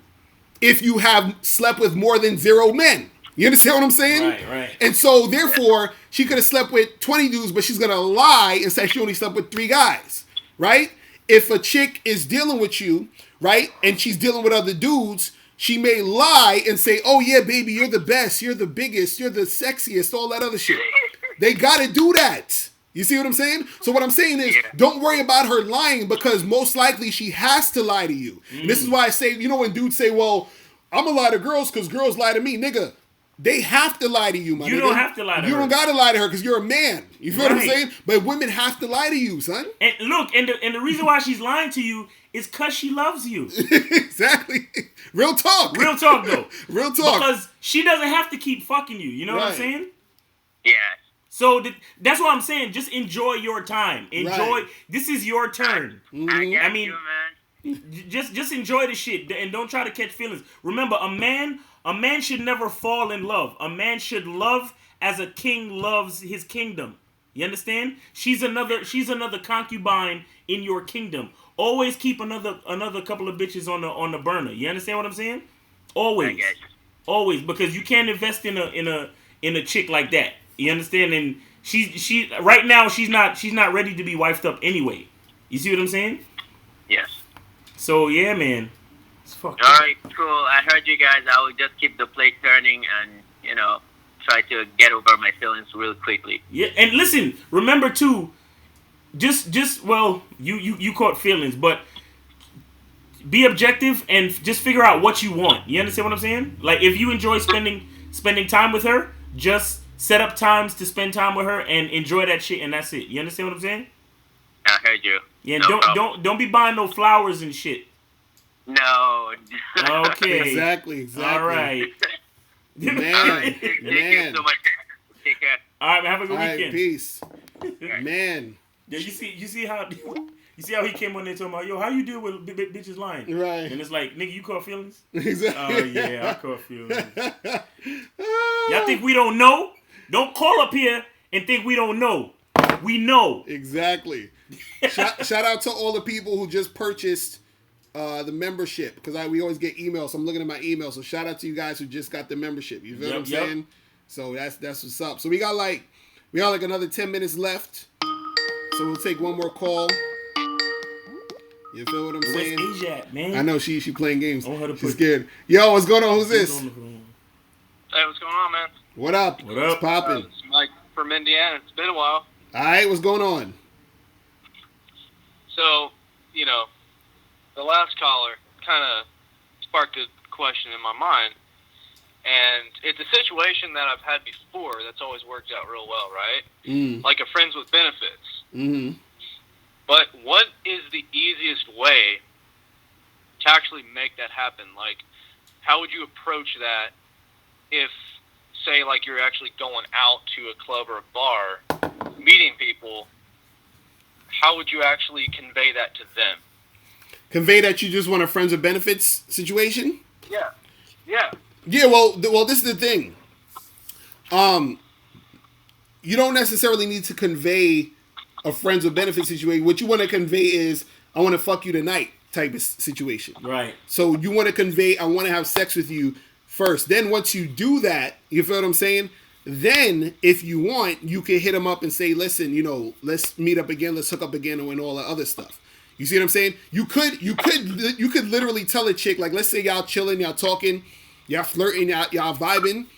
if you have slept with more than 0 men. You understand what I'm saying? Right. And so, therefore, she could have slept with 20 dudes, but she's going to lie and say she only slept with 3 guys, right? If a chick is dealing with you, right, and she's dealing with other dudes, she may lie and say, oh, yeah, baby, you're the best, you're the biggest, you're the sexiest, all that other shit. They got to do that. You see what I'm saying? So what I'm saying is, don't worry about her lying because most likely she has to lie to you. And this is why I say, you know, when dudes say, well, I'm going to lie to girls because girls lie to me. Nigga, they have to lie to you, my nigga. You don't have to lie to her. You don't got to lie to her because you're a man. You feel what I'm saying? But women have to lie to you, son. And look, and the reason why she's lying to you is because she loves you. Exactly. Real talk. Real talk, though. Real talk. Because she doesn't have to keep fucking you. You know what I'm saying? Yeah. So that's what I'm saying. Just enjoy your time. Enjoy. This is your turn. I mean, you, man. just enjoy the shit and don't try to catch feelings. Remember, a man should never fall in love. A man should love as a king loves his kingdom. You understand? She's another concubine in your kingdom. Always keep another couple of bitches on the burner. You understand what I'm saying? Always. Always, because you can't invest in a chick like that. You understand? And she right now she's not ready to be wifed up anyway. You see what I'm saying? Yes. So yeah, man. It's fucked up. All right, cool. I heard you guys. I will just keep the plate turning and try to get over my feelings real quickly. Yeah, and listen, remember too, well, you caught feelings, but be objective and just figure out what you want. You understand what I'm saying? Like if you enjoy spending time with her, just set up times to spend time with her and enjoy that shit, and that's it. You understand what I'm saying? I heard you. Yeah, no don't be buying no flowers and shit. No. Okay. Exactly. All right. Man. Thank you so much. Take care. All right, have a good weekend. Right, peace. Man. Yeah, you see how he came on there talking about, yo, how you deal with bitches lying? Right. And it's like, nigga, you caught feelings? Exactly. Oh yeah, I caught feelings. Y'all think we don't know? Don't call up here and think we don't know. We know. Exactly. Shout out to all the people who just purchased the membership, because we always get emails. So I'm looking at my email. So shout out to you guys who just got the membership. You feel what I'm saying? So that's what's up. So we got like another 10 minutes left. So we'll take one more call. You feel what I'm saying? Where's Asia at, man? I know she playing games. She's put... scared. Yo, what's going on? Who's this? Hey, what's going on, man? What up? What up? What's popping? It's Mike from Indiana. It's been a while. All right, what's going on? So, the last caller kind of sparked a question in my mind. And it's a situation that I've had before that's always worked out real well, right? Like a friends with benefits. Mm-hmm. But what is the easiest way to actually make that happen? Like, how would you approach that if, say, like you're actually going out to a club or a bar, meeting people? How would you actually convey that to them? Convey that you just want a friends with benefits situation? Yeah. Yeah. Yeah, well, this is the thing. You don't necessarily need to convey a friends with benefits situation. What you want to convey is, I want to fuck you tonight type of situation. Right. So you want to convey, I want to have sex with you first. Then once you do that, you feel what I'm saying? Then, if you want, you can hit them up and say, listen, let's meet up again, let's hook up again, and all that other stuff. You see what I'm saying? You could literally tell a chick, like, let's say y'all chilling, y'all talking, y'all flirting, y'all vibing.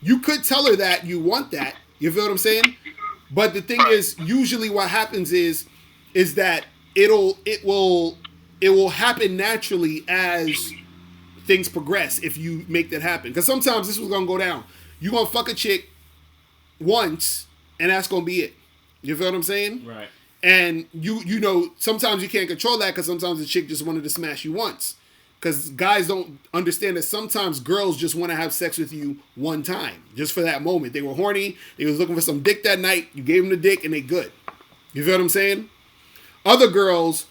You could tell her that you want that. You feel what I'm saying? But the thing is, usually what happens is that it will happen naturally as things progress if you make that happen. Because sometimes this was gonna go down. You're gonna fuck a chick once, and that's gonna be it. You feel what I'm saying? Right. And sometimes you can't control that because sometimes the chick just wanted to smash you once. Because guys don't understand that sometimes girls just want to have sex with you one time. Just for that moment. They were horny. They was looking for some dick that night. You gave them the dick and they good. You feel what I'm saying? Other girls,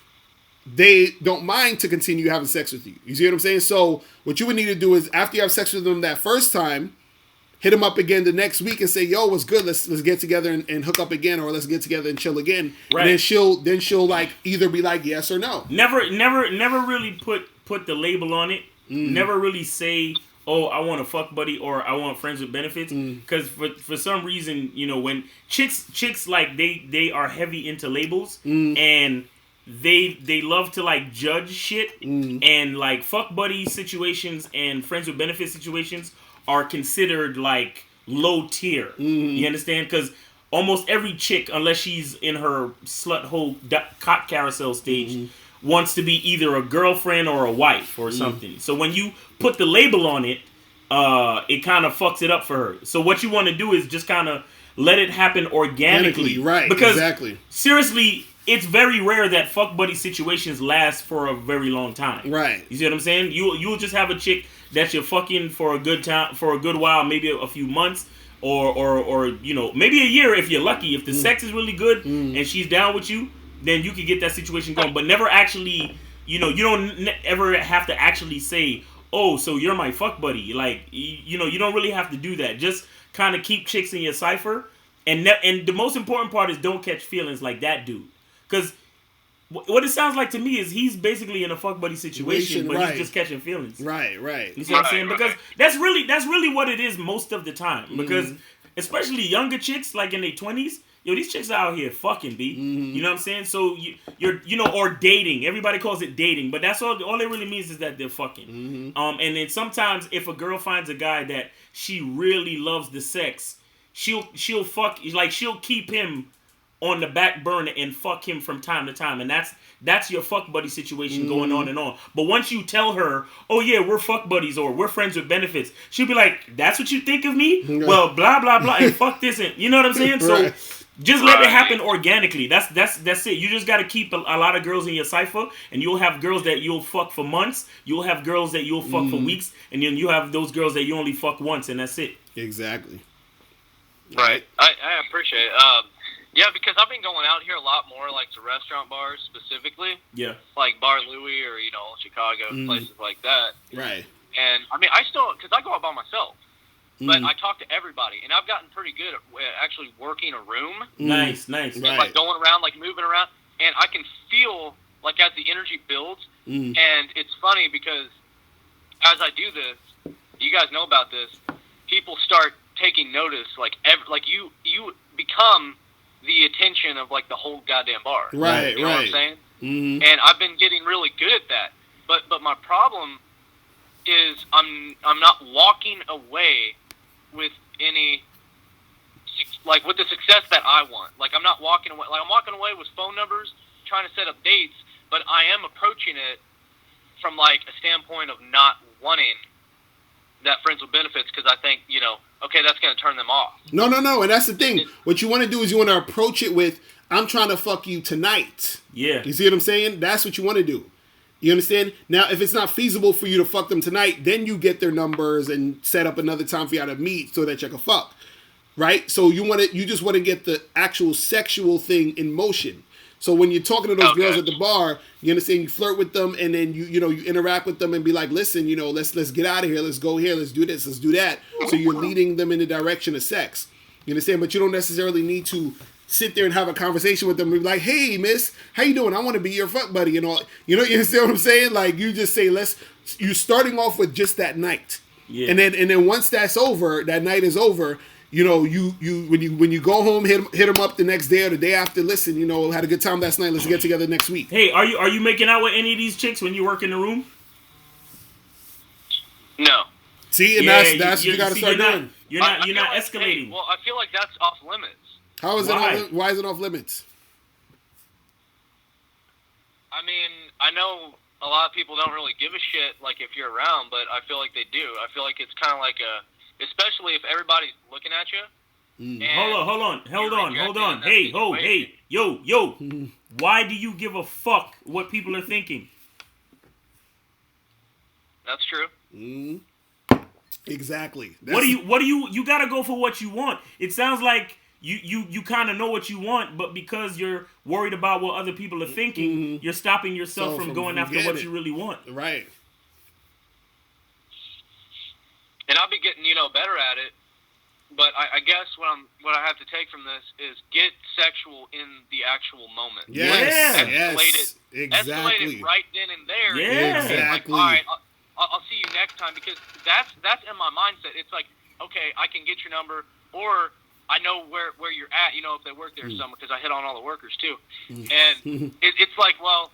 they don't mind to continue having sex with you. You see what I'm saying? So what you would need to do is after you have sex with them that first time, hit him up again the next week and say, "Yo, what's good? Let's get together and hook up again, or let's get together and chill again." Right. And then she'll like either be like yes or no. Never really put the label on it. Never really say, "Oh, I want a fuck buddy" or "I want friends with benefits," because for some reason, you know, when chicks like they are heavy into labels and they love to like judge shit and like fuck buddy situations and friends with benefits situations are considered like low tier. You understand? Because almost every chick, unless she's in her slut hole cock carousel stage, wants to be either a girlfriend or a wife or something. So when you put the label on it, it kind of fucks it up for her. So what you want to do is just kind of let it happen organically. Right, because exactly. Seriously, it's very rare that fuck buddy situations last for a very long time. Right. You see what I'm saying? You'll just have a chick that you're fucking for a good time, for a good while, maybe a few months, or you know, maybe a year if you're lucky. If the sex is really good and she's down with you, then you can get that situation going. But never actually, you know, you don't ever have to actually say, "Oh, so you're my fuck buddy." Like, you know, you don't really have to do that. Just kind of keep chicks in your cipher, and the most important part is don't catch feelings like that dude. Because what it sounds like to me is he's basically in a fuck buddy situation, but he's just catching feelings. Right. You see what I'm saying? Because that's really what it is most of the time. Because especially younger chicks, like in their 20s, yo, these chicks are out here fucking, B. You know what I'm saying? So you're you know, or dating. Everybody calls it dating, but that's all it really means is that they're fucking. And then sometimes if a girl finds a guy that she really loves the sex, she'll fuck, like she'll keep him on the back burner and fuck him from time to time, and that's your fuck buddy situation going on and on. But once you tell her, "Oh yeah, we're fuck buddies" or "We're friends with benefits," she'll be like, "That's what you think of me? Well, blah blah blah," and fuck this, and you know what I'm saying? So just let it happen organically. That's it. You just got to keep a lot of girls in your cipher, and you'll have girls that you'll fuck for months. You'll have girls that you'll fuck for weeks, and then you have those girls that you only fuck once, and that's it. Exactly. Right. I appreciate it. Yeah, because I've been going out here a lot more, like to restaurant bars specifically. Yeah. Like Bar Louie or, you know, Chicago, places like that. Right. And, I mean, I still, because I go out by myself, but I talk to everybody. And I've gotten pretty good at actually working a room. Nice. Right. Like going around, like moving around. And I can feel, like, as the energy builds. And it's funny because as I do this, you guys know about this, people start taking notice. Like, you become the attention of like the whole goddamn bar. Right, you know what I'm saying? And I've been getting really good at that. But my problem is I'm not walking away with any, like with the success that I want. Like I'm not walking away. Like I'm walking away with phone numbers, trying to set up dates, but I am approaching it from like a standpoint of not wanting that friends with benefits because I think, you know, okay, that's going to turn them off. No, and that's the thing. What you want to do is you want to approach it with, "I'm trying to fuck you tonight." Yeah. You see what I'm saying? That's what you want to do. You understand? Now, if it's not feasible for you to fuck them tonight, then you get their numbers and set up another time for y'all to meet so that you can fuck. Right? So you just want to get the actual sexual thing in motion. So when you're talking to those girls at the bar, you understand, you flirt with them and then you interact with them and be like, "Listen, you know, let's get out of here. Let's go here. Let's do this. Let's do that." So you're leading them in the direction of sex. You understand? But you don't necessarily need to sit there and have a conversation with them and be like, "Hey, miss, how you doing? I want to be your fuck buddy," and all. You know, you understand what I'm saying? Like you just say, you're starting off with just that night. Yeah. And then once that's over, that night is over. You know, when you go home, hit them up the next day or the day after. "Listen, you know, had a good time last night. Let's get together next week." Hey, are you making out with any of these chicks when you work in the room? No. See, and that's what you got to start doing. You're not escalating. Hey, well, I feel like that's off limits. How is it? Why is it off limits? I mean, I know a lot of people don't really give a shit, like if you're around, but I feel like they do. I feel like it's kind of like especially if everybody's looking at you. Hold on. Hey, yo. Why do you give a fuck what people are thinking? That's true. Exactly. What do you gotta go for what you want. It sounds like you kind of know what you want, but because you're worried about what other people are thinking, you're stopping yourself from going after what you really want. Right. And I'll be getting, better at it But I guess what I have to take from this is get sexual in the actual moment. Yes, Escalate it right then and there. Yeah, exactly. Like, all right, I'll see you next time, because that's in my mindset. It's like, okay, I can get your number, or I know where you're at. You know, if they work there somewhere, because I hit on all the workers too. And it's like, well,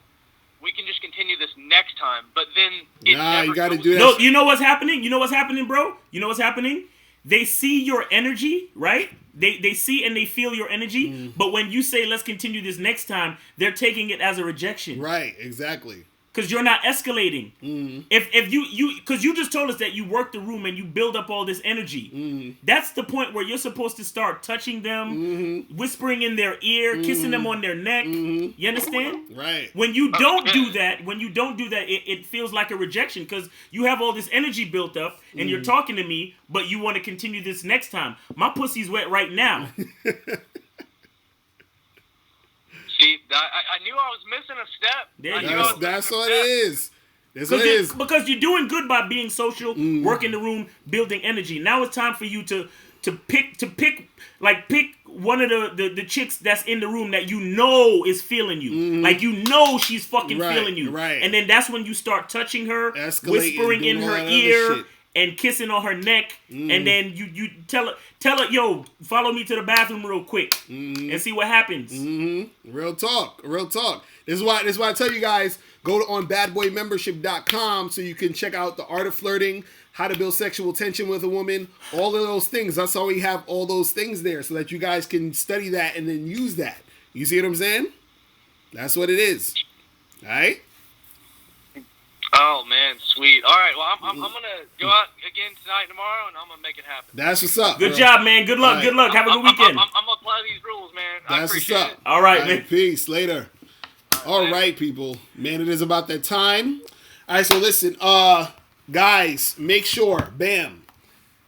we can just continue this next time. But then you got to do that. No, you know what's happening? You know what's happening, bro? You know what's happening? They see your energy, right? They see and they feel your energy. But when you say, let's continue this next time, they're taking it as a rejection. Right, exactly. Because you're not escalating. If you because you just told us that you work the room and you build up all this energy. That's the point where you're supposed to start touching them, whispering in their ear, kissing them on their neck. You understand? Right. When you don't do that, it feels like a rejection, because you have all this energy built up and you're talking to me, but you want to continue this next time. My pussy's wet right now. See, I knew I was missing a step. That's what it is. That's what it is. Because you're doing good by being social, working the room, building energy. Now it's time for you to pick one of the chicks that's in the room that you know is feeling you. Like, you know she's fucking feeling you. Right. And then that's when you start touching her, whispering in her ear, and kissing on her neck, and then you tell her, yo, follow me to the bathroom real quick, and see what happens. Real talk. This is why I tell you guys, go on badboymembership.com so you can check out the art of flirting, how to build sexual tension with a woman, all of those things. That's why we have all those things there, so that you guys can study that and then use that. You see what I'm saying? That's what it is. All right? Oh man, sweet. All right, well, I'm gonna go out again tonight and tomorrow, and I'm gonna make it happen. That's what's up. Good job, man. Good luck. Right. Good luck. Have a good weekend. I'm gonna apply these rules, man. That's what's up. All right, man. Peace. Later. All right, people. Man, it is about that time. All right, so listen, guys, make sure, bam,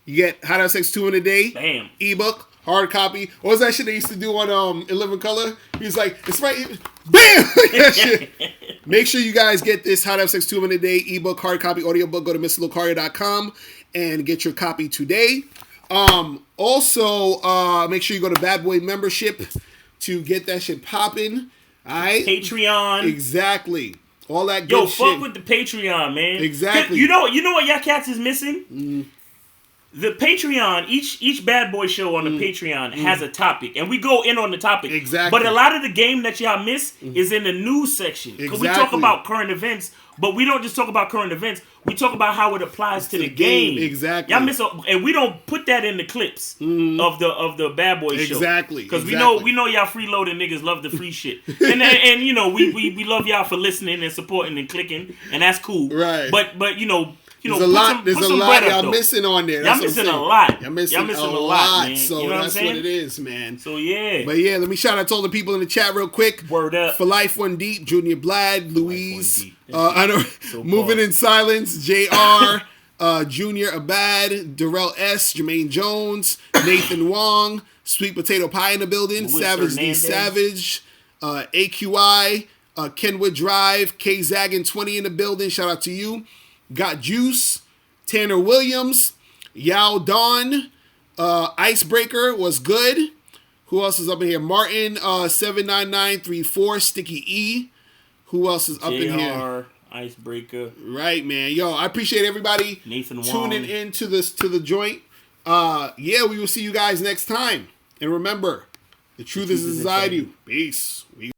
you get How to Have Sex 2 in a Day. Bam. Ebook, hard copy. What was that shit they used to do on In Living Color? He was like, it's right. Bam! That shit. Make sure you guys get this How to Have Sex 2 in a Day ebook, hard copy, audiobook. Go to MrLocario.com and get your copy today. Also, make sure you go to Bad Boy Membership to get that shit popping. All right? Patreon. Exactly. All that good shit. Yo, fuck with the Patreon, man. Exactly. You know what y'all cats is missing? The Patreon, each Bad Boy show on the Patreon has a topic, and we go in on the topic. Exactly. But a lot of the game that y'all miss is in the news section. Because we talk about current events, but we don't just talk about current events. We talk about how it applies to the game. Exactly. Y'all miss, and we don't put that in the clips of the Bad Boy show. Exactly. Because we know y'all freeloading niggas love the free shit, and you know we love y'all for listening and supporting and clicking, and that's cool. Right. But you know. There's a lot y'all missing on there. Y'all missing a lot. Y'all missing a lot, man. So you know that's what it is, man. So yeah. But yeah, let me shout out to all the people in the chat real quick. Word up. For Life One Deep, Junior Blad, Louise, I know, Moving in Silence, JR, Junior Abad, Darrell S, Jermaine Jones, Nathan Wong, Sweet Potato Pie in the building, Louis Savage D Savage, AQI, Kenwood Drive, K Zaggin 20 in the building. Shout out to you. Got Juice, Tanner Williams, Yao Dawn, Icebreaker was good. Who else is up in here? Martin 79934, Sticky E. Who else is up in here? Icebreaker. Right, man. Yo, I appreciate everybody Nathan tuning in to the joint. Yeah, we will see you guys next time. And remember, the truth is inside you. Peace.